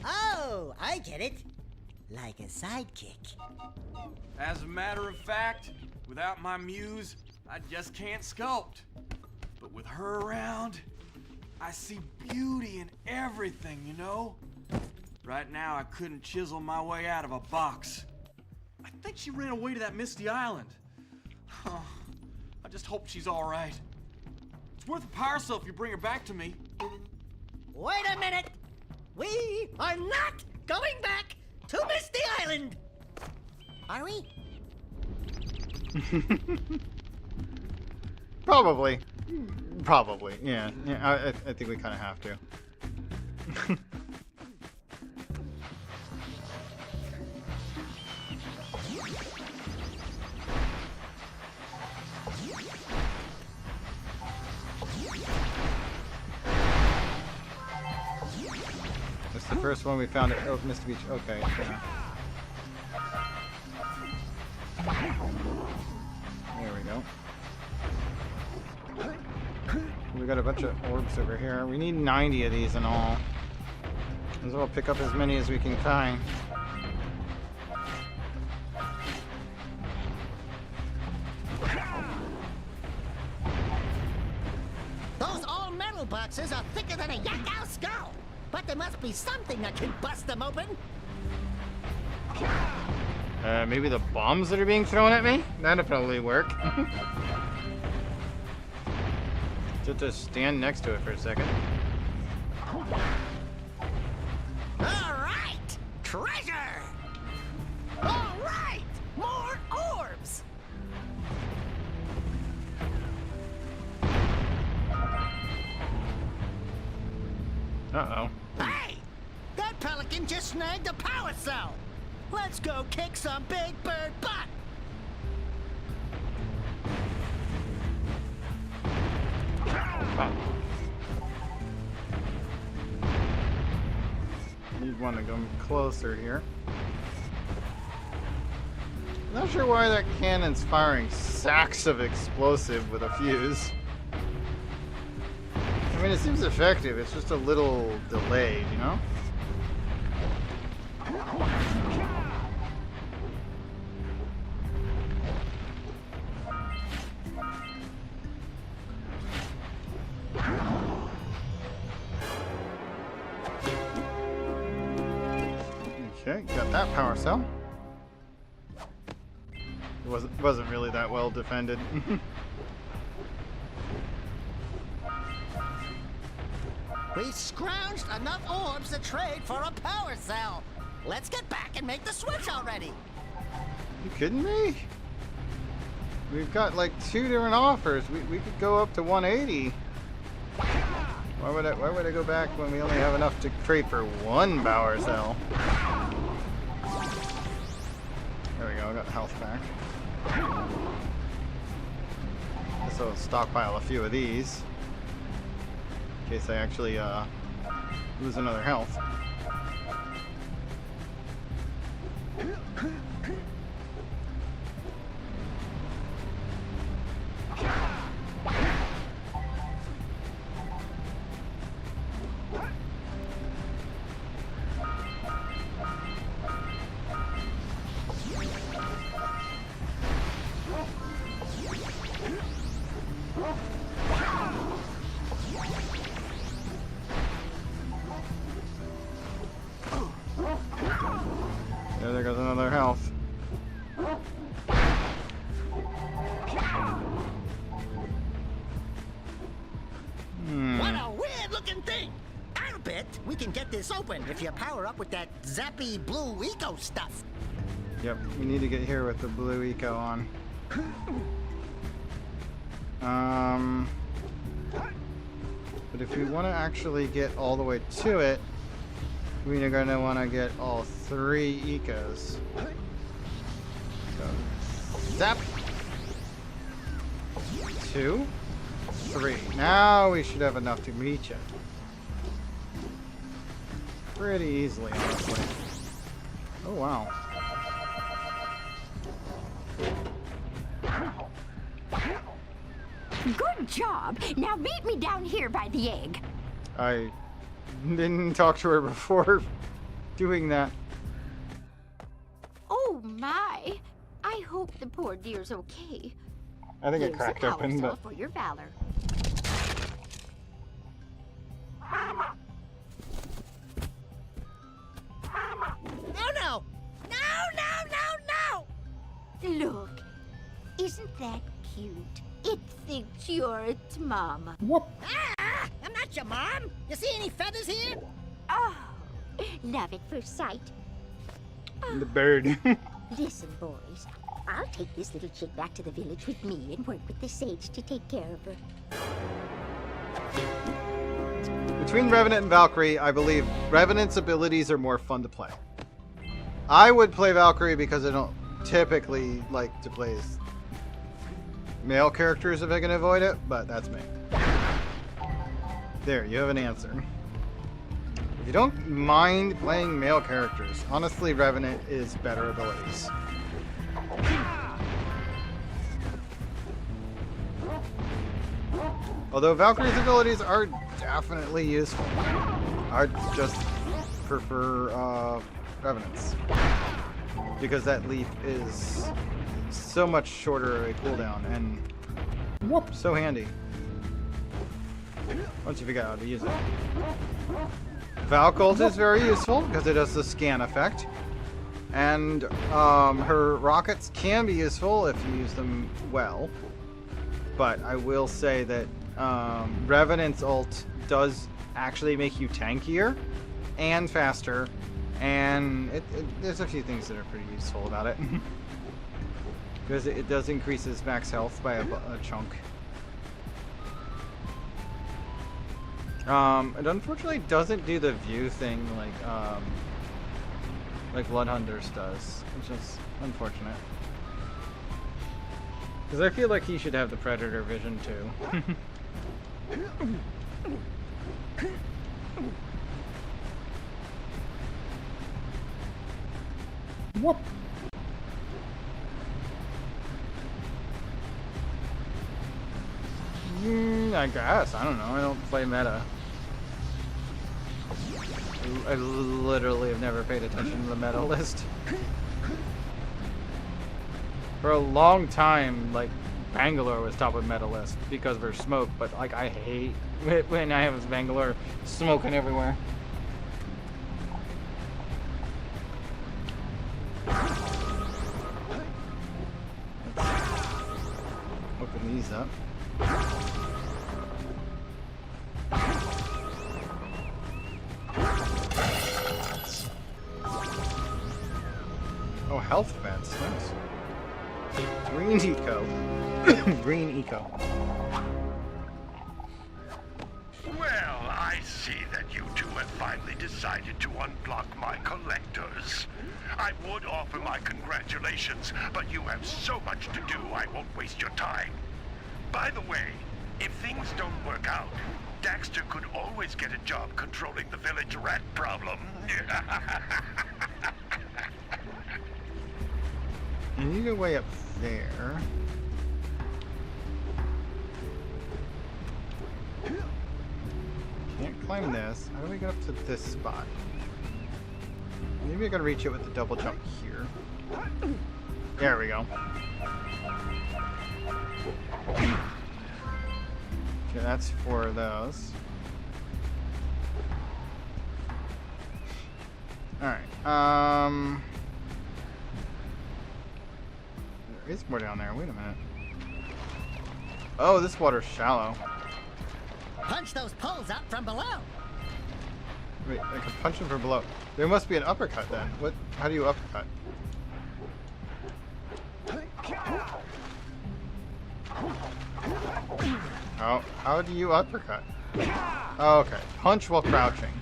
Speaker 13: Oh, I get it. Like a sidekick.
Speaker 2: As a matter of fact, without my muse, I just can't sculpt. But with her around, I see beauty in everything, you know? Right now, I couldn't chisel my way out of a box. I think she ran away to that misty island. I just hope she's all right. It's worth a power cell if you bring her back to me.
Speaker 13: Wait a minute! We are not going back to Misty Island! Are we?
Speaker 1: Probably. Probably, yeah. I think we kind of have to. That's the first one we found at Misty Beach. Okay, yeah. There we go. We got a bunch of orbs over here. We need 90 of these in all. Might as well pick up as many as we can find.
Speaker 13: Those all-metal boxes are thicker than a Yakao skull! But there must be something that can bust them open!
Speaker 1: Maybe the bombs that are being thrown at me? That'd probably work. Just stand next to it for a second.
Speaker 13: Alright! Treasure! Alright! More orbs!
Speaker 1: Uh-oh.
Speaker 13: Hey! That pelican just snagged a power cell! Let's go kick some big bird butt!
Speaker 1: Need one to come closer here. Not sure why that cannon's firing sacks of explosive with a fuse. I mean, it seems effective, it's just a little delayed, you know? Okay, got that power cell. It wasn't really that well defended.
Speaker 13: We scrounged enough orbs to trade for a power cell. Let's get back and make the switch already.
Speaker 1: You kidding me? We've got like 2 different offers. We could go up to 180. Why would I go back when we only have enough to trade for 1 power cell? There we go, I got health back. So I'll stockpile a few of these in case I actually lose another health. There goes another health.
Speaker 13: What a weird looking thing! I'll bet we can get this open if you power up with that zappy blue eco stuff.
Speaker 1: Yep, we need to get here with the blue eco on. But if we want to actually get all the way to it, we're going to want to get all 3 ecos. So, zap! 2, 3. Now we should have enough to reach it. Pretty easily, honestly. Oh, wow.
Speaker 15: Good job. Now meet me down here by the egg.
Speaker 1: I didn't talk to her before doing that.
Speaker 15: Oh my. I hope the poor dear's okay.
Speaker 1: I think it
Speaker 15: Here's
Speaker 1: cracked
Speaker 15: a power
Speaker 1: open,
Speaker 15: cell
Speaker 1: but...
Speaker 15: for your valor.
Speaker 13: Oh no! No!
Speaker 15: Look, isn't that cute? It thinks you're its mama.
Speaker 13: Ah! I'm not your mom! You see any feathers here?
Speaker 15: Oh, love at first sight.
Speaker 1: The bird.
Speaker 15: Listen, boys. I'll take this little chick back to the village with me and work with the sage to take care of her.
Speaker 1: Between Revenant and Valkyrie, I believe Revenant's abilities are more fun to play. I would play Valkyrie because I don't typically like to play as male characters if I can avoid it, but that's me. There, you have an answer. If you don't mind playing male characters, honestly, Revenant is better abilities. Although Valkyrie's abilities are definitely useful. I just prefer Revenant's. Because that leap is so much shorter of a cooldown and so handy. Once you figure out how to use it. Valk is very useful because it does the scan effect. And her rockets can be useful if you use them well. But I will say that Revenant's ult does actually make you tankier and faster. And there's a few things that are pretty useful about it. Because it does increase his max health by a chunk. It unfortunately doesn't do the view thing like Bloodhunter's does, which is unfortunate. Because I feel like he should have the Predator vision too. I guess. I don't know. I don't play meta. I literally have never paid attention to the meta list. For a long time, like, Bangalore was top of meta list because of her smoke, but like I hate it when I have Bangalore smoking everywhere. Open these up. Oh, health vents, nice. Green eco. Green eco.
Speaker 12: Well, I see that you two have finally decided to unblock my collectors. I would offer my congratulations, but you have so much to do I won't waste your time. By the way, if things don't work out, Daxter could always get a job controlling the village rat problem.
Speaker 1: You need a way up there. Can't climb this. How do we get up to this spot? Maybe I gotta reach it with the double jump here. There we go. Okay, that's 4 of those. Alright, there is more down there. Wait a minute. Oh, this water's shallow.
Speaker 13: Punch those poles out from below.
Speaker 1: Wait, I can punch them from below. There must be an uppercut then. What? How do you uppercut? Oh, how do you uppercut? Oh, okay. Punch while crouching.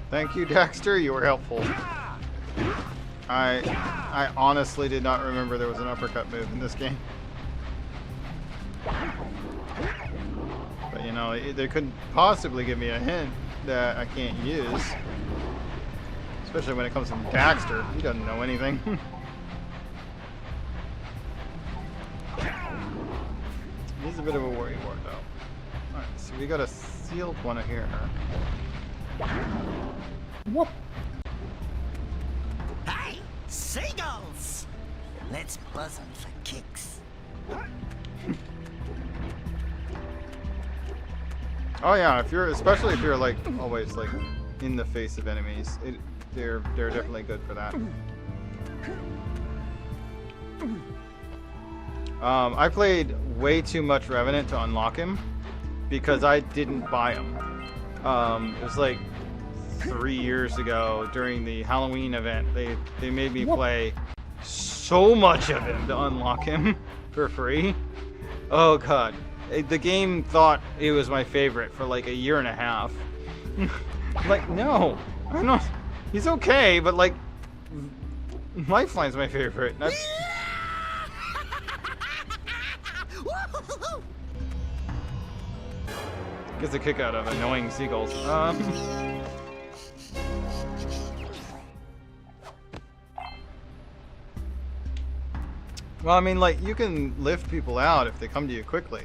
Speaker 1: Thank you, Daxter. You were helpful. I honestly did not remember there was an uppercut move in this game. But you know, they couldn't possibly give me a hint that I can't use. Especially when it comes from Daxter. He doesn't know anything. He's a bit of a worry wart though. Alright, so we got a sealed one here. Whoop!
Speaker 13: Hey, seagulls! Let's buzz them for kicks.
Speaker 1: Oh yeah, especially if you're like always like in the face of enemies, they're definitely good for that. I played way too much Revenant to unlock him because I didn't buy him. It was like 3 years ago during the Halloween event. They made me play so much of him to unlock him for free. Oh god. The game thought it was my favorite for like a year and a half. Like, no, I'm not. He's okay, but like, Lifeline's my favorite. Gets a kick out of annoying seagulls. Well, I mean, like, you can lift people out if they come to you quickly.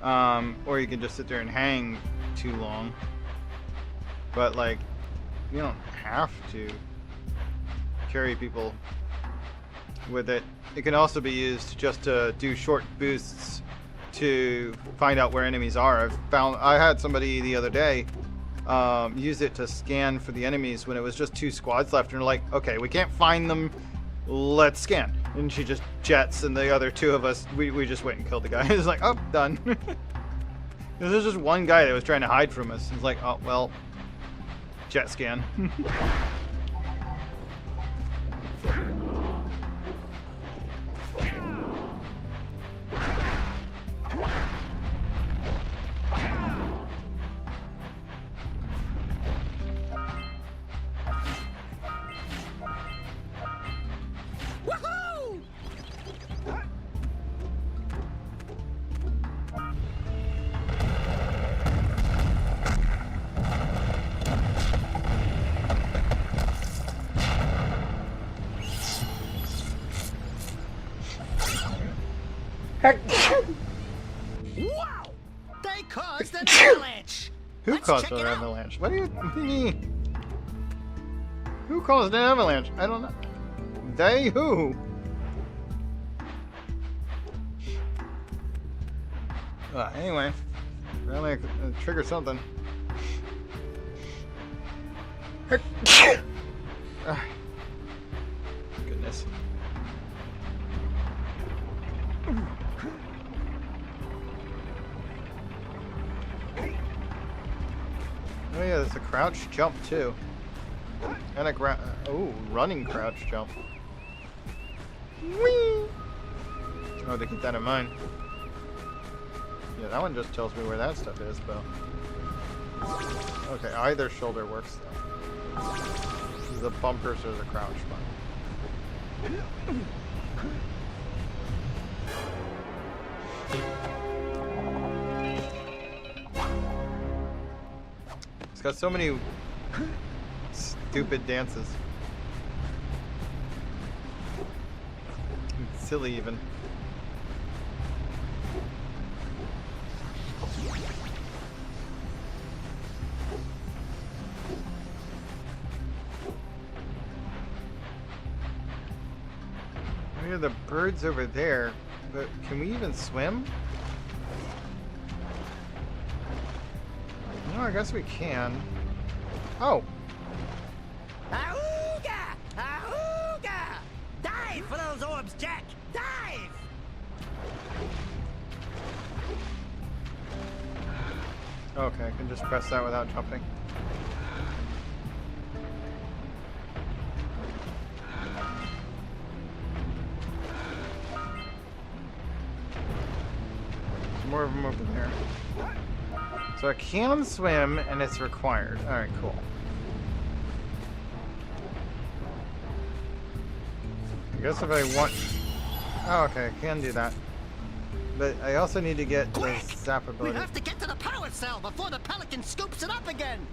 Speaker 1: Or you can just sit there and hang too long. But, like, you don't have to carry people with it. It can also be used just to do short boosts to find out where enemies are. I had somebody the other day use it to scan for the enemies when it was just 2 squads left, and they're like, okay, we can't find them, let's scan. And she just jets, and the other 2 of us, we just went and killed the guy. It's like, oh, done. There's just one guy that was trying to hide from us. It's like, oh, well, jet scan.
Speaker 13: Wow! They caused an avalanche!
Speaker 1: Who
Speaker 13: Let's
Speaker 1: caused
Speaker 13: check
Speaker 1: an
Speaker 13: it out.
Speaker 1: avalanche? What do you mean? Who caused an avalanche? I don't know. They who? Anyway, apparently I triggered something. Goodness. Oh yeah, there's a crouch jump too. And a running crouch jump. Whee! Oh, to keep that in mind. Yeah, that one just tells me where that stuff is, though. Okay, either shoulder works though. The bumpers or the crouch button. It's got so many stupid dances. It's silly even. We have the birds over there, but can we even swim? No, I guess we can. Oh!
Speaker 13: Ahooga! Ahooga! Dive for those orbs, Jack! Dive!
Speaker 1: Okay, I can just press that without jumping. There's more of them over there. So I can swim, and it's required. Alright, cool. I guess if I want... Oh, okay, I can do that. But I also need to get the zap
Speaker 13: We
Speaker 1: ability.
Speaker 13: have to get to the power cell before the pelican scoops it up again!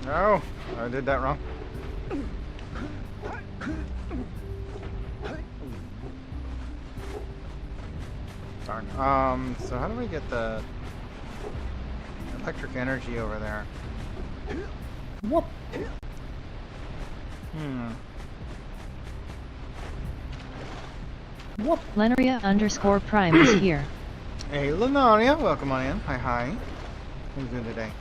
Speaker 1: No! I did that wrong. Darn. So how do we get the electric energy over there? Whoop! Whoop!
Speaker 3: Lenaria_Prime is here.
Speaker 1: Hey, Lenaria, welcome on in. Hi, hi. How you doing today?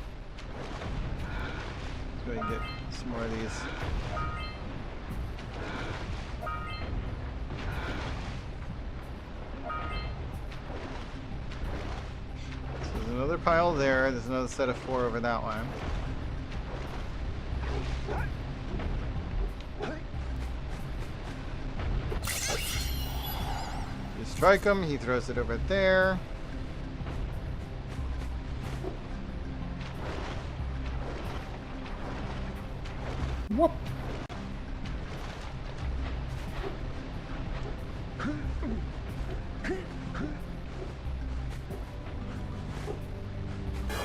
Speaker 1: Let's go ahead and get some more of these. So there's another pile there. There's another set of 4 over that one. You strike him, he throws it over there. Whoop!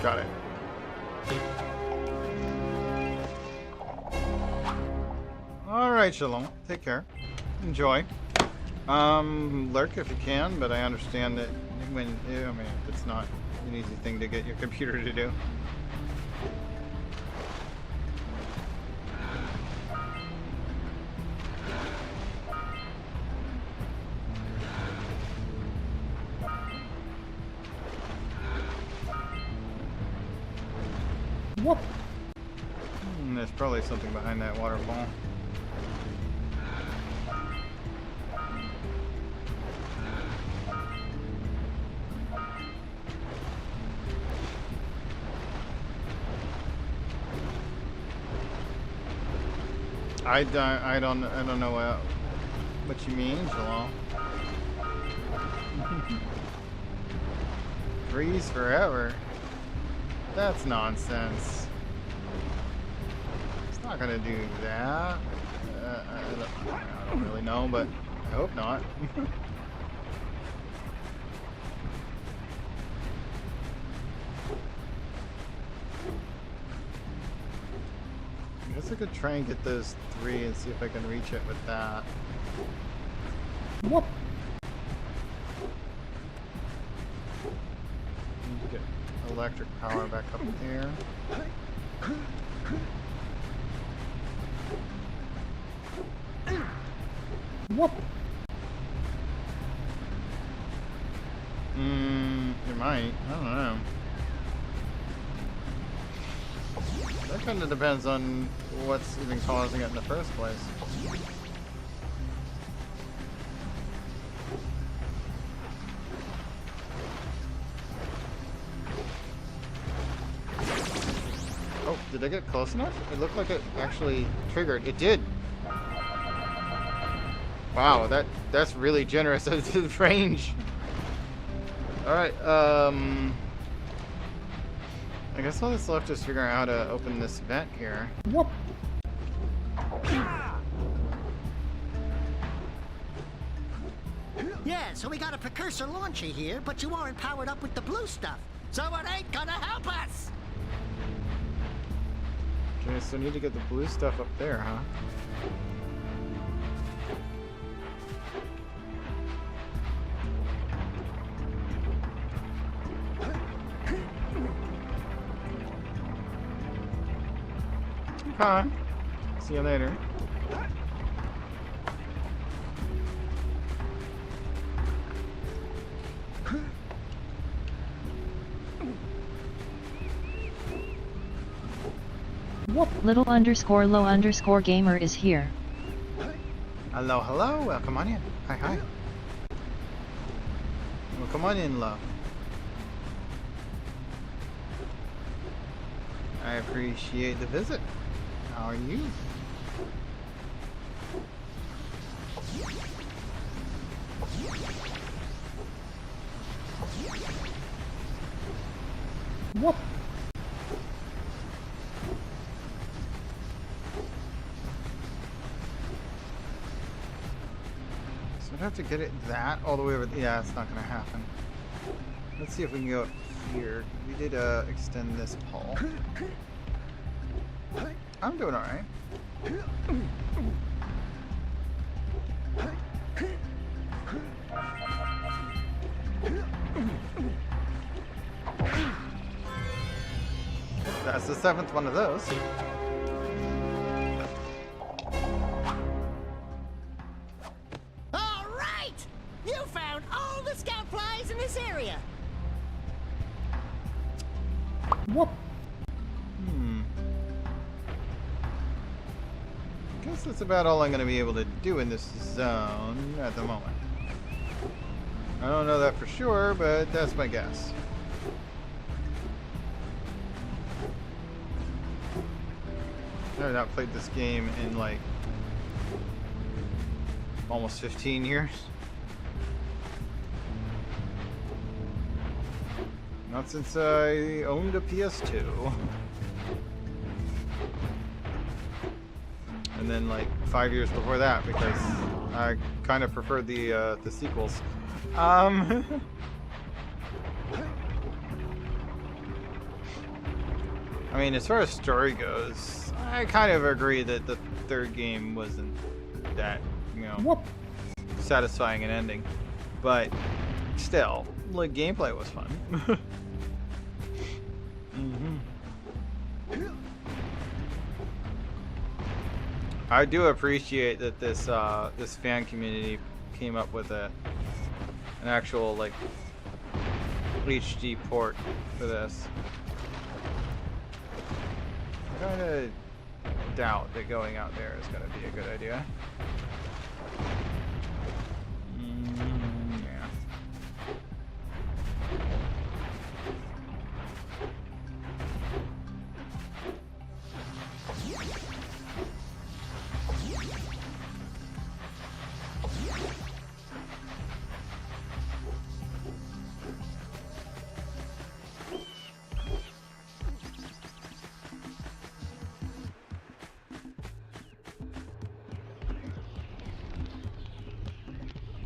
Speaker 1: Got it. Alright, Chillin. Take care. Enjoy. Lurk if you can, but I understand that when, I mean, it's not an easy thing to get your computer to do. Whoop! There's probably something behind that waterfall. I don't know what you mean, Jalal. Freeze forever. That's nonsense. It's not gonna do that. I don't really know, but I hope not. could try and get those 3 and see if I can reach it with that.
Speaker 10: Whoop.
Speaker 1: Need to get electric power back up there.
Speaker 10: Whoop.
Speaker 1: You might. I don't know. That kind of depends on what's even causing it in the first place. Oh, did I get close enough? It looked like it actually triggered. It did! Wow, that's really generous of the range. Alright, I guess all that's left is figuring out how to open this vent here.
Speaker 10: Whoop.
Speaker 13: Yeah, so we got a precursor launcher here, but you aren't powered up with the blue stuff. So it ain't gonna help us!
Speaker 1: Okay, so I need to get the blue stuff up there, huh? Okay. See you later.
Speaker 3: Little underscore low underscore gamer is here.
Speaker 1: Hello, hello. Well, come on in. Hi, hi. Well, come on in, love. I appreciate the visit. How are you?
Speaker 10: Whoop.
Speaker 1: So I'd have to get it that all the way over. Yeah, it's not gonna happen. Let's see if we can go up here. We did extend this pole. I'm doing all right. That's the 7th one of those.
Speaker 13: All right! You found all the scout flies in this area.
Speaker 10: Whoop.
Speaker 1: Guess that's about all I'm going to be able to do in this zone at the moment. I don't know that for sure, but that's my guess. I've not played this game in like almost 15 years. Not since I owned a PS2. And then like 5 years before that, because I kind of preferred the sequels. I mean, as far as story goes, I kind of agree that the 3rd game wasn't that, you know,
Speaker 10: Whoop.
Speaker 1: satisfying an ending. But still, like, gameplay was fun. I do appreciate that this this fan community came up with an actual like HD port for this. I kind of doubt that going out there is going to be a good idea. Yeah.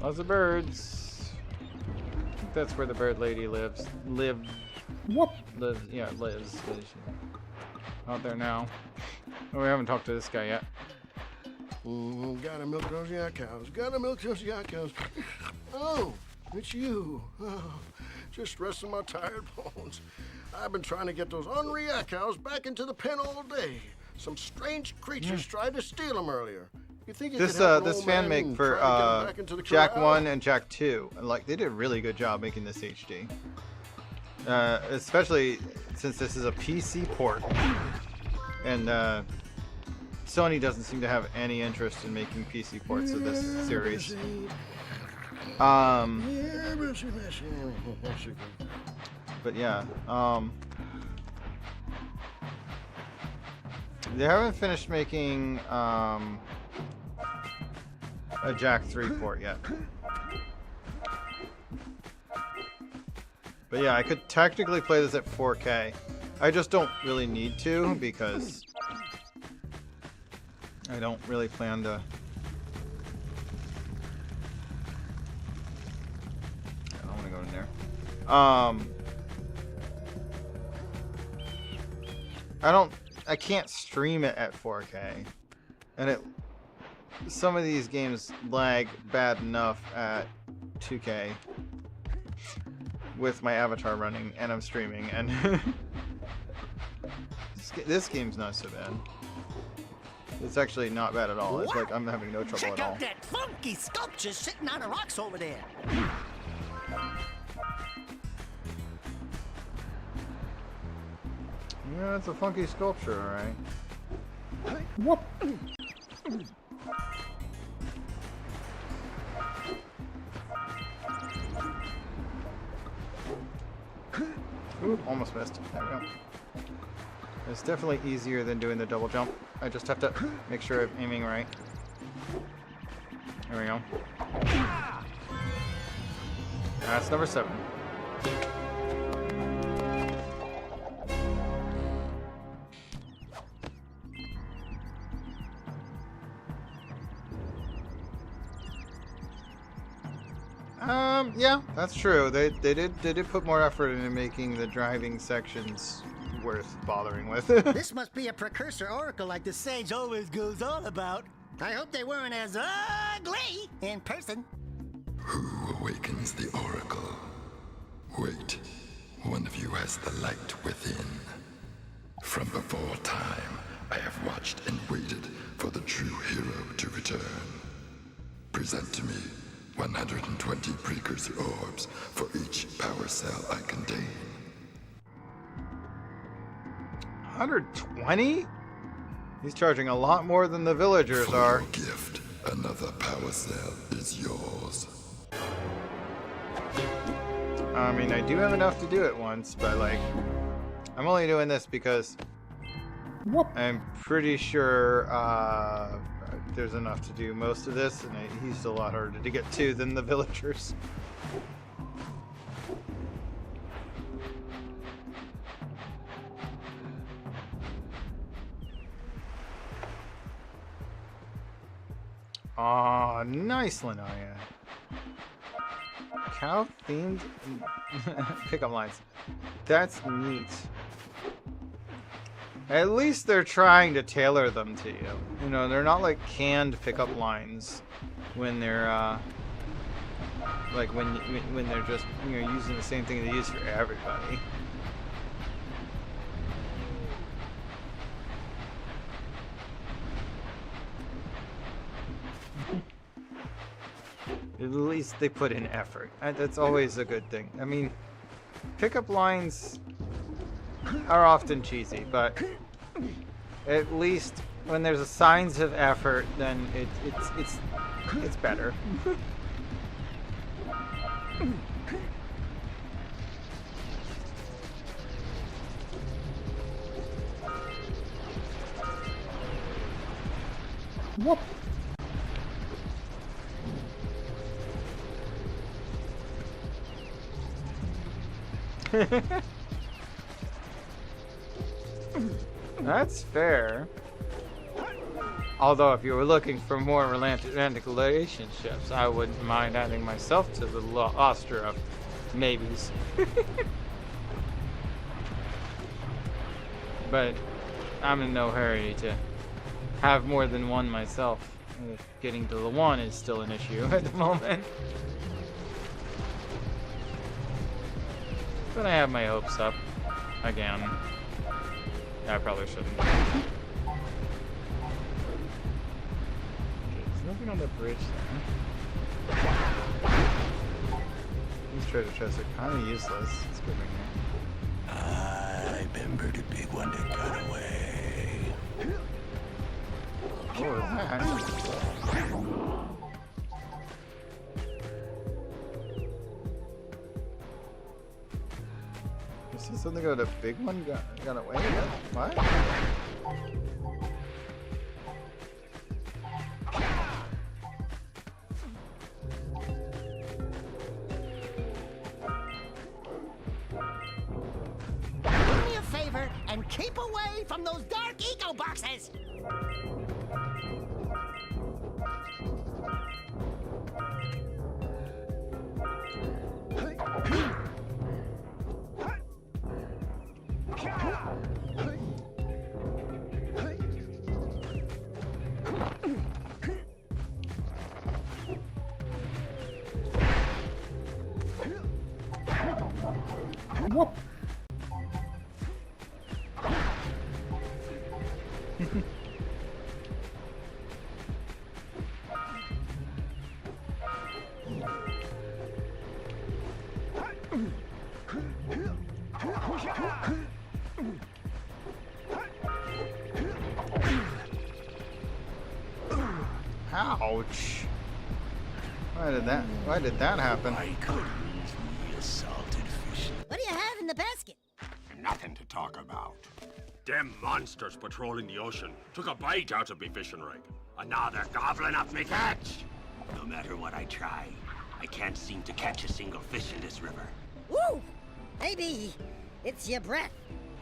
Speaker 1: Lots of birds. I think that's where the bird lady lives.
Speaker 10: Whoop.
Speaker 1: Lives. Yeah, lives. Out there now. Oh, we haven't talked to this guy yet.
Speaker 17: Gotta milk those yak cows. Gotta milk those yak cows. Oh, it's you. Oh, just resting my tired bones. I've been trying to get those ornery yak cows back into the pen all day. Some strange creatures tried to steal them earlier. You think you
Speaker 1: This
Speaker 17: could help an
Speaker 1: this
Speaker 17: old
Speaker 1: fan
Speaker 17: man
Speaker 1: make
Speaker 17: and
Speaker 1: for
Speaker 17: try to get 'em back into the
Speaker 1: Jack
Speaker 17: corral?
Speaker 1: 1 and Jack 2. Like they did a really good job making this HD. Especially since this is a PC port. And Sony doesn't seem to have any interest in making PC ports of this series. But yeah, they haven't finished making a Jack 3 port yet. But yeah, I could technically play this at 4K. I just don't really need to because I don't really plan to. I don't want to go in there. I can't stream it at 4K. And some of these games lag bad enough at 2K with my avatar running and I'm streaming, and this game's not so bad. It's actually not bad at all. It's like I'm having no trouble
Speaker 13: Check
Speaker 1: at all.
Speaker 13: out that funky sculpture sitting on the rocks over there.
Speaker 1: Yeah, it's a funky sculpture, alright. Whoop! Ooh, almost missed. There we go. It's definitely easier than doing the double jump. I just have to make sure I'm aiming right. There we go. That's number 7. Yeah, that's true. They did put more effort into making the driving sections worth bothering with.
Speaker 13: This must be a precursor oracle like the sage always goes on about. I hope they weren't as ugly in person.
Speaker 18: Who awakens the oracle? Wait, one of you has the light within. From before time, I have watched and waited for the true hero to return. Present to me 120 precursor orbs for each power cell I contain.
Speaker 1: 120? He's charging a lot more than the villagers are.
Speaker 18: For your gift, another power cell is yours.
Speaker 1: I mean, I do have enough to do it once, but like, I'm only doing this because I'm pretty sure there's enough to do most of this, and he's a lot harder to get to than the villagers. Aw, nice, Lanaya. Cow themed pickup lines. That's neat. At least they're trying to tailor them to you. You know, they're not like canned pickup lines when they're like when they're just, you know, using the same thing they use for everybody. At least they put in effort. That's always a good thing. I mean, pickup lines are often cheesy, but at least when there's a signs of effort, then it's better. Whoop. That's fair. Although if you were looking for more romantic relationships, I wouldn't mind adding myself to the roster of maybes. But I'm in no hurry to have more than one myself. Getting to the one is still an issue at the moment. But I have my hopes up. Again. I probably shouldn't. Okay, there's nothing on the bridge there. These treasure chests are kind of useless. Let's go in here.
Speaker 12: I remember the big one that got away.
Speaker 1: What was that? This is something about a big one got away? What?
Speaker 13: Do me a favor and keep away from those dark eco boxes.
Speaker 1: Whoop. Ouch. Why did that happen?
Speaker 12: I could use me a salted fish.
Speaker 13: What do you have in the basket?
Speaker 14: Nothing to talk about. Them monsters patrolling the ocean took a bite out of me fishing rig. And now they're gobbling up me catch. No matter what I try, I can't seem to catch a single fish in this river.
Speaker 13: Woo! Maybe it's your breath.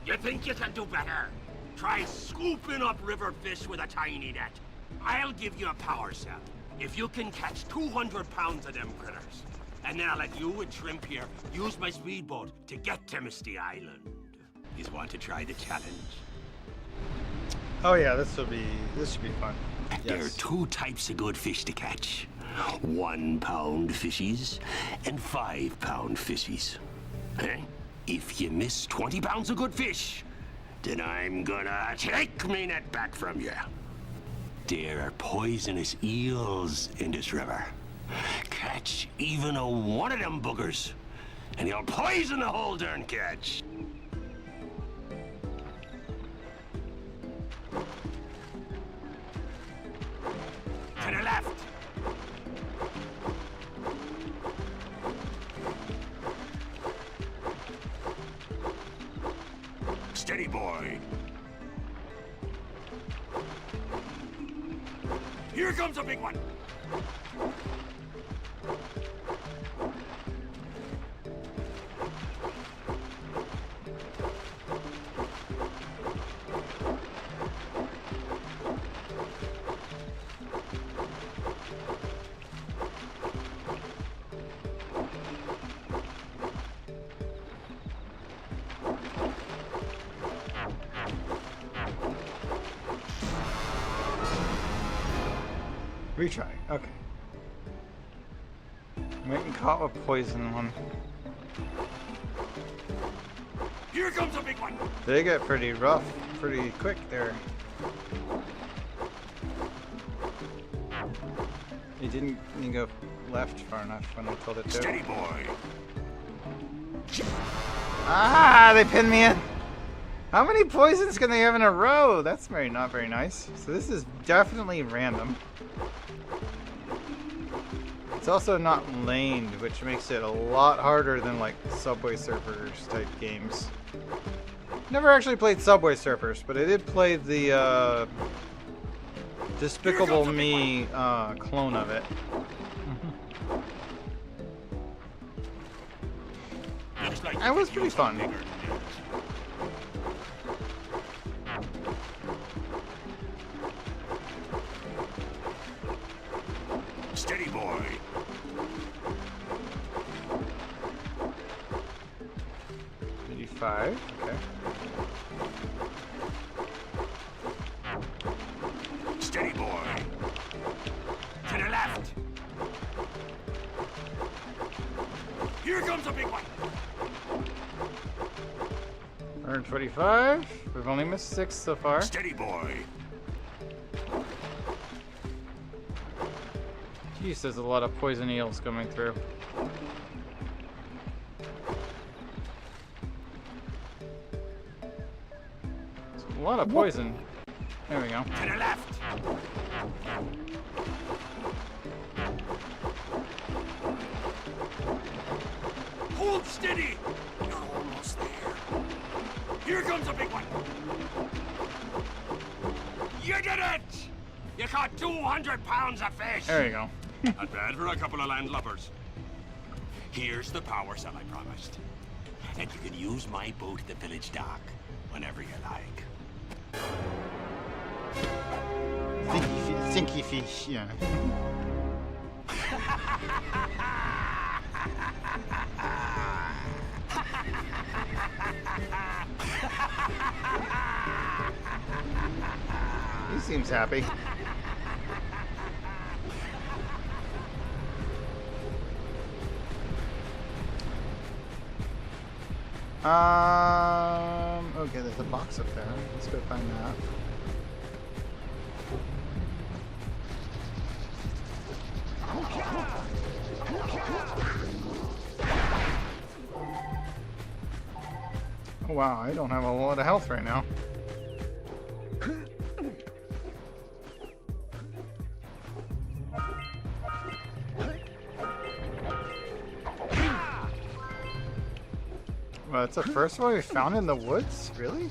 Speaker 14: You think you can do better? Try scooping up river fish with a tiny net. I'll give you a power cell if you can catch 200 pounds of them critters. And then I'll let you and Shrimp here use my speedboat to get to Misty Island. You want to try the challenge?
Speaker 1: Oh yeah, this should be fun.
Speaker 14: There are two types of good fish to catch. 1 pound fishies and 5 pound fishies. If you miss 20 pounds of good fish, then I'm gonna take me net back from you. There are poisonous eels in this river. Catch even one of them boogers, and you'll poison the whole darn catch. To the left. Steady, boy. Here comes a big one.
Speaker 1: Retry. Okay. I'm getting caught with poison one.
Speaker 14: Here comes a big one.
Speaker 1: They get pretty rough, pretty quick there. He didn't go left far enough when I told it to.
Speaker 14: Steady, boy.
Speaker 1: Ah! They pinned me in. How many poisons can they have in a row? That's not very nice. So this is definitely random. It's also not laned, which makes it a lot harder than like Subway Surfers type games. Never actually played Subway Surfers, but I did play the Despicable Me clone of it. That was pretty fun.
Speaker 14: Steady, boy.
Speaker 1: 85, okay.
Speaker 2: Here comes a big one.
Speaker 1: 125. We've only missed 6 so far.
Speaker 16: Steady, boy.
Speaker 1: Jeez, there's a lot of poison eels coming through. There's a lot of poison. There we go.
Speaker 2: To the left. Hold steady. You're almost there. Here comes a big one. You did it! You caught 200 pounds of fish.
Speaker 1: There you go.
Speaker 2: Not bad for a couple of landlubbers. Here's the power cell I promised. And you can use my boat at the village dock whenever you like.
Speaker 1: Thinky fish, yeah. He seems happy. Okay, there's a box up there. Let's go find that. Oh wow, I don't have a lot of health right now. Well, that's the first one we found in the woods? Really?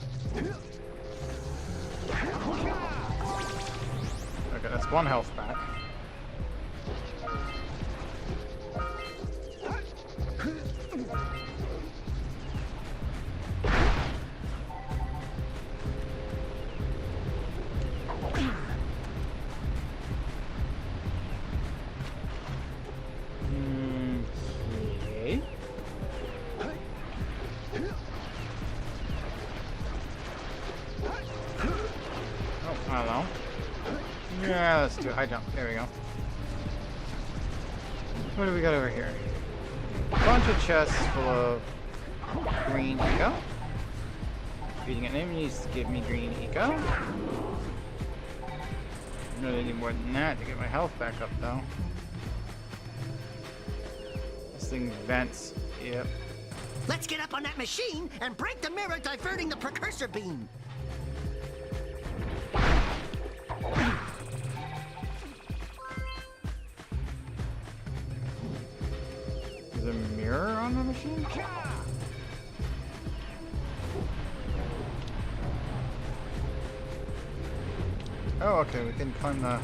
Speaker 1: Okay, that's 1 health back. Okay. Oh, I don't know. Yeah, let's do a high jump. There we go. What do we got over here? Bunch of chests full of green eco. Beating an enemy needs to give me green eco. I really need more than that to get my health back up though. This thing vents. Yep.
Speaker 13: Let's get up on that machine and break the mirror diverting the precursor beam.
Speaker 1: There's a mirror on the machine? Oh, okay, we can climb the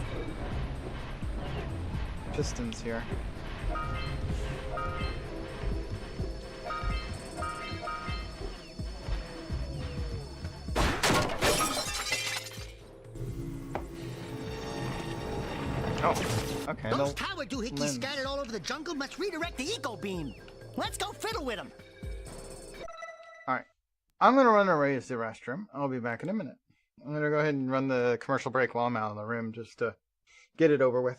Speaker 1: pistons here. Oh, okay.
Speaker 13: Those power doohickeys scattered all over the jungle must redirect the eco beam. Let's go fiddle with them.
Speaker 1: Alright. I'm gonna run away to the restroom. I'll be back in a minute. I'm gonna go ahead and run the commercial break while I'm out of the room just to get it over with.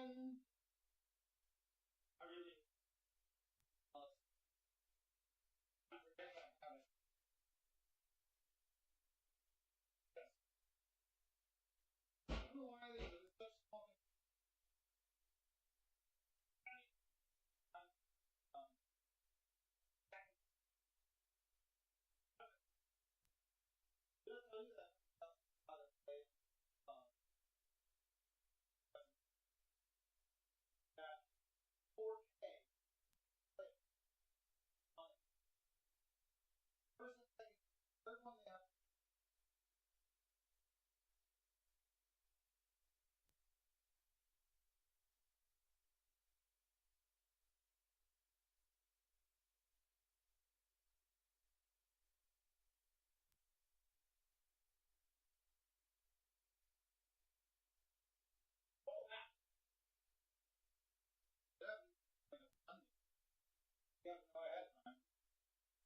Speaker 1: I really.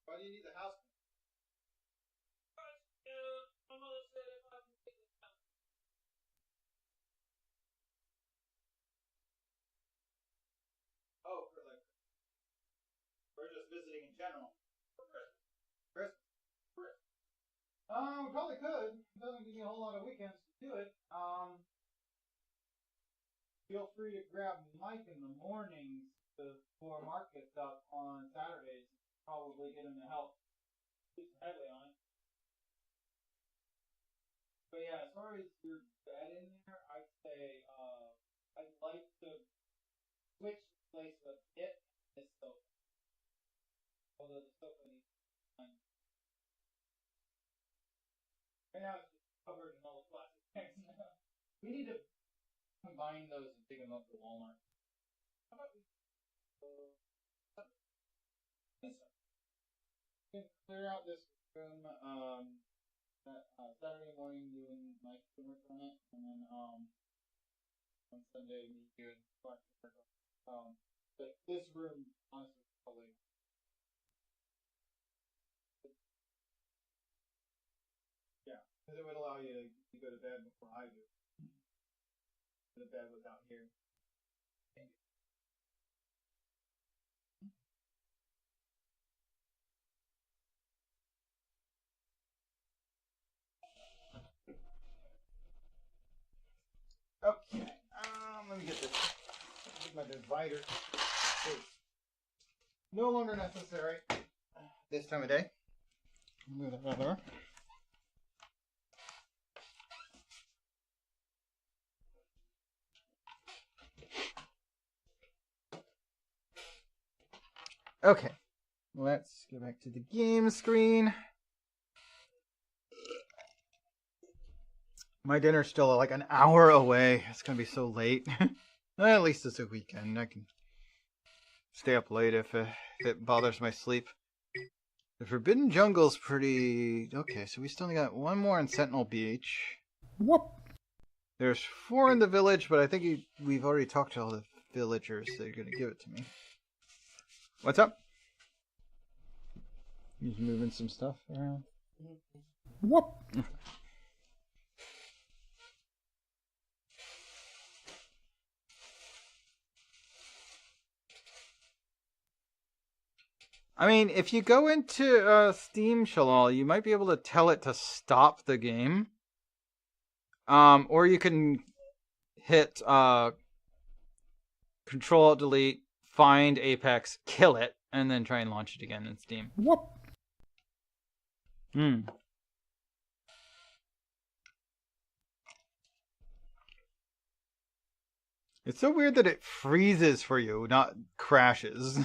Speaker 1: Why do you need the house? Oh, for like, we're just visiting in general. Chris? Probably could. It doesn't give me a whole lot of weekends to do it. Feel free to grab Mike in the mornings before Mark gets up on Saturdays. Probably get him to help. He's heavily on it. But yeah, as far as your bed in there, I'd say I'd like to switch the place with it and this sofa. Although the sofa needs time. Right now it's just covered in all the plastic bags now. We need to combine those and take them up to Walmart. How about we this one? We can clear out this room Saturday morning doing my work on it, and then on Sunday me doing work. But this room honestly probably yeah, because it would allow you to go to bed before I do. Go to bed without here. Okay, let me get this. Get my divider. No longer necessary this time of day. Move that over. Okay, let's go back to the game screen. My dinner's still like an hour away. It's gonna be so late. At least it's a weekend. I can stay up late if it bothers my sleep. The Forbidden Jungle's pretty... Okay, so we still got one more in Sentinel Beach. Whoop! There's 4 in the village, but I think we've already talked to all the villagers. They're gonna give it to me. What's up? He's moving some stuff around. Whoop! I mean, if you go into Steam Chillin, you might be able to tell it to stop the game. Or you can hit Control-Delete, find Apex, kill it, and then try and launch it again in Steam. Whoop! It's so weird that it freezes for you, not crashes.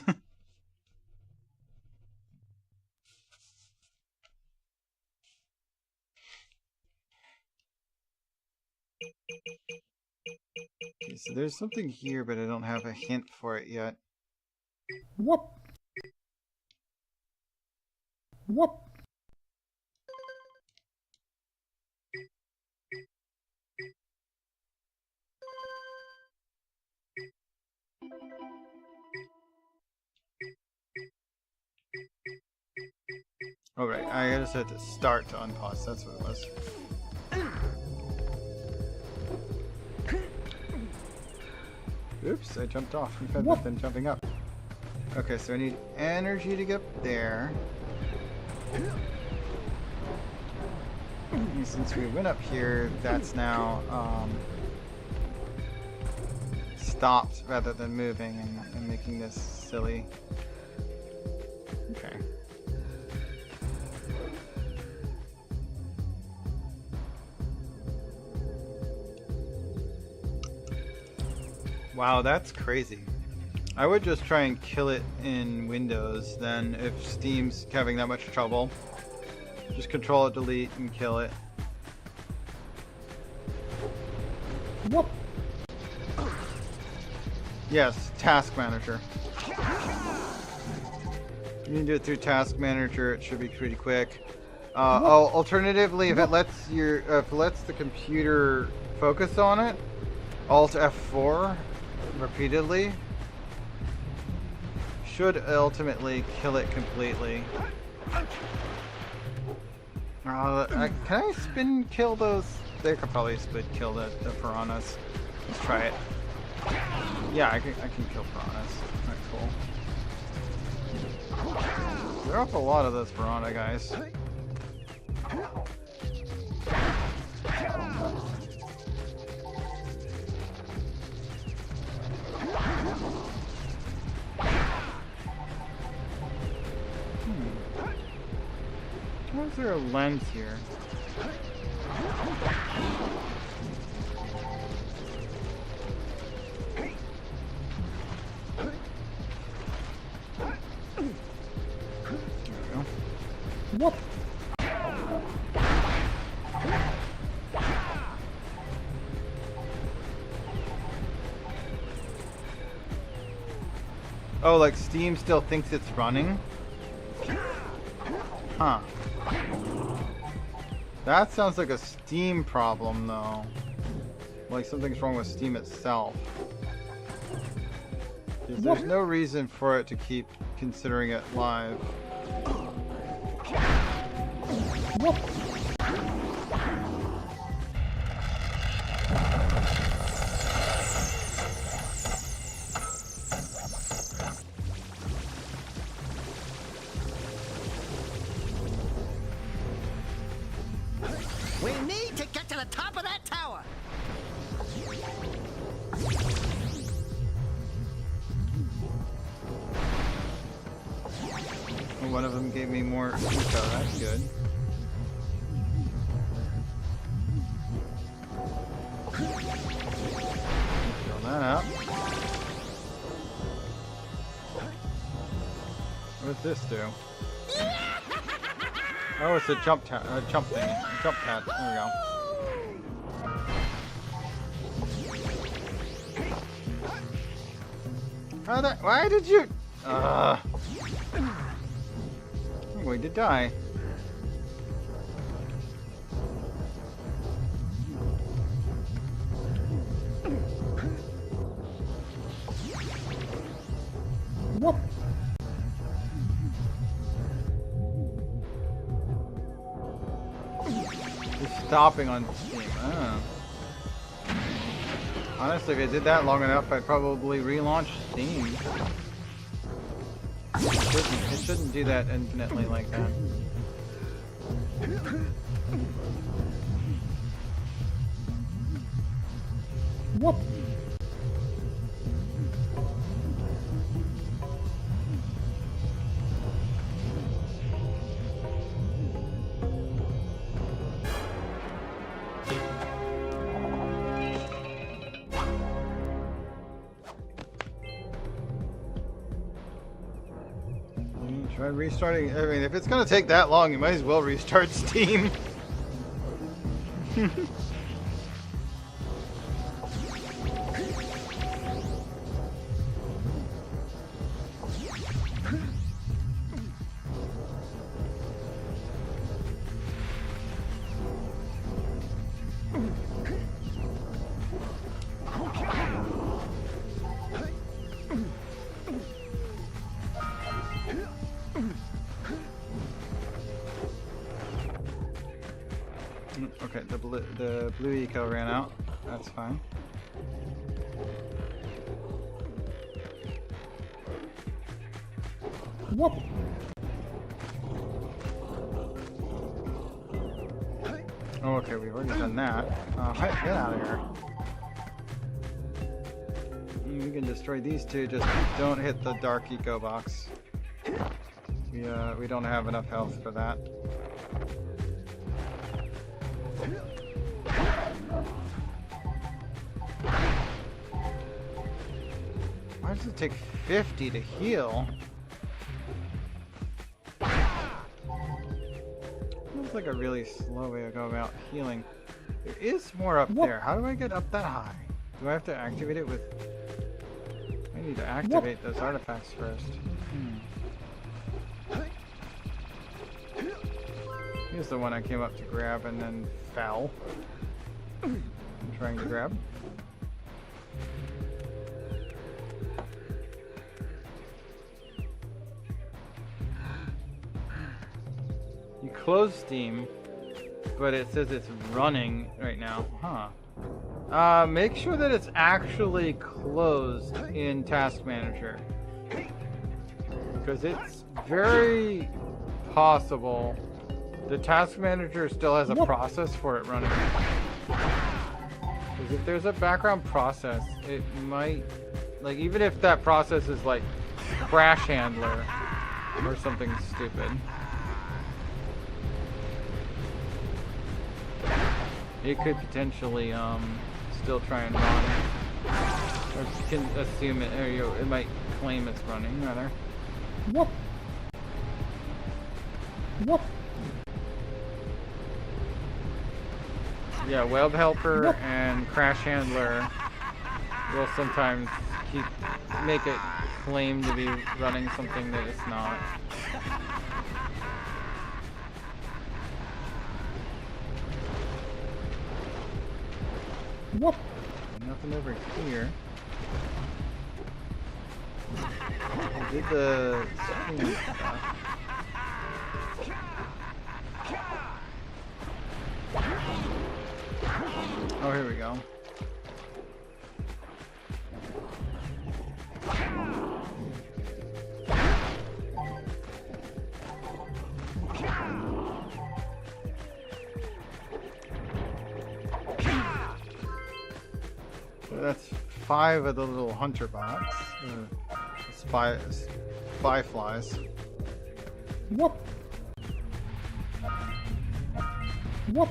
Speaker 1: Okay, so there's something here, but I don't have a hint for it yet. Whoop! Whoop! Oh right, I just had to start to unpause, that's what it was. Oops, I jumped off. We've had nothing jumping up. Okay, so I need energy to get up there. And since we went up here, that's now stopped rather than moving and making this silly. Okay. Wow, that's crazy. I would just try and kill it in Windows then if Steam's having that much trouble. Just control it, delete, and kill it. Whoop! Yes, Task Manager. You can do it through Task Manager, it should be pretty quick. Alternatively, if it lets the computer focus on it, Alt F4 repeatedly should ultimately kill it completely. Can I spin kill those? They could probably spin kill the piranhas. Let's try it. Yeah, I can kill piranhas. Alright, cool. There are a lot of those piranha guys. Why is there a lens here? Whoop! Oh, like Steam still thinks it's running? Huh. That sounds like a Steam problem, though. Like something's wrong with Steam itself. There's no reason for it to keep considering it live. Whoop.
Speaker 13: We need to get to the top of that tower.
Speaker 1: One of them gave me more eco, that's good. Fill that up. What does this do? Oh, it's a jump thing. Jump pad. There we go. Why did you? I'm going to die. Whoop. Just stopping on Steam. Honestly, if it did that long enough, I'd probably relaunch Steam. It shouldn't do that infinitely like that. Whoop! Try restarting. I mean, if it's gonna take that long, you might as well restart Steam. Okay, the blue eco ran out. That's fine. Oh, okay, we've already done that. Get out of here. We can destroy these two, just don't hit the dark eco box. We don't have enough health for that. Why does it take 50 to heal? Feels like a really slow way to go about healing. There is more up there. How do I get up that high? Do I have to activate it with... I need to activate those artifacts first. Here's the one I came up to grab and then fell. I'm trying to grab. You close Steam, but it says it's running right now. Huh. Make sure that it's actually closed in Task Manager. Because it's very possible the Task Manager still has a process for it running. Because if there's a background process, it might... Like, even if that process is like Crash Handler or something stupid. It could potentially still try and run, or you can assume it, or it might claim it's running rather. Yeah, Web Helper and Crash Handler will sometimes make it claim to be running something that it's not. Nothing over here. I did the screen stuff. Oh, here we go. So that's 5 of the little hunter bots. Spy flies. Whoop. Whoop.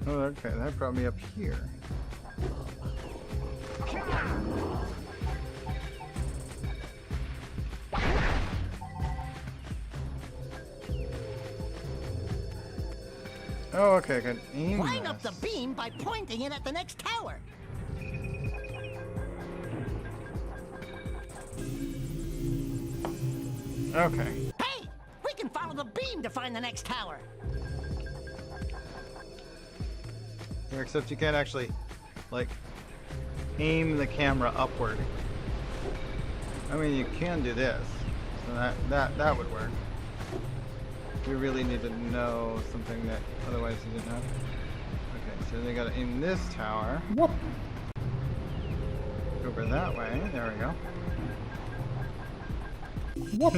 Speaker 1: Oh, okay, that brought me up here. Oh, okay, I can aim
Speaker 13: Line
Speaker 1: this.
Speaker 13: up the beam by pointing it at the next tower.
Speaker 1: Okay.
Speaker 13: Hey, we can follow the beam to find the next tower.
Speaker 1: Yeah, except you can't actually, like, aim the camera upward. I mean, you can do this, so that would work. We really need to know something that otherwise you didn't have. Okay, so they gotta aim this tower. Whoop. Over that way. There we go. Whoop.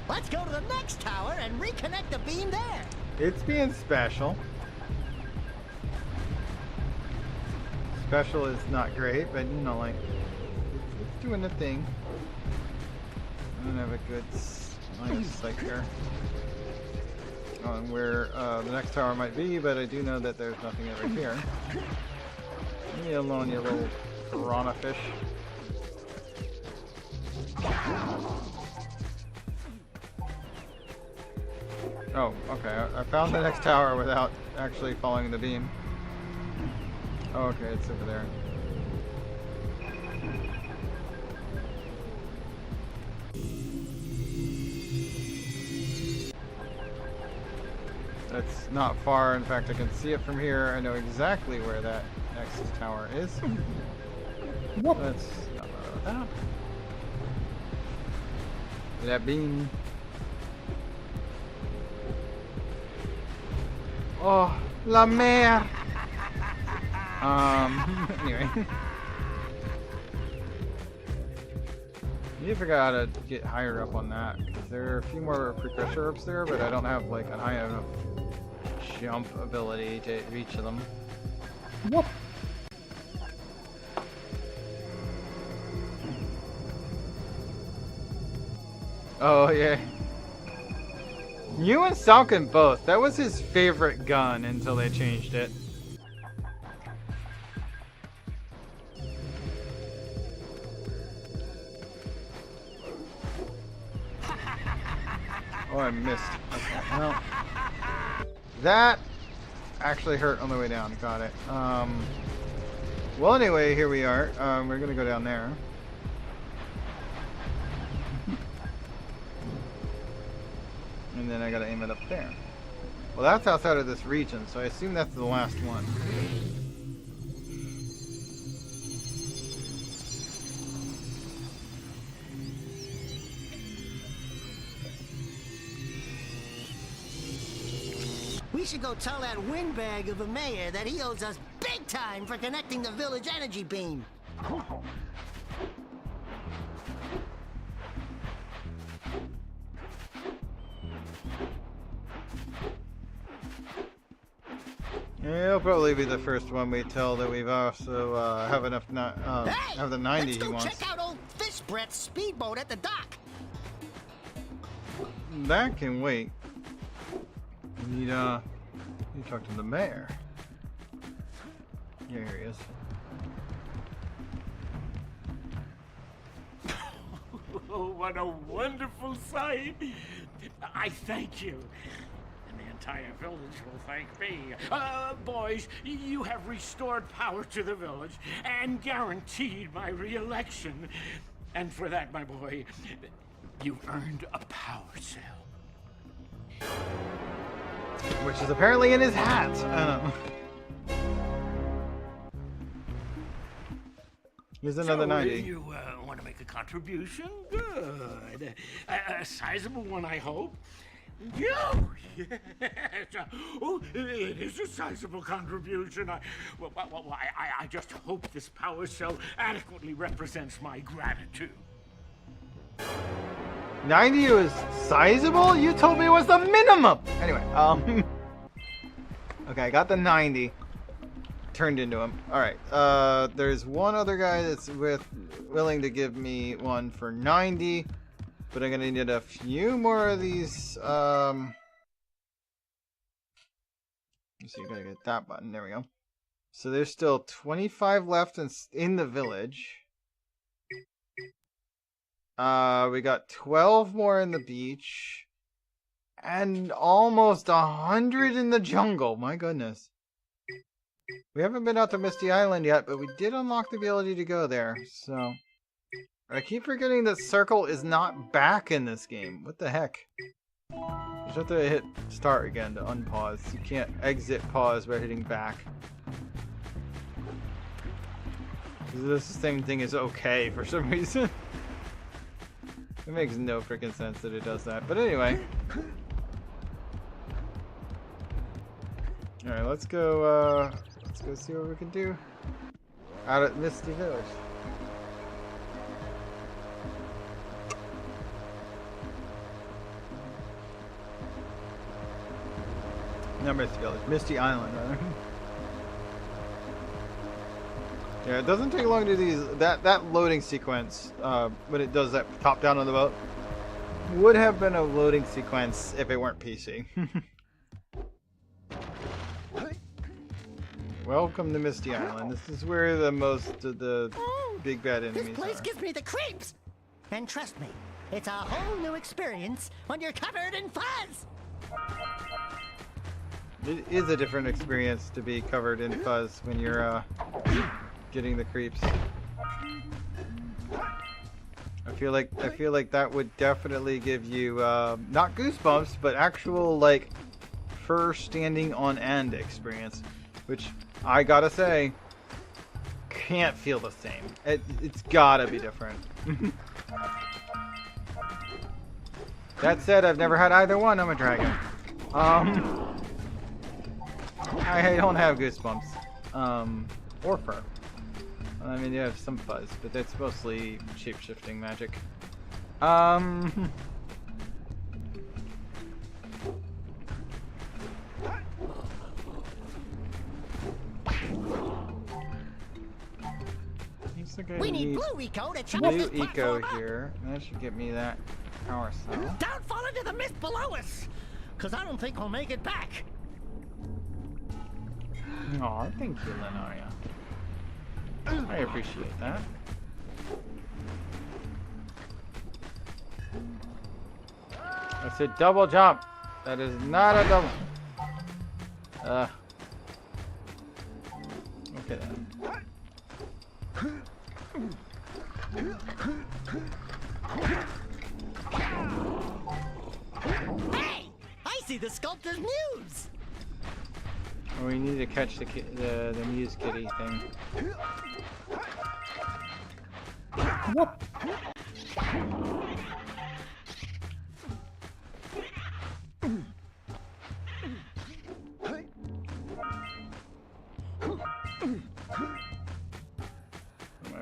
Speaker 13: Let's go to the next tower and reconnect the beam there.
Speaker 1: It's being special. Special is not great, but you know, like, it's doing the thing. I don't have a good line of sight here on where the next tower might be, but I do know that there's nothing over here. Leave me alone, you little piranha fish. Oh, okay. I found the next tower without actually following the beam. Oh, okay, it's over there. That's not far. In fact, I can see it from here. I know exactly where that next tower is. Whoop. Let's not that. That beam. Oh, la mer. Anyway. I need to figure out how to get higher up on that. There are a few more precursor orbs there, but I don't have like a high enough jump ability to reach them. Whoop. Oh yeah. You and Salkin both. That was his favorite gun until they changed it. Oh, I missed. Okay, well, that actually hurt on the way down. Got it. Well, anyway, here we are. We're gonna go down there. And then I gotta aim it up there. Well, that's outside of this region, so I assume that's the last one.
Speaker 13: We should go tell that windbag of a mayor that he owes us big time for connecting the village energy beam.
Speaker 1: Yeah, he'll probably be the first one we tell that we've also have enough have the 90
Speaker 13: let's
Speaker 1: he
Speaker 13: go
Speaker 1: wants.
Speaker 13: check out old Fish Brett's speedboat at the dock.
Speaker 1: That can wait. We need to talk to the mayor. Yeah, here he is.
Speaker 14: Oh, what a wonderful sight! I thank you. And the entire village will thank me. Boys, you have restored power to the village and guaranteed my re-election. And for that, my boy, you've earned a power cell.
Speaker 1: Which is apparently in his hat. I don't know. Here's another 90.
Speaker 14: You want to make a contribution? Good. A sizable one, I hope. Yes. Oh, it is a sizable contribution. I just hope this power cell adequately represents my gratitude.
Speaker 1: 90 was sizable? You told me it was the minimum! Anyway, okay, I got the 90. Turned into him. Alright, there's one other guy that's willing to give me one for 90. But I'm gonna need a few more of these, let's see, you gotta get that button, there we go. So there's still 25 left in the village. We got 12 more in the beach. And almost 100 in the jungle, my goodness. We haven't been out to Misty Island yet, but we did unlock the ability to go there, so... I keep forgetting that circle is not back in this game. What the heck? You just have to hit start again to unpause. You can't exit pause by hitting back. This same thing is okay for some reason. It makes no freaking sense that it does that. But anyway. Alright, let's go see what we can do out at Misty Village. Not Misty Village, Misty Island, rather. Yeah, it doesn't take long to do these. That loading sequence, when it does that top down on the boat, would have been a loading sequence if it weren't PC. Welcome to Misty Island. This is where the most of the big bad enemies
Speaker 13: This place
Speaker 1: are.
Speaker 13: gives me the creeps. And trust me, it's a whole new experience when you're covered in fuzz.
Speaker 1: It is a different experience to be covered in fuzz when you're getting the creeps. I feel like that would definitely give you not goosebumps, but actual like fur standing on end experience, which I gotta say can't feel the same. It's gotta be different. That said, I've never had either one. I'm a dragon. I don't have goosebumps. Or fur. I mean, you have some fuzz, but that's mostly shape-shifting magic.
Speaker 13: We need blue eco to chop
Speaker 1: blue
Speaker 13: this
Speaker 1: eco
Speaker 13: platform up.
Speaker 1: here. That should get me that power cell.
Speaker 13: Don't fall into the mist below us, cause I don't think we'll make it back.
Speaker 1: Aw, thank you, Lenoria. I appreciate that. I said double jump. That is not a double. Okay then.
Speaker 13: Hey! I see the sculptor's muse!
Speaker 1: We need to catch the Muse Kitty thing. Whoop.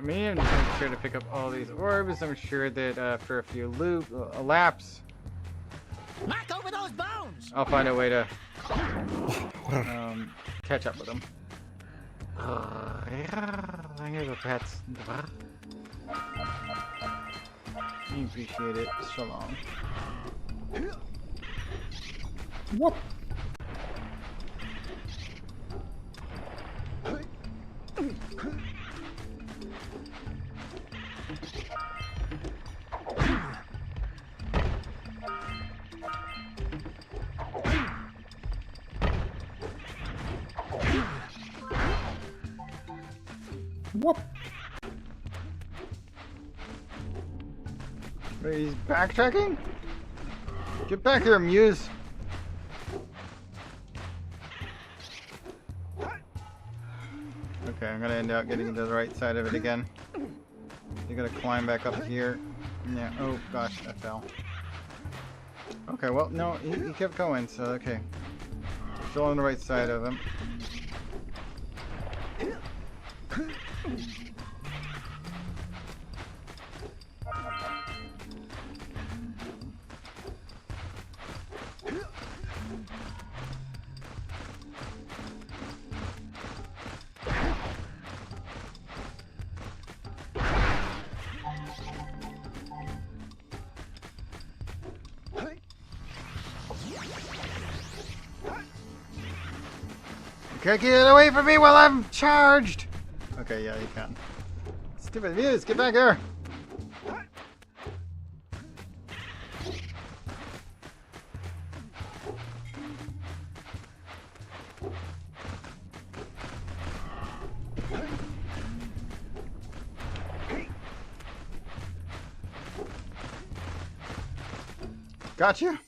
Speaker 1: I'm just making sure to pick up all these orbs. I'm sure that after a few laps,
Speaker 13: knock over those bones!
Speaker 1: I'll find a way to catch up with them. Pets. I appreciate it. So long. Whoop. Whoop. Wait, he's backtracking? Get back here, Muse. Okay, I'm gonna end up getting to the right side of it again. You gotta climb back up here. Yeah, oh gosh, I fell. Okay, well, no, he kept going, so okay. Still on the right side of him. Can't get away from me while I'm charged! Okay, yeah, you can. Stupid Muse, get back here! Gotcha!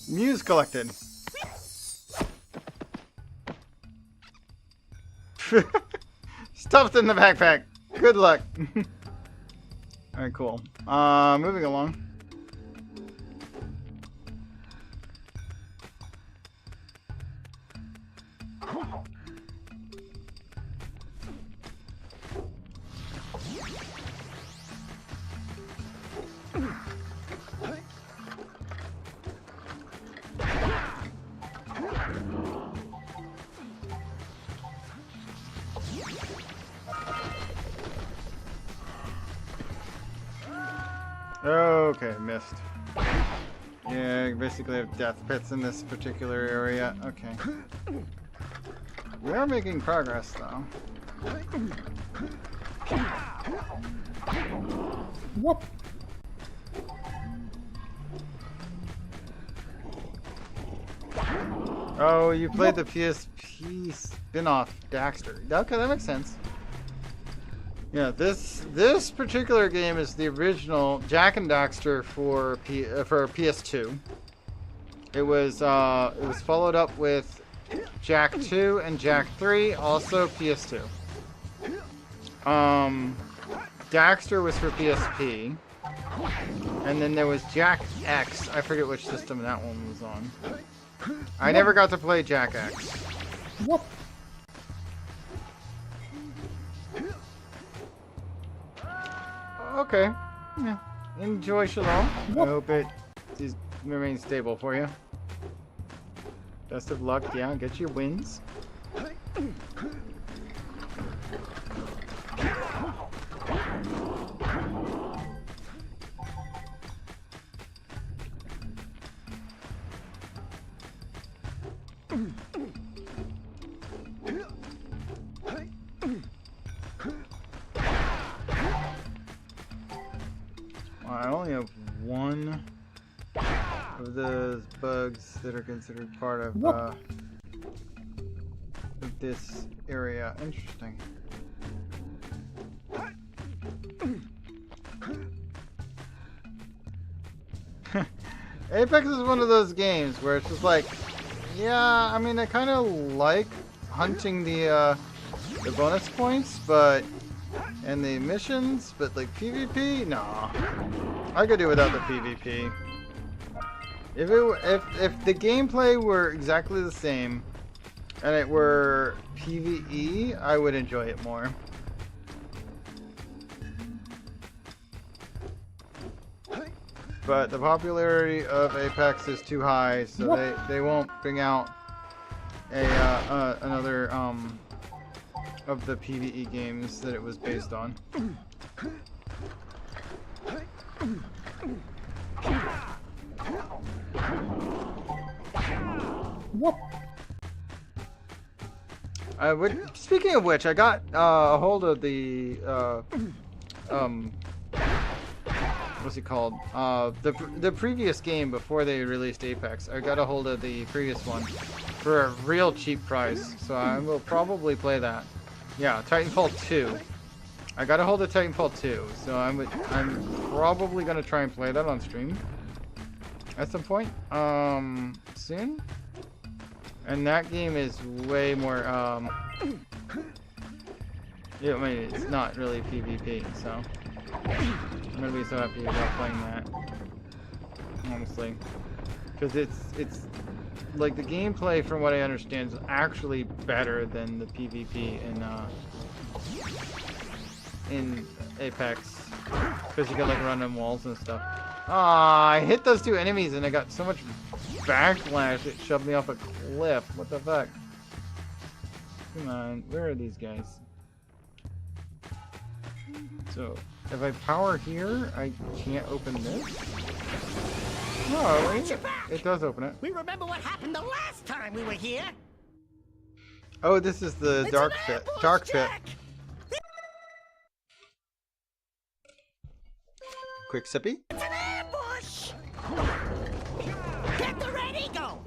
Speaker 1: Muse collected. Stuffed in the backpack. Good luck. Alright, cool. Moving along. Okay, missed. Yeah, basically have death pits in this particular area. Okay. We are making progress, though. Whoop! Oh, you played the PSP spin-off Daxter. Okay, that makes sense. Yeah, this particular game is the original Jak and Daxter for PS2. It was followed up with Jack 2 and Jack 3, also PS2. Daxter was for PSP. And then there was Jack X. I forget which system that one was on. I never got to play Jack X.
Speaker 19: Whoop.
Speaker 1: Okay. Yeah. Enjoy Chillin. I hope it remains stable for you. Best of luck. Yeah, get your wins. I only have one of those bugs that are considered part of this area. Interesting. Apex is one of those games where it's just like, yeah, I mean, I kind of like hunting the bonus points, and the missions, but like PvP, no. I could do without the PvP. If the gameplay were exactly the same, and it were PvE, I would enjoy it more. But the popularity of Apex is too high, so they won't bring out another of the PvE games that it was based on. Speaking of which, I got a hold of the what's it called? The previous game before they released Apex. I got a hold of the previous one for a real cheap price, so I will probably play that. Yeah, Titanfall 2. I got a hold of Titanfall 2, so I'm probably gonna try and play that on stream at some point soon. And that game is way more yeah, I mean, it's not really PvP, so I'm gonna be so happy about playing that, honestly, because it's like the gameplay, from what I understand, is actually better than the PvP in Apex, because you can like run on walls and stuff. Ah, I hit those two enemies and I got so much backlash it shoved me off a cliff. What the fuck? Come on, where are these guys? So if I power here, I can't open this. No, it does open it.
Speaker 13: We remember what happened the last time we were here.
Speaker 1: Oh, this is the dark pit. Dark pit. Quick sippy.
Speaker 13: It's an ambush! Get the red eco!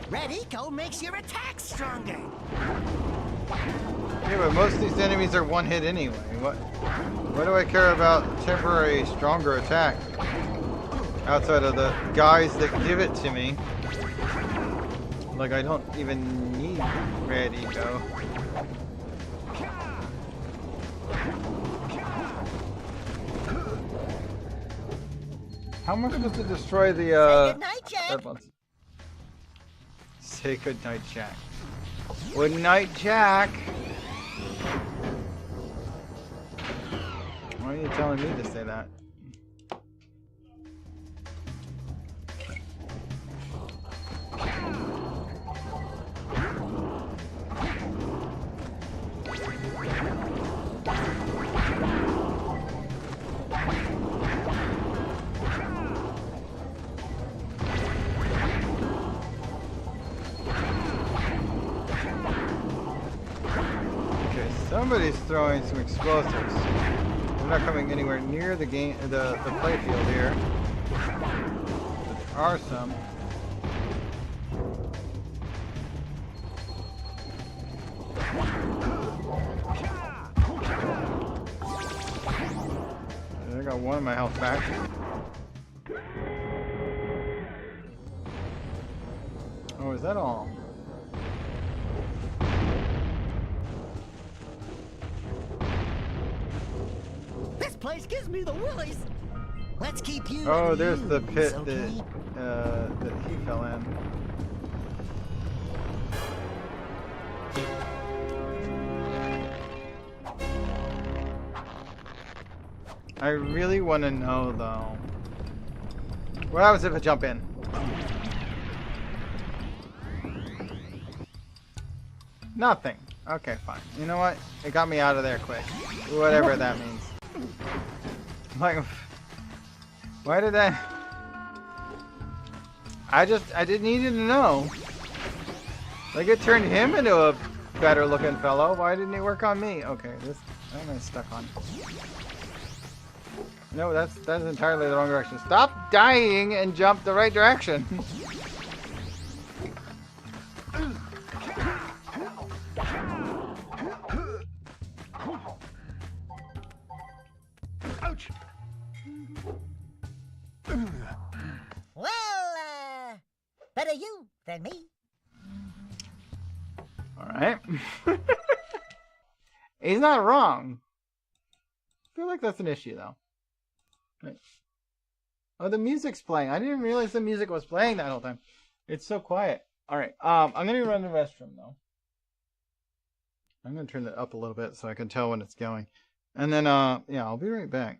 Speaker 13: Red eco makes your attack stronger.
Speaker 1: Yeah, but most of these enemies are one hit anyway. What do I care about temporary stronger attack? Outside of the guys that give it to me. Like, I don't even need red eco. How am I supposed to destroy the
Speaker 13: Say goodnight, Jack.
Speaker 1: Say goodnight, Jack. Good night, Jack. Why are you telling me to say that? Somebody's throwing some explosives. They're not coming anywhere near the game, the playfield here. But there are some. I got one of my health back. Oh, is that all?
Speaker 13: This place gives me the willies. Let's keep you.
Speaker 1: Oh,
Speaker 13: at
Speaker 1: there's the
Speaker 13: ease,
Speaker 1: pit
Speaker 13: okay?
Speaker 1: that he fell in. I really want to know though. What happens if I jump in? Nothing. Okay, fine. You know what? It got me out of there quick. Whatever that means. Like, why did that? I didn't need to know. Like, it turned him into a better looking fellow. Why didn't it work on me? Okay, this I'm stuck on. No, that's entirely the wrong direction. Stop dying and jump the right direction.
Speaker 13: Ouch. Well, better you than me.
Speaker 1: Alright. He's not wrong. I feel like that's an issue, though. Right. Oh, the music's playing. I didn't realize the music was playing that whole time. It's so quiet. Alright, I'm gonna run to the restroom, though. I'm gonna turn it up a little bit so I can tell when it's going. And then, yeah, I'll be right back.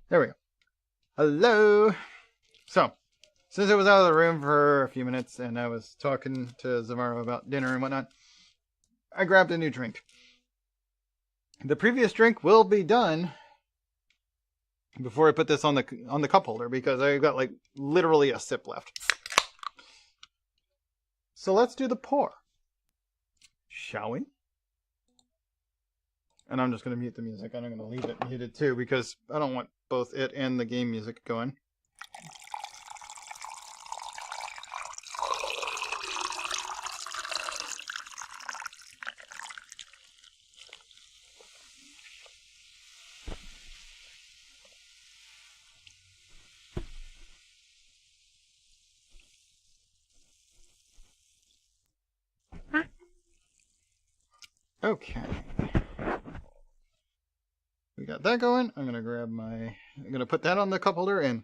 Speaker 1: There we go. Hello. So, since I was out of the room for a few minutes and I was talking to Zamaro about dinner and whatnot, I grabbed a new drink. The previous drink will be done before I put this on the cup holder because I've got like literally a sip left. So let's do the pour. Shall we? And I'm just going to mute the music. And I'm going to leave it muted too because I don't want both it and the game music going. Okay. We got that going. I'm going to put that on the cup holder and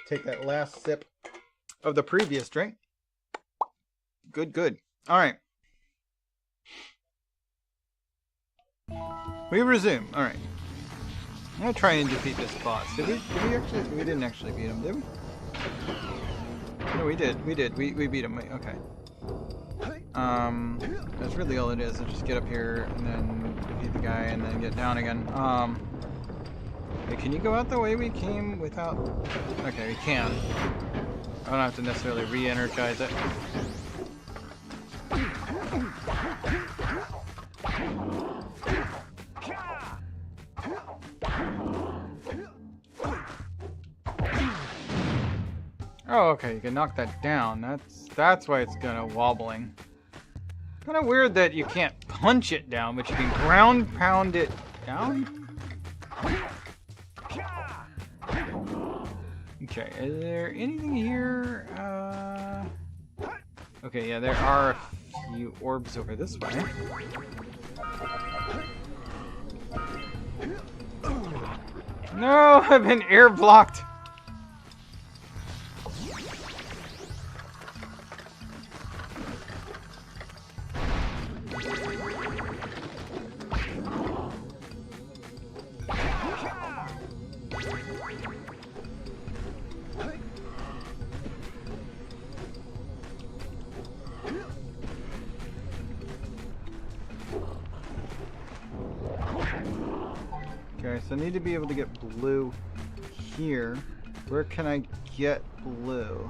Speaker 1: take that last sip of the previous drink. Good, good. All right. We resume. All right. I'm going to try and defeat this boss. Did we actually? We didn't actually beat him, did we? No, we did. We beat him. Okay. That's really all it is. Just get up here and then defeat the guy and then get down again. Wait, can you go out the way we came without... Okay, we can. I don't have to necessarily re-energize it. Oh, okay, you can knock that down. That's why it's kind of wobbling. Kind of weird that you can't punch it down, but you can ground pound it down? Okay, is there anything here? Okay, yeah, there are a few orbs over this way. No, I've been air blocked. Okay, so I need to be able to get blue here. Where can I get blue?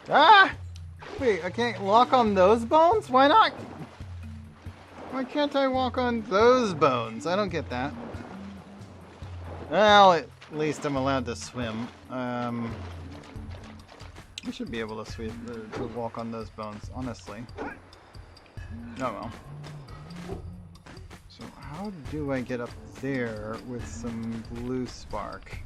Speaker 1: Ah! Wait, I can't walk on those bones? Why not? Why can't I walk on those bones? I don't get that. Well, at least I'm allowed to swim. I should be able to swim, to walk on those bones, honestly. Oh well. So how do I get up there with some blue spark?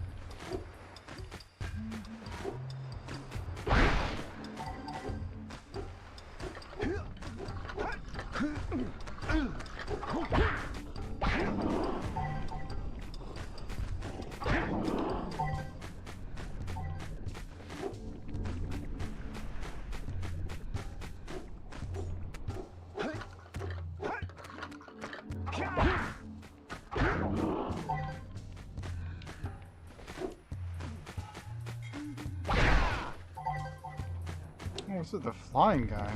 Speaker 1: Oh, this is the flying guy.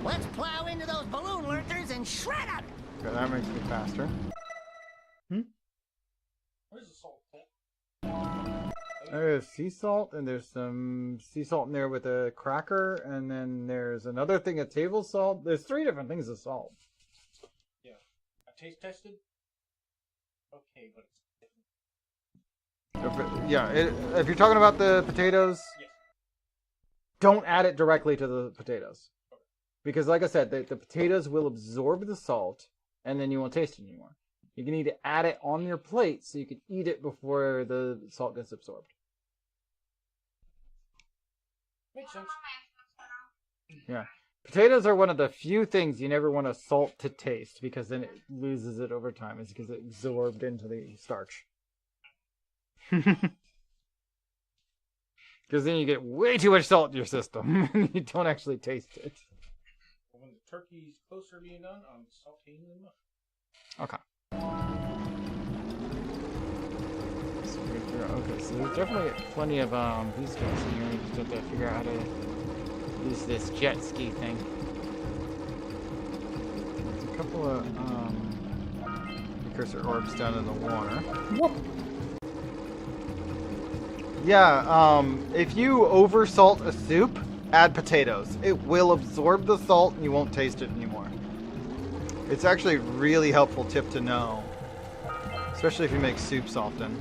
Speaker 13: Let's plow into those balloon lurkers and shred them!
Speaker 1: Okay, that makes me faster.
Speaker 17: Where's the salt?
Speaker 1: There's sea salt, and there's some sea salt in there with a cracker, and then there's another thing of table salt. There's 3 different things of salt.
Speaker 17: Yeah. I taste tested? Okay, but it's different.
Speaker 1: If you're talking about the potatoes,
Speaker 17: yes.
Speaker 1: Don't add it directly to the potatoes. Because like I said, the potatoes will absorb the salt, and then you won't taste it anymore. You can need to add it on your plate so you can eat it before the salt gets absorbed.
Speaker 17: Makes sense.
Speaker 1: Yeah. Potatoes are one of the few things you never want to salt to taste because then it loses it over time. It's because it absorbed into the starch. Because then you get way too much salt in your system. And you don't actually taste it.
Speaker 19: When the turkey's closer to being done, I'm sauteing them up.
Speaker 1: Okay. Okay, so there's definitely plenty of these guys in here. You just have to figure out how to use this jet ski thing. There's a couple of precursor orbs down in the water. Whoop. Yeah, if you oversalt a soup, add potatoes. It will absorb the salt and you won't taste it anymore. It's actually a really helpful tip to know, especially if you make soups often.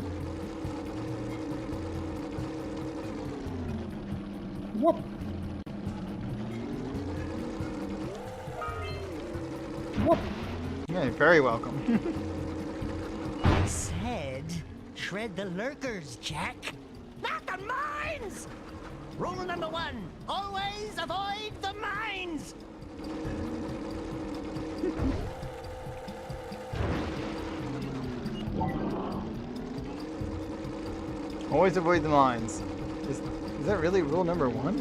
Speaker 1: Whoop. Whoop. Yeah, you're very welcome.
Speaker 13: I said, shred the lurkers, Jack. Not the mines! Rule number 1, always avoid the mines!
Speaker 1: Always avoid the mines. Is that really rule number 1?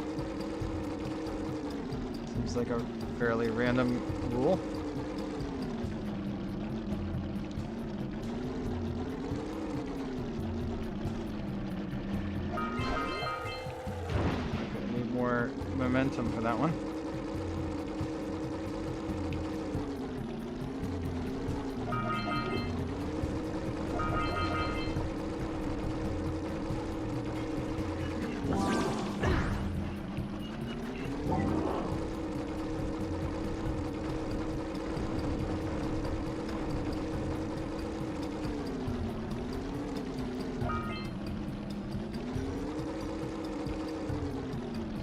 Speaker 1: Seems like a fairly random rule. Okay, need more momentum for that one.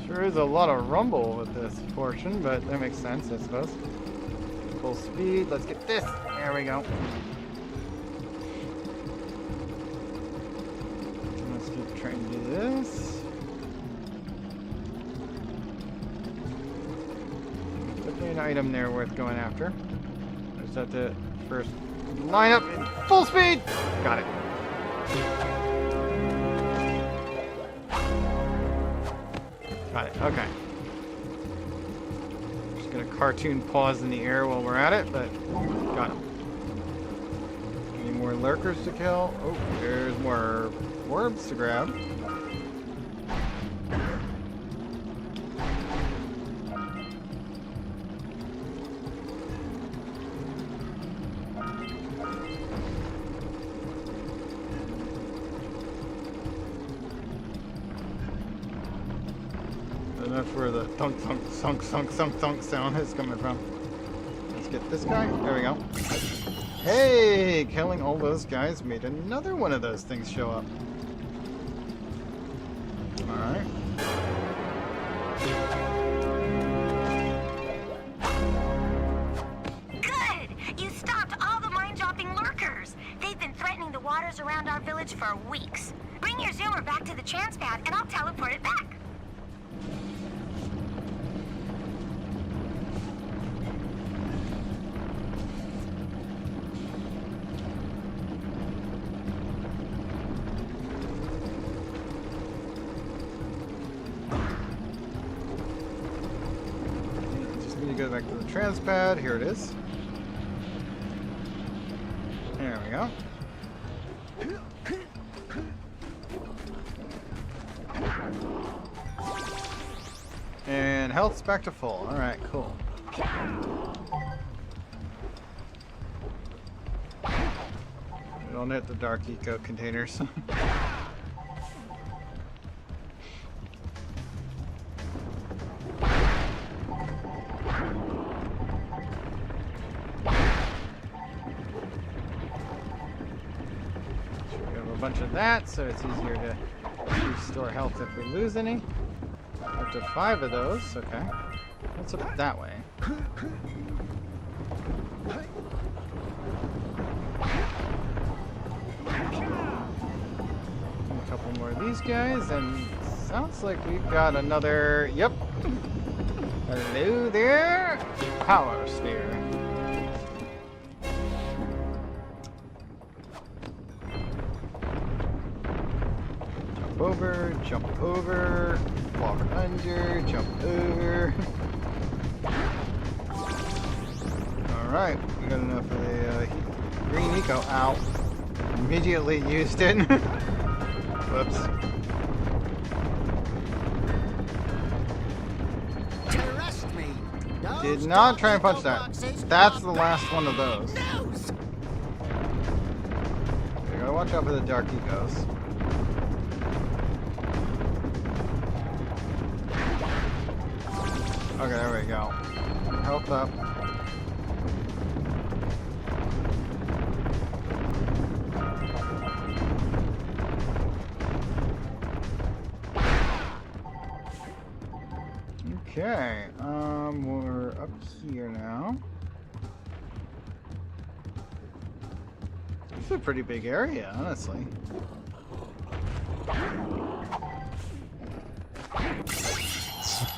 Speaker 1: There is a lot of rumble with this portion, but that makes sense, I suppose. Full speed, let's get this. There we go. Let's keep trying to do this. Definitely an item there worth going after. I just have to first line up in full speed. Got it. Got it, okay. Just gonna cartoon pause in the air while we're at it, but got him. Any more lurkers to kill? Oh, there's more orbs to grab. And that's where the thunk, thunk, thunk, thunk, thunk, thunk sound is coming from. Let's get this guy. There we go. Hey! Killing all those guys made another one of those things show up. Alright.
Speaker 15: Good! You stopped all the mine-dropping lurkers. They've been threatening the waters around our village for weeks. Bring your zoomer back to the chance pad and I'll teleport it back.
Speaker 1: Go back to the transpad. Here it is. There we go. And health's back to full. Alright, cool. Don't hit the dark eco containers. Bunch of that, so it's easier to restore health if we lose any. Up to 5 of those, okay. What's up that way? A couple more of these guys, and sounds like we've got another. Yep. Hello there, power sphere. over, walk under, jump over. Alright, we got enough of the green eco. Ow. Immediately used it. Whoops.
Speaker 13: Trust me.
Speaker 1: Did not try and punch that. That's the last one of those. You gotta watch out for the dark ecos. Okay, there we go. Health up. Okay, we're up here now. This is a pretty big area, honestly.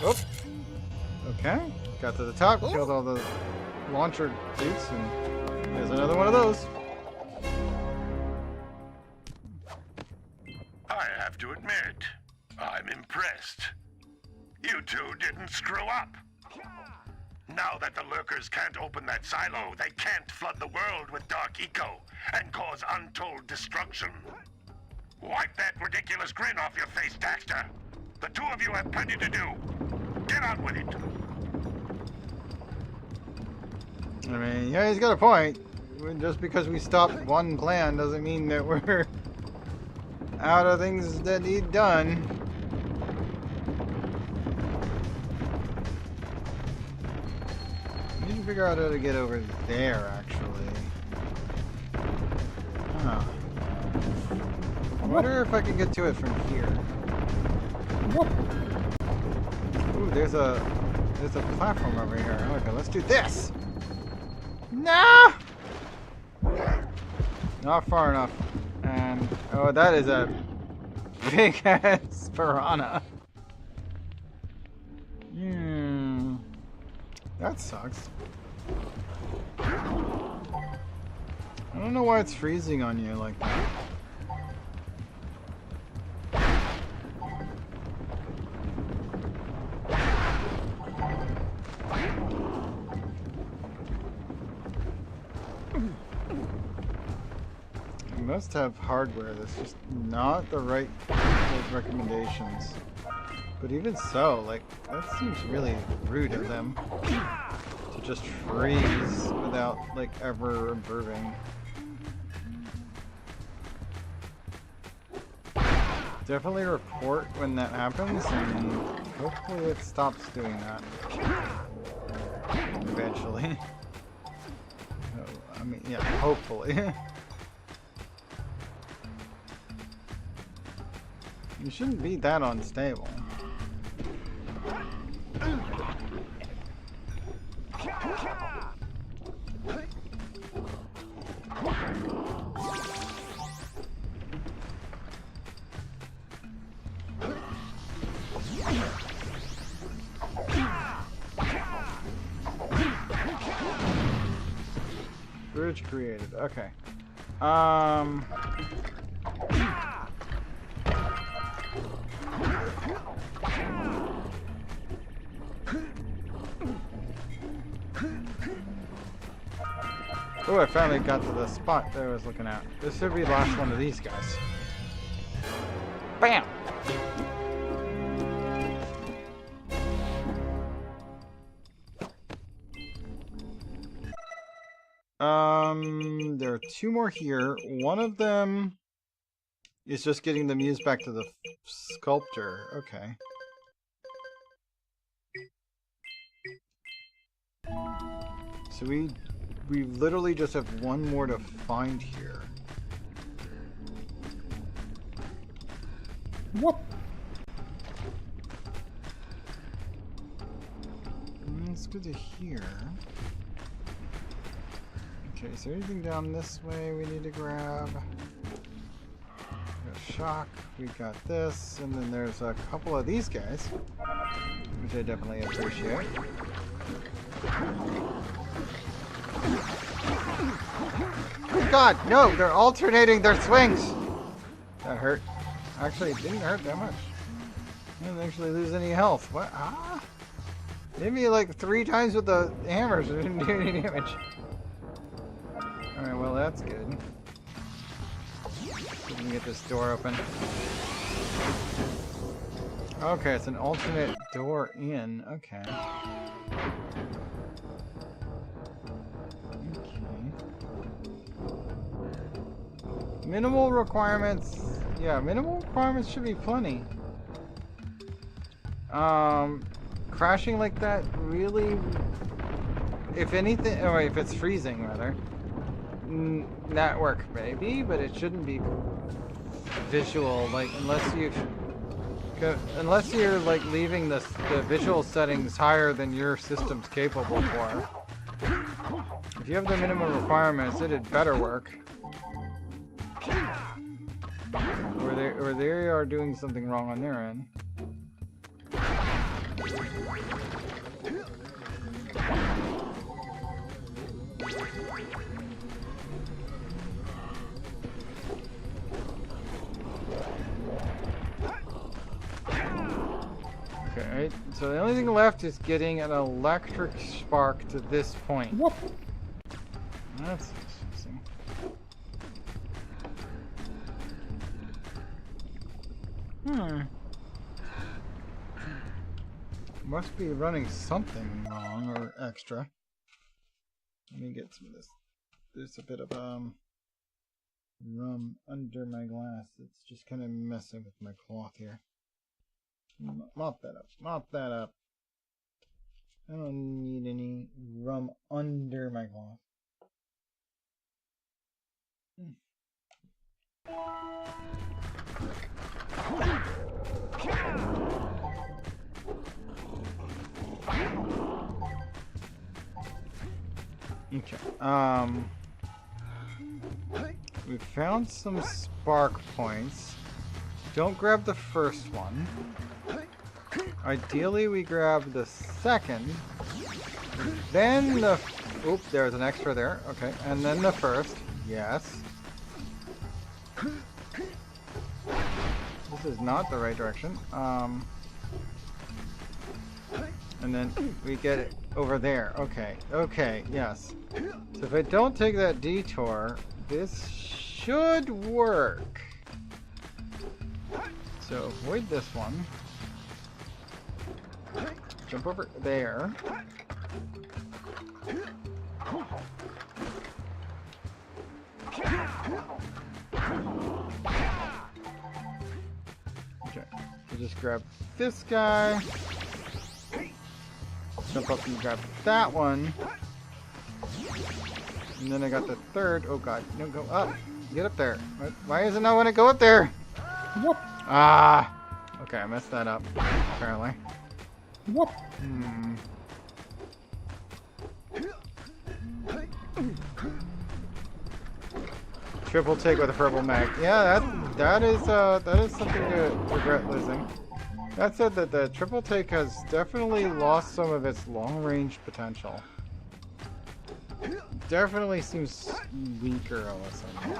Speaker 1: Oop. Okay, got to the top, killed all the launcher dudes, and there's another one of those.
Speaker 12: I have to admit, I'm impressed. You two didn't screw up. Now that the lurkers can't open that silo, they can't flood the world with dark eco and cause untold destruction. Wipe that ridiculous grin off your face, Daxter. The two of you have plenty to do. Get on with it.
Speaker 1: I mean, yeah, he's got a point. Just because we stopped one plan doesn't mean that we're out of things that need done. I need to figure out how to get over there, actually. Huh. I wonder if I can get to it from here. Ooh, there's a platform over here. Okay, let's do this. No! Not far enough. And oh, that is a big ass piranha. That sucks. I don't know why it's freezing on you like that. You must have hardware that's just not the right recommendations. But even so, like, that seems really rude of them to just freeze without, like, ever improving. Definitely report when that happens, and hopefully it stops doing that. Eventually. I mean, yeah, hopefully. You shouldn't be that unstable. Bridge created. Okay. Oh, I finally got to the spot that I was looking at. This should be the last one of these guys. Bam! There are two more here. One of them is just getting the muse back to the sculptor. Okay. So we literally just have one more to find here. Whoop! Let's go to here. Okay, is there anything down this way we need to grab? We got shock, we got this, and then there's a couple of these guys, which I definitely appreciate. God, no! They're alternating their swings! That hurt. Actually, it didn't hurt that much. I didn't actually lose any health. What? Ah? Hit me like 3 times with the hammers. It didn't do any damage. Alright, well that's good. We can get this door open. Okay, it's an alternate door in. Okay. Minimal requirements. Yeah, minimal requirements should be plenty. Crashing like that really, if anything, or if it's freezing rather, network maybe, but it shouldn't be visual. Like unless you're like leaving the visual settings higher than your system's capable for. If you have the minimum requirements, it'd better work. Or they are doing something wrong on their end. Okay, so the only thing left is getting an electric spark to this point. Whoop. That's interesting. Must be running something wrong or extra. Let me get some of this. There's a bit of rum under my glass. It's just kind of messing with my cloth here. Mop that up. Mop that up. I don't need any rum under my cloth. Okay. We found some spark points. Don't grab the first one. Ideally, we grab the second. Then the... Oop, there's an extra there. Okay. And then the first. Yes. This is not the right direction. And then we get it over there. Okay. Okay, yes. So if I don't take that detour, this should work. So avoid this one. Jump over there. Okay. So just grab this guy. Jump up and grab that one. And then I got the third. Oh god, no, go up. Get up there. Why is it not want to go up there? Whoop. Ah. Okay, I messed that up, apparently. Whoop. Triple take with a purple mag. Yeah, that is something to regret losing. That said, that the triple take has definitely lost some of its long-range potential. Definitely seems weaker all of a sudden.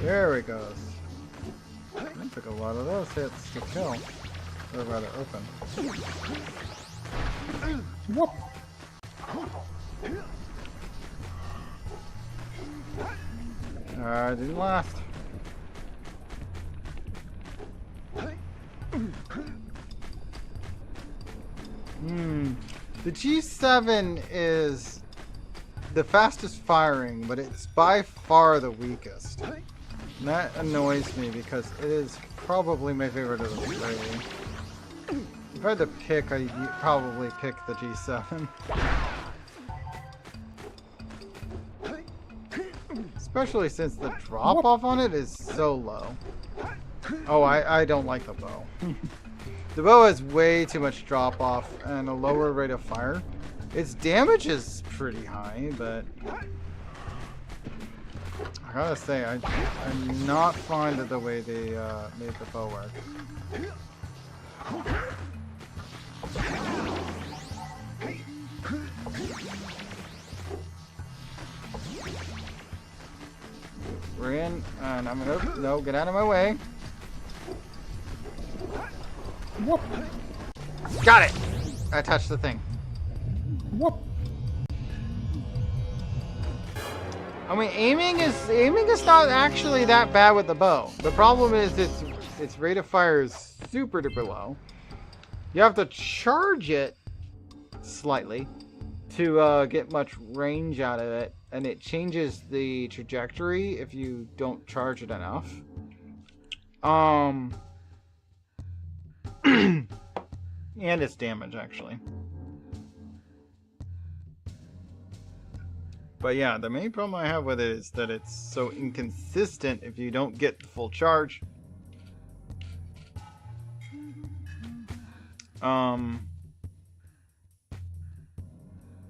Speaker 1: There it goes. That took a lot of those hits to kill. Or rather open. Whoop. Didn't last. The G7 is the fastest firing, but it's by far the weakest. And that annoys me because it is probably my favorite of the three. If I had to pick, I'd probably pick the G7. Especially since the drop-off on it is so low. Oh, I don't like the bow. The bow has way too much drop-off and a lower rate of fire. Its damage is pretty high, but... I gotta say, I'm not fond of the way they made the bow work. on. I'm gonna no, get out of my way. Whoop. Got it. I touched the thing. Whoop. I mean, aiming is not actually that bad with the bow. The problem is its rate of fire is super duper low. You have to charge it slightly to get much range out of it, and it changes the trajectory if you don't charge it enough. And its damage actually. But yeah, the main problem I have with it is that it's so inconsistent if you don't get the full charge.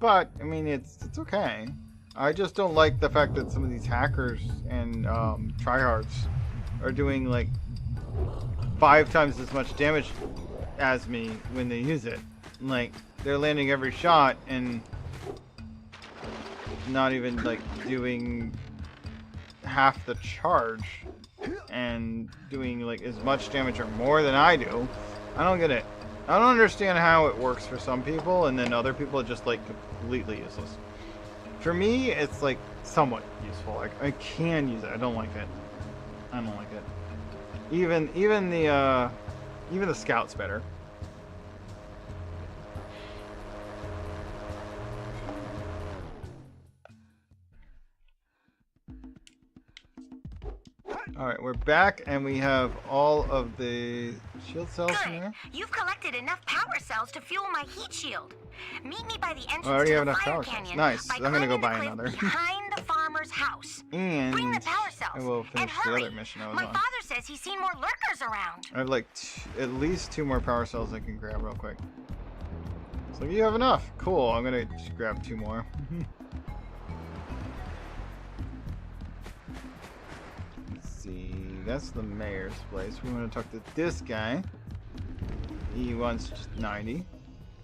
Speaker 1: But I mean, it's okay. I just don't like the fact that some of these hackers and tryhards are doing like 5 times as much damage as me when they use it. Like, they're landing every shot and not even like doing half the charge and doing like as much damage or more than I do. I don't get it. I don't understand how it works for some people and then other people are just like completely useless. For me, it's like somewhat useful. Like, I can use it. I don't like it. I don't like it. Even the scout's better. Alright, we're back and we have all of the shield cells in there.
Speaker 15: You've collected enough power cells to fuel my heat shield. Meet me by the entrance
Speaker 1: I already
Speaker 15: to
Speaker 1: have
Speaker 15: the
Speaker 1: enough
Speaker 15: fire
Speaker 1: power cells.
Speaker 15: canyon.
Speaker 1: Nice.
Speaker 15: By
Speaker 1: I'm gonna go
Speaker 15: climbing
Speaker 1: buy
Speaker 15: the
Speaker 1: another.
Speaker 15: cliff behind the farmer's house.
Speaker 1: And
Speaker 15: bring the power cells.
Speaker 1: I will finish the
Speaker 15: hurry.
Speaker 1: other mission I was
Speaker 15: My
Speaker 1: on.
Speaker 15: father says he's seen more lurkers around.
Speaker 1: I have like at least 2 more power cells I can grab real quick. So you have enough. Cool. I'm gonna just grab 2 more. Let's see. That's the mayor's place. We want to talk to this guy. He wants just 90.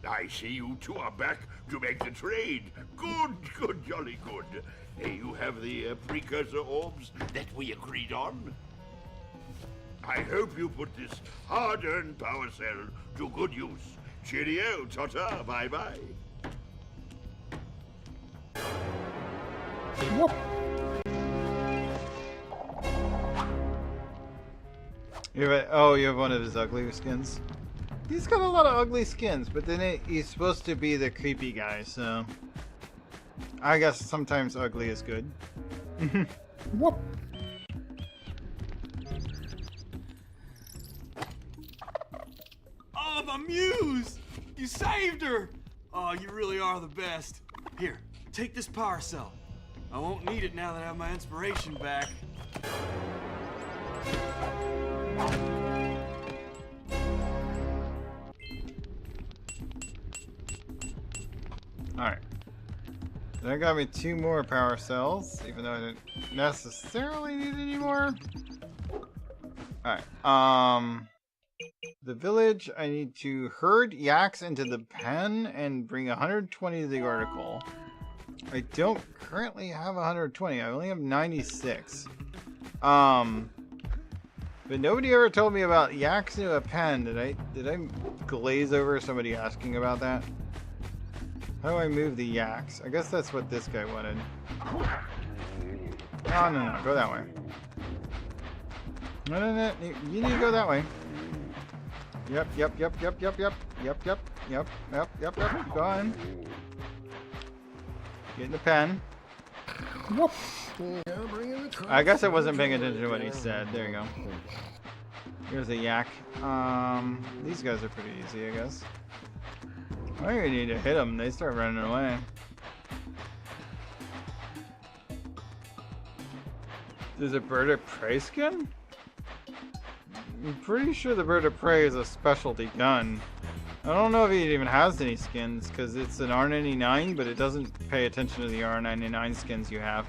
Speaker 16: I see you two are back to make the trade. Good, good, jolly good. Hey, you have the precursor orbs that we agreed on? I hope you put this hard-earned power cell to good use. Cheerio, ta-ta, bye-bye.
Speaker 1: Whoop. You have one of his ugly skins? He's got a lot of ugly skins, but then he's supposed to be the creepy guy, so I guess sometimes ugly is good. Whoop.
Speaker 2: Oh, my muse! You saved her! Oh, you really are the best. Here, take this power cell. I won't need it now that I have my inspiration back.
Speaker 1: Alright. That got me 2 more power cells, even though I didn't necessarily need any more. Alright, the village, I need to herd yaks into the pen and bring 120 to the article. I don't currently have 120, I only have 96. But nobody ever told me about yaks into a pen. Did I glaze over somebody asking about that? How do I move the yaks? I guess that's what this guy wanted. Oh, no, go that way. No, you need to go that way. Yep. Go on. Get in the pen. Whoop. I guess I wasn't paying attention to what he said. There you go. Here's a yak. These guys are pretty easy, I guess. I don't even need to hit them. They start running away. There's a bird of prey skin? I'm pretty sure the bird of prey is a specialty gun. I don't know if it even has any skins, because it's an R99, but it doesn't pay attention to the R99 skins you have.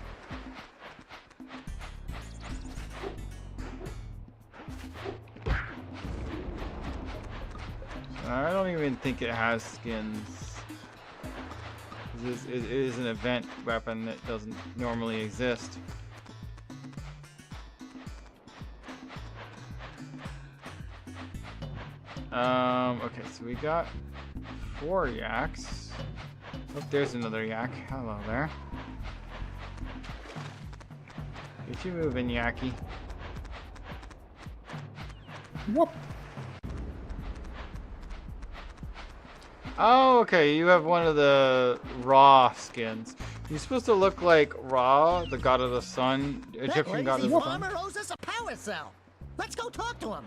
Speaker 1: I don't even think it has skins. It is an event weapon that doesn't normally exist. Okay, so we got 4 yaks. Oh, there's another yak. Hello there. Get you moving, Yaki. Whoop. Oh, okay. You have one of the Ra skins. You're supposed to look like Ra, the god of the sun, Egyptian god of the sun.
Speaker 13: Farmer owes us a power cell. Let's go talk to him.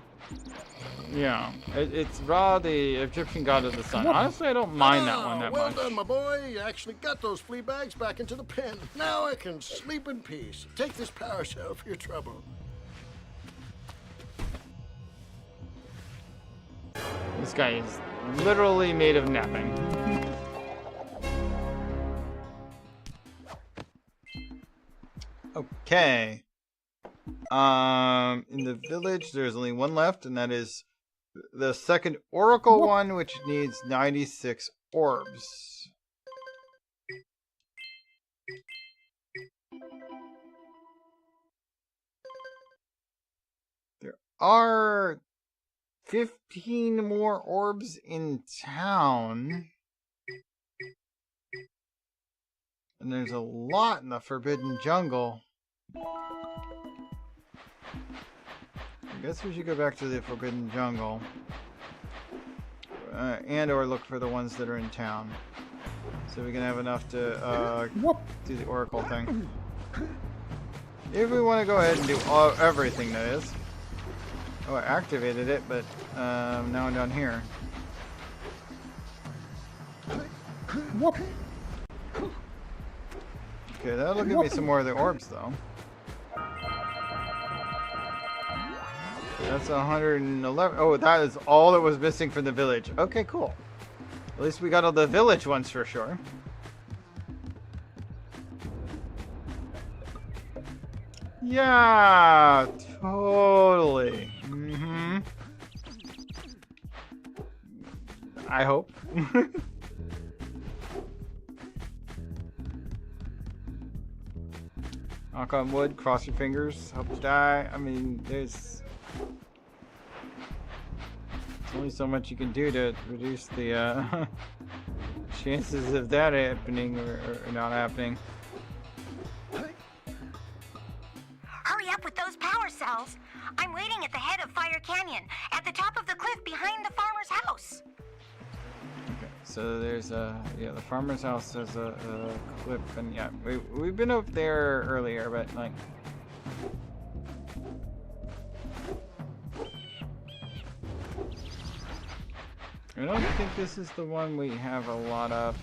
Speaker 1: Yeah, it's Ra, the Egyptian god of the sun. Honestly, I don't mind that one that
Speaker 17: well
Speaker 1: much.
Speaker 17: Well done, my boy. You actually got those flea bags back into the pen. Now I can sleep in peace. Take this power cell for your trouble.
Speaker 1: This guy is literally made of nothing. Okay. In the village, there's only one left, and that is the second Oracle one, which needs 96 orbs. There are 15 more orbs in town. And there's a lot in the Forbidden Jungle. I guess we should go back to the Forbidden Jungle. And or look for the ones that are in town. So we can have enough to do the Oracle thing. If we want to go ahead and do everything, that is. Oh, I activated it, but now I'm down here. Okay, that'll give me some more of the orbs, though. That's 111. Oh, that is all that was missing from the village. Okay, cool. At least we got all the village ones for sure. Yeah, totally. Mm-hmm. I hope. Knock on wood, cross your fingers, hope to die. I mean, there's only so much you can do to reduce the chances of that happening or not happening.
Speaker 15: Hurry up with those power cells. I'm waiting at the head of Fire Canyon, at the top of the cliff behind the farmer's house.
Speaker 1: Okay, so there's yeah, the farmer's house has a cliff, and yeah, we've been up there earlier, but like. I don't think this is the one we have a lot of.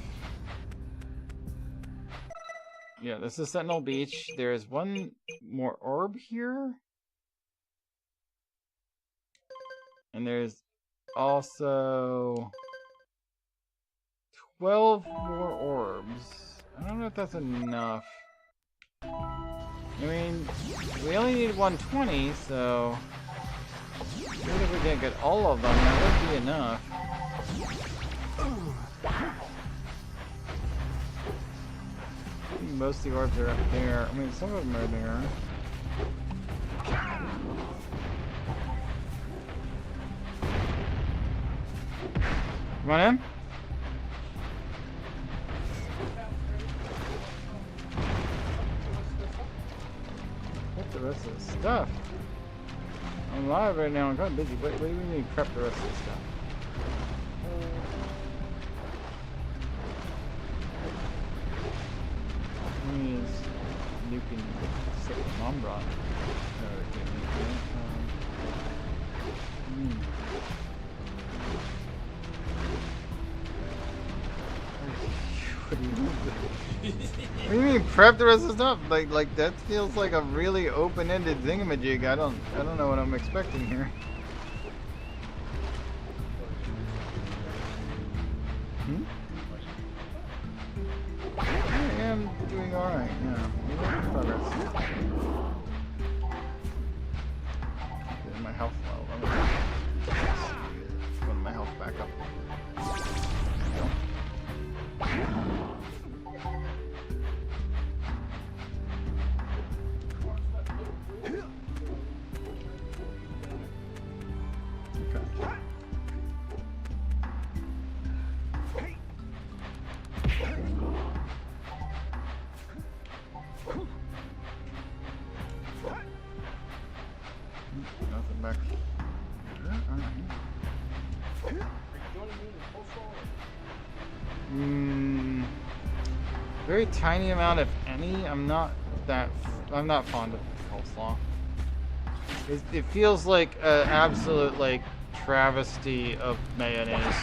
Speaker 1: Yeah, this is Sentinel Beach. There's one more orb here. And there's also 12 more orbs. I don't know if that's enough. I mean, we only need 120, so even if we can't get all of them, that would be enough. Most of the orbs are up there. I mean, some of them are there. Come on in. What's the rest of the stuff? I'm live right now. I'm kind of busy. What do we need to prep the rest of the stuff? Is nuking stuff that Mom brought. What do you mean prep the rest of the stuff? Like that feels like a really open-ended thingamajig. I don't know what I'm expecting here. I am doing alright, yeah. We're making progress. Getting my health low. Putting my health back up. Very tiny amount, if any. I'm not fond of coleslaw. It feels like an absolute like travesty of mayonnaise.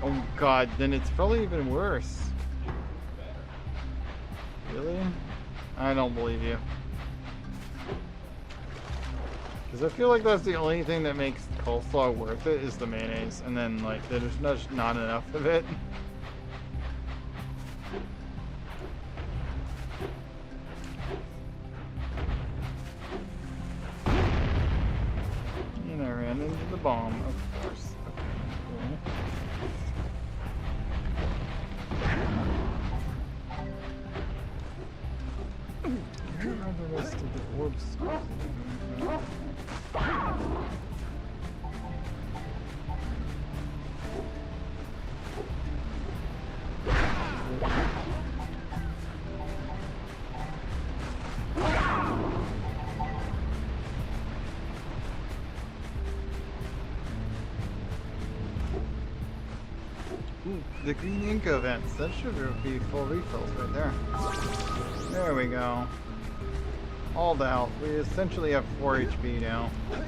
Speaker 1: Oh god, then it's probably even worse. Really? I don't believe you. Because I feel like that's the only thing that makes coleslaw worth it is the mayonnaise, and then like there's just not enough of it. And I ran into the bomb, of course. Okay, cool. Where are the rest of the orbs? Ooh, the green ink events. That should be full refills right there. There we go. All out. We essentially have 4 HP now. I'm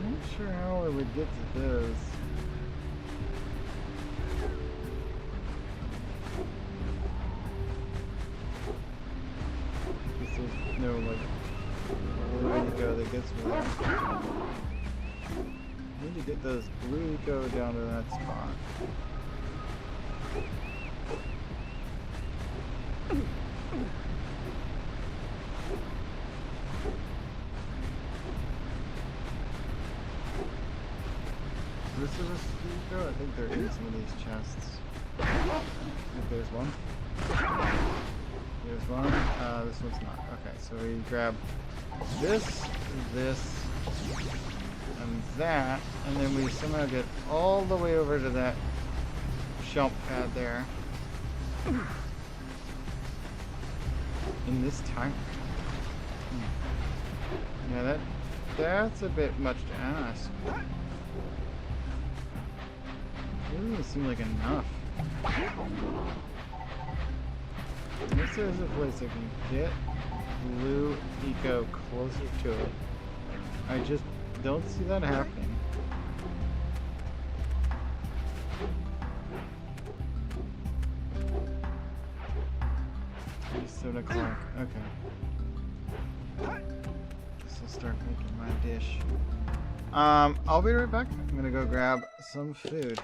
Speaker 1: not sure how I would get to this. Because there's no, like, blue eco that gets me there. I need to get those blue eco down to that spot. This is a eco? I think they're in some of these chests. I think there's one. Here's one. This one's not. Okay, so we grab this, and that, and then we somehow get all the way over to that jump pad there. In this time. Yeah, that's a bit much to ask. It doesn't seem like enough. Unless there's a place I can get blue eco closer to it. I just don't see that happening. It's 7 o'clock. Okay. Guess I'll start making my dish. I'll be right back. I'm gonna go grab some food.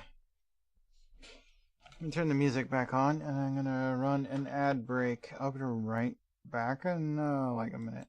Speaker 1: I'm gonna turn the music back on, and I'm gonna run an ad break. I'll be right back in like a minute.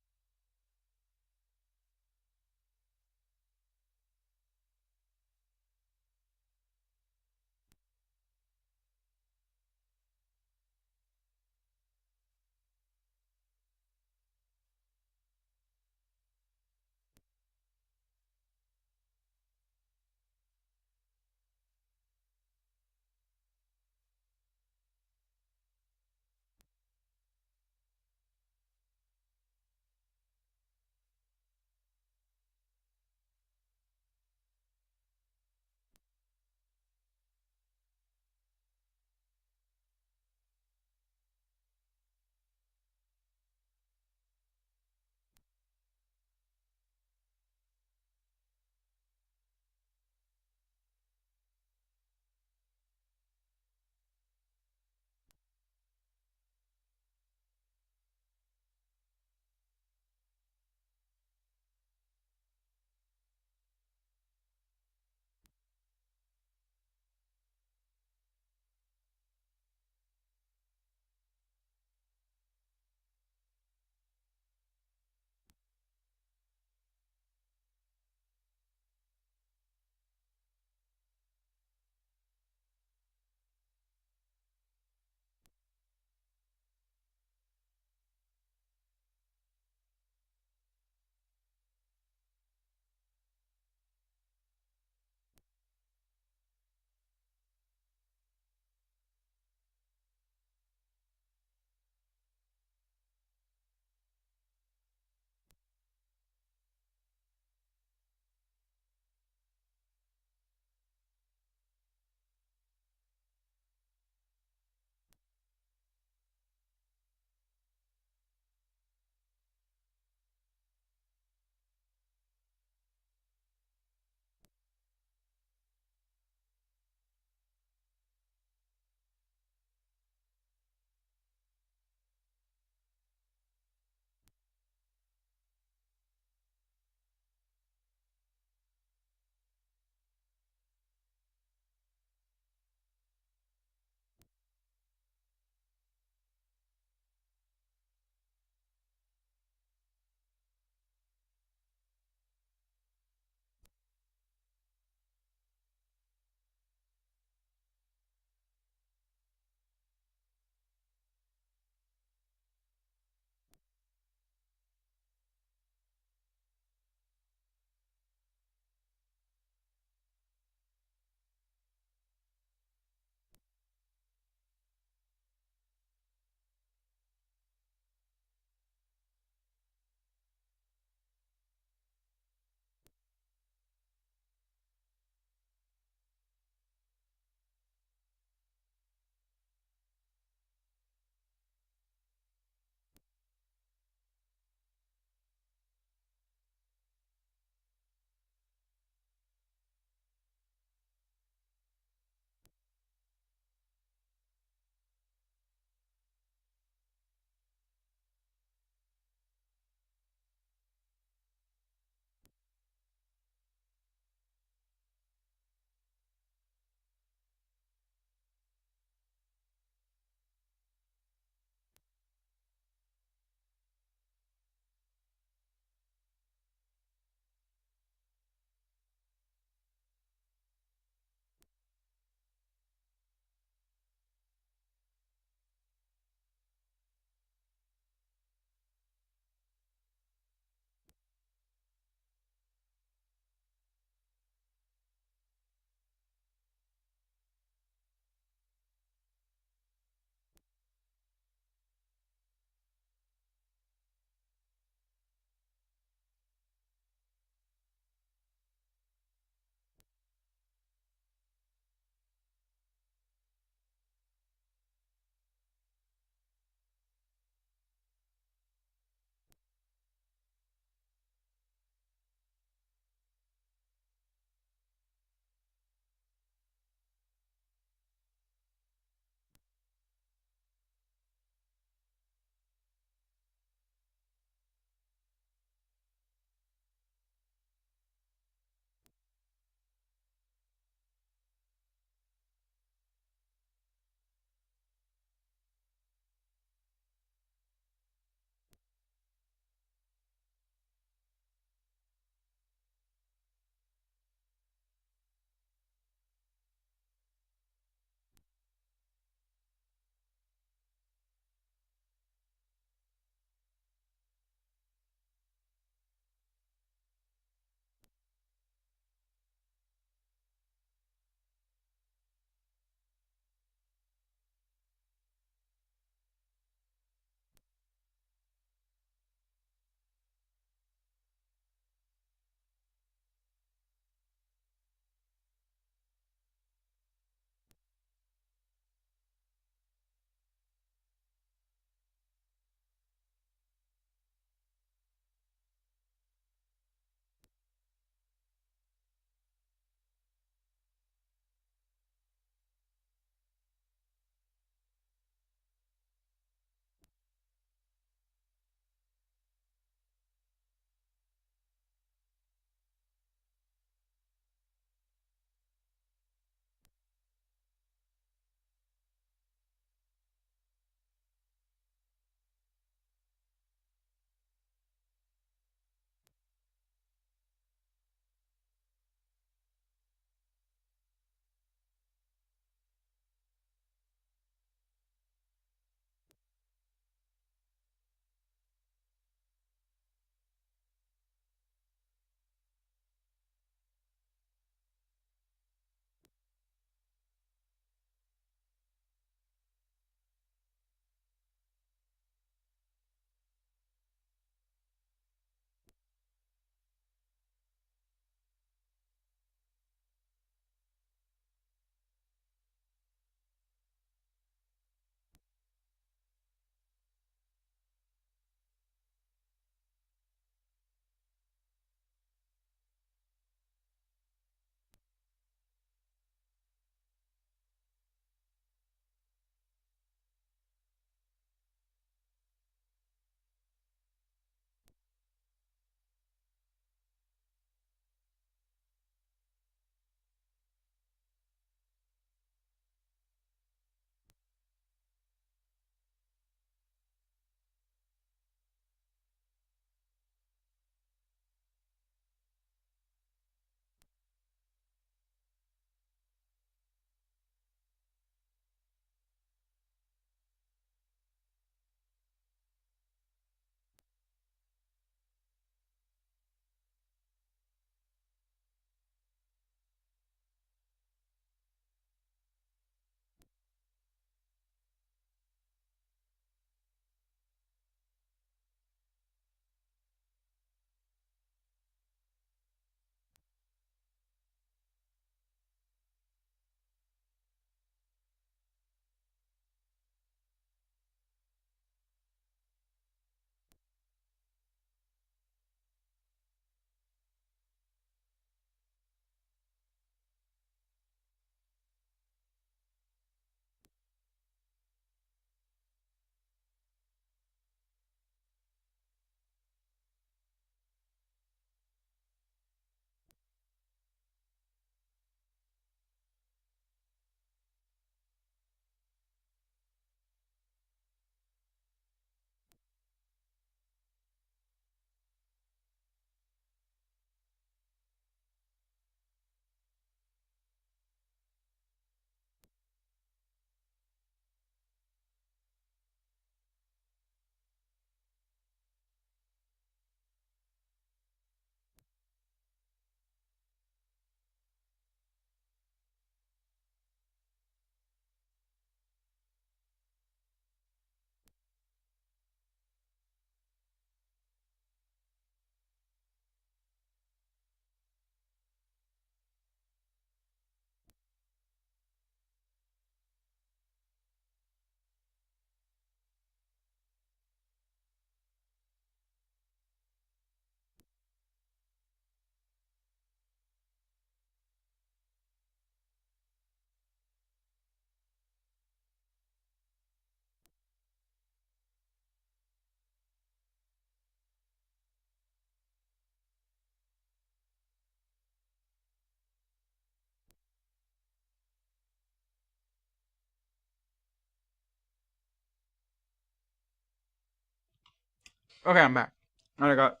Speaker 1: Okay, I'm back. And I got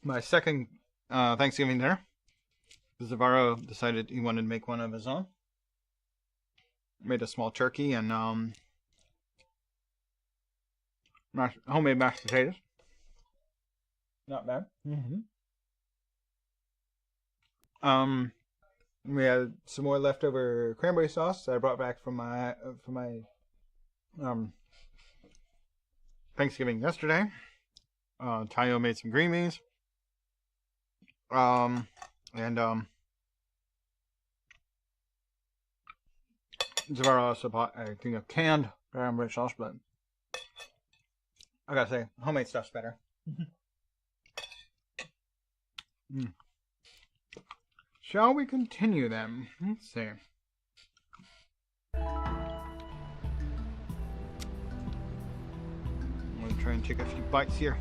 Speaker 1: my second Thanksgiving dinner. Zavaro decided he wanted to make one of his own. Made a small turkey and homemade mashed potatoes. Not bad. We had some more leftover cranberry sauce that I brought back from my Thanksgiving yesterday. Tayo made some green beans. And Zavara also bought a thing of canned cranberry sauce, but I gotta say, homemade stuff's better. Shall we continue then? Let's see. I'm gonna try and take a few bites here.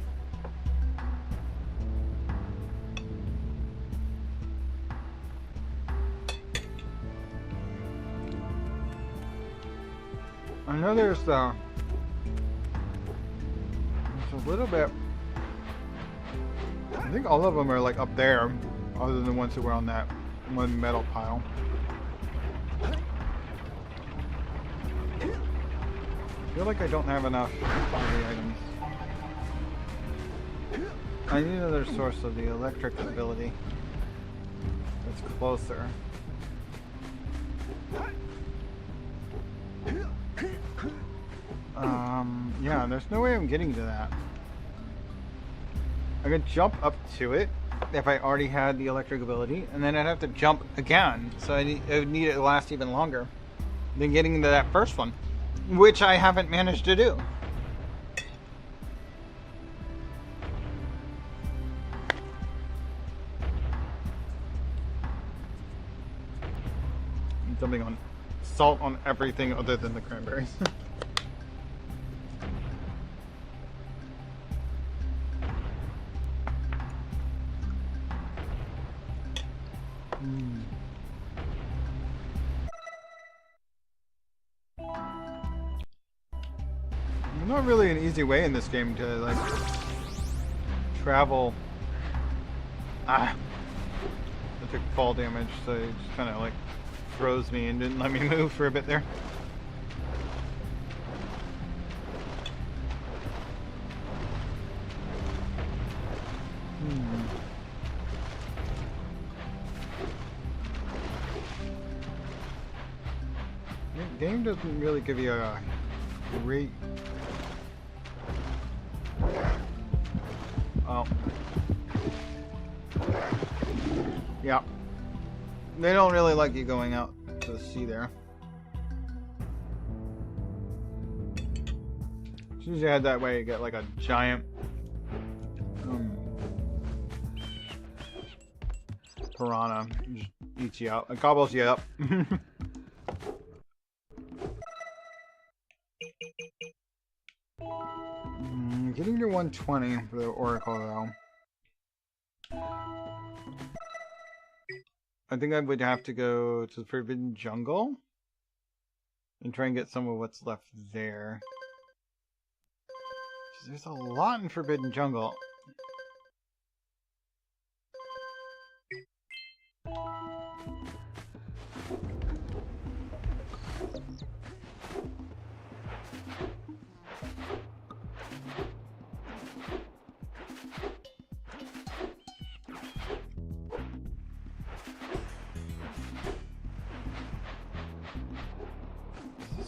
Speaker 1: I know there's a little bit. I think all of them are like up there, other than the ones that were on that one metal pile. I feel like I don't have enough of the items. I need another source of the electric ability that's closer. Yeah, there's no way I'm getting to that. I could jump up to it if I already had the electric ability, and then I'd have to jump again, so I would need it to last even longer than getting into that first one, which I haven't managed to do. I'm dumping on salt on everything other than the cranberries. Not really an easy way in this game to like travel. I took fall damage, so it just kind of like froze me and didn't let me move for a bit there. The game doesn't really give you a great... Oh. Yeah. They don't really like you going out to the sea there. As soon as you head that way, you get like a giant piranha. Just eats you out. It gobbles you up. Getting to 120 for the Oracle, though. I think I would have to go to the Forbidden Jungle and try and get some of what's left there. There's a lot in Forbidden Jungle.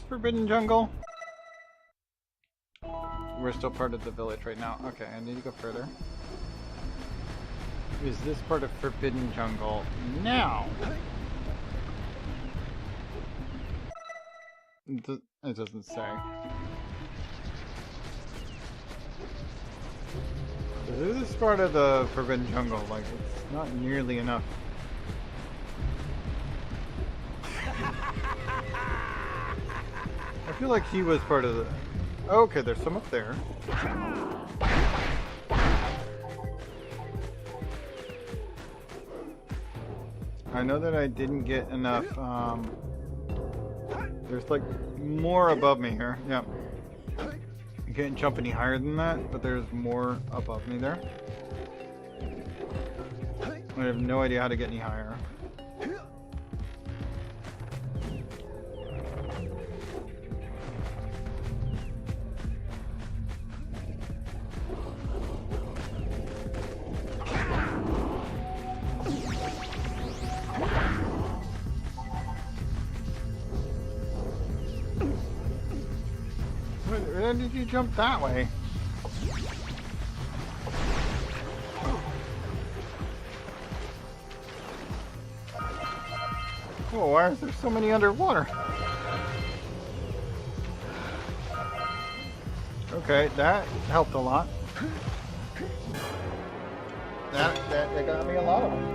Speaker 1: Forbidden Jungle? We're still part of the village right now. Okay, I need to go further. Is this part of Forbidden Jungle now? It doesn't say. This is part of the Forbidden Jungle, like, it's not nearly enough. I feel like he was part of the... Oh, okay, there's some up there. I know that I didn't get enough, there's like more above me here. Yeah. can't jump any higher than that, but there's more above me there. I have no idea how to get any higher. Where did you jump that way? Oh, why is there so many underwater? Okay, that helped a lot. That got me a lot of them.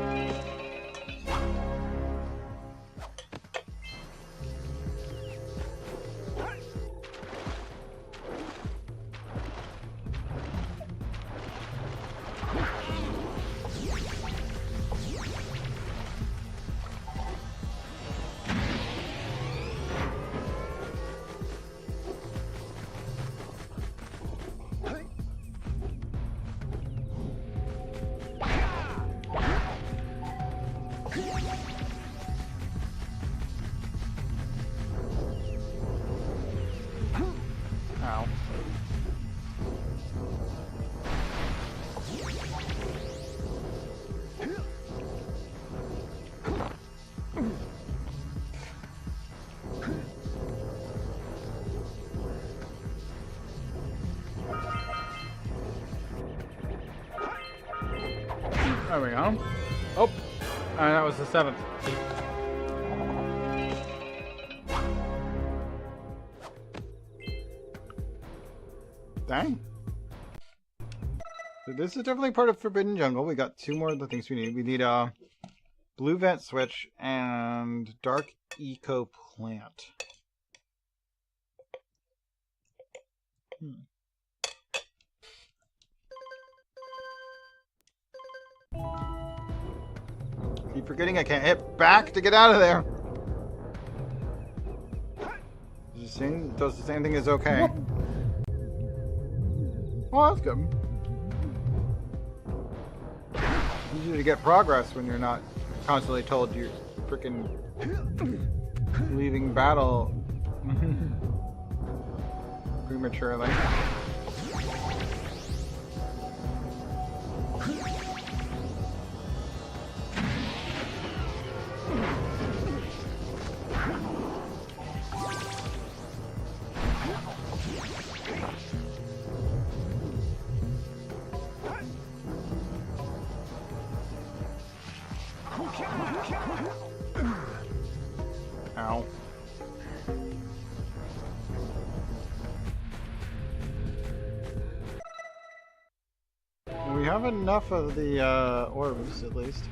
Speaker 1: Ow. There we go. Oh, that was the 7th. Dang. So this is definitely part of Forbidden Jungle. We got 2 more of the things we need. We need a blue vent switch and dark eco plant. Keep forgetting I can't hit back to get out of there. Does the same thing as okay. Well, that's good. Easy to get progress when you're not constantly told you're freaking leaving battle prematurely. Ow. We have enough of the orbs, at least.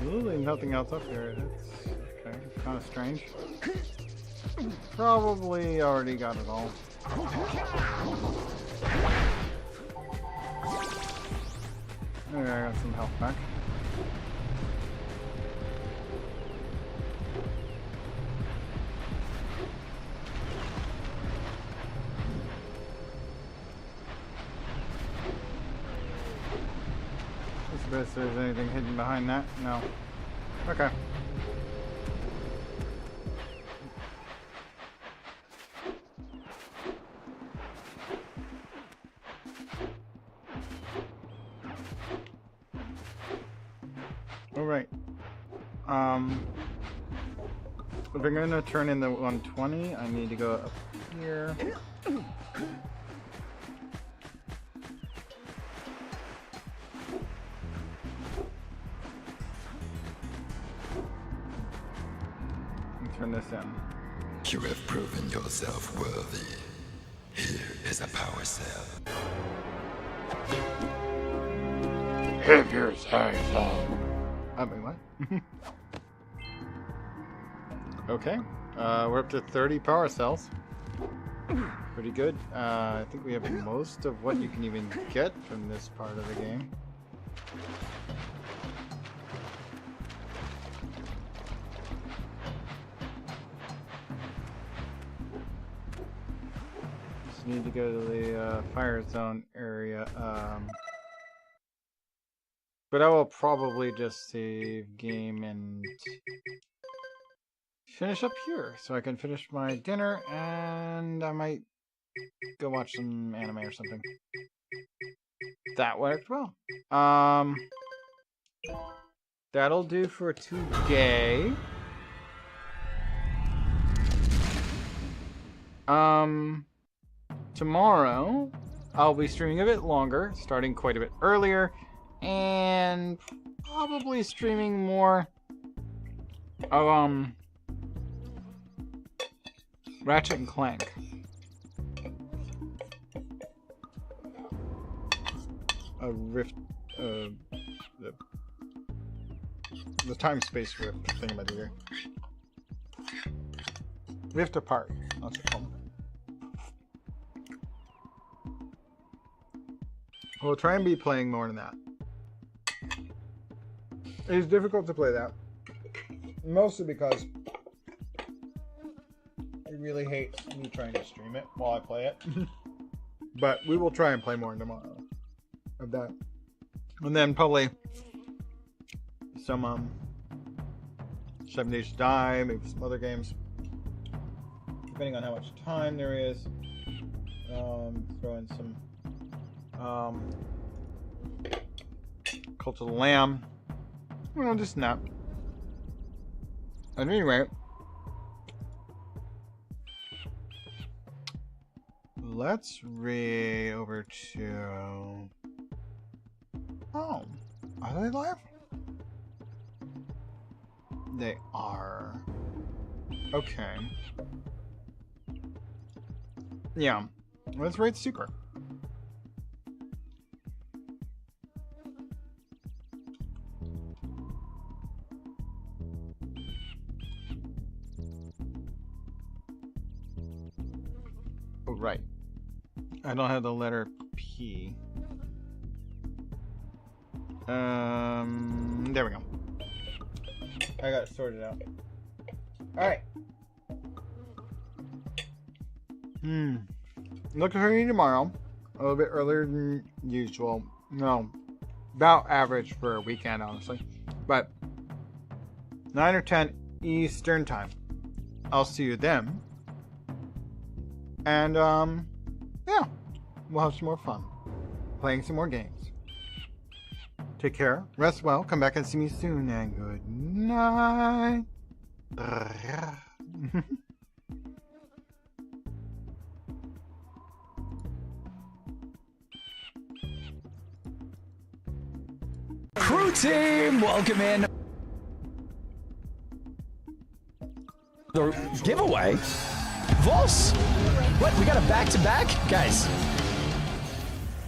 Speaker 1: Literally nothing else up here. It's okay. It's kind of strange. Probably already got it all. There, I got some health back. If there's anything hidden behind that. No. Okay. All right. If I'm gonna turn in the 120, I need to go up here. And turn this in.
Speaker 18: You have proven yourself worthy. Here is a power cell.
Speaker 12: If you're sorry,
Speaker 1: I mean, what? Okay, we're up to 30 power cells. Pretty good. I think we have most of what you can even get from this part of the game. Just need to go to the fire zone area. But I will probably just save game and finish up here so I can finish my dinner, and I might go watch some anime or something. That worked well. That'll do for today. Tomorrow I'll be streaming a bit longer, starting quite a bit earlier, and probably streaming more of Ratchet and Clank. A rift, the time-space rift thing about the year. Rift Apart, that's what it's called. We'll try and be playing more than that. It's difficult to play that, mostly because I really hate me trying to stream it while I play it. But we will try and play more tomorrow of that. And then probably some 7 Days to Die, maybe some other games. Depending on how much time there is. Throw in some Cult of the Lamb. Well, just not. At any rate, let's read over to... Oh, are they live? They are. Okay. Yeah, let's rate Super. Oh, right. I don't have the letter P. There we go. I got it sorted out. Alright. Looking for you tomorrow. A little bit earlier than usual. No. About average for a weekend, honestly. But 9 or 10 Eastern time. I'll see you then. And yeah. We'll have some more fun. Playing some more games. Take care. Rest well. Come back and see me soon. And good night.
Speaker 20: Crew team, welcome in. The giveaway. Vulse. What? We got a back-to-back? Guys,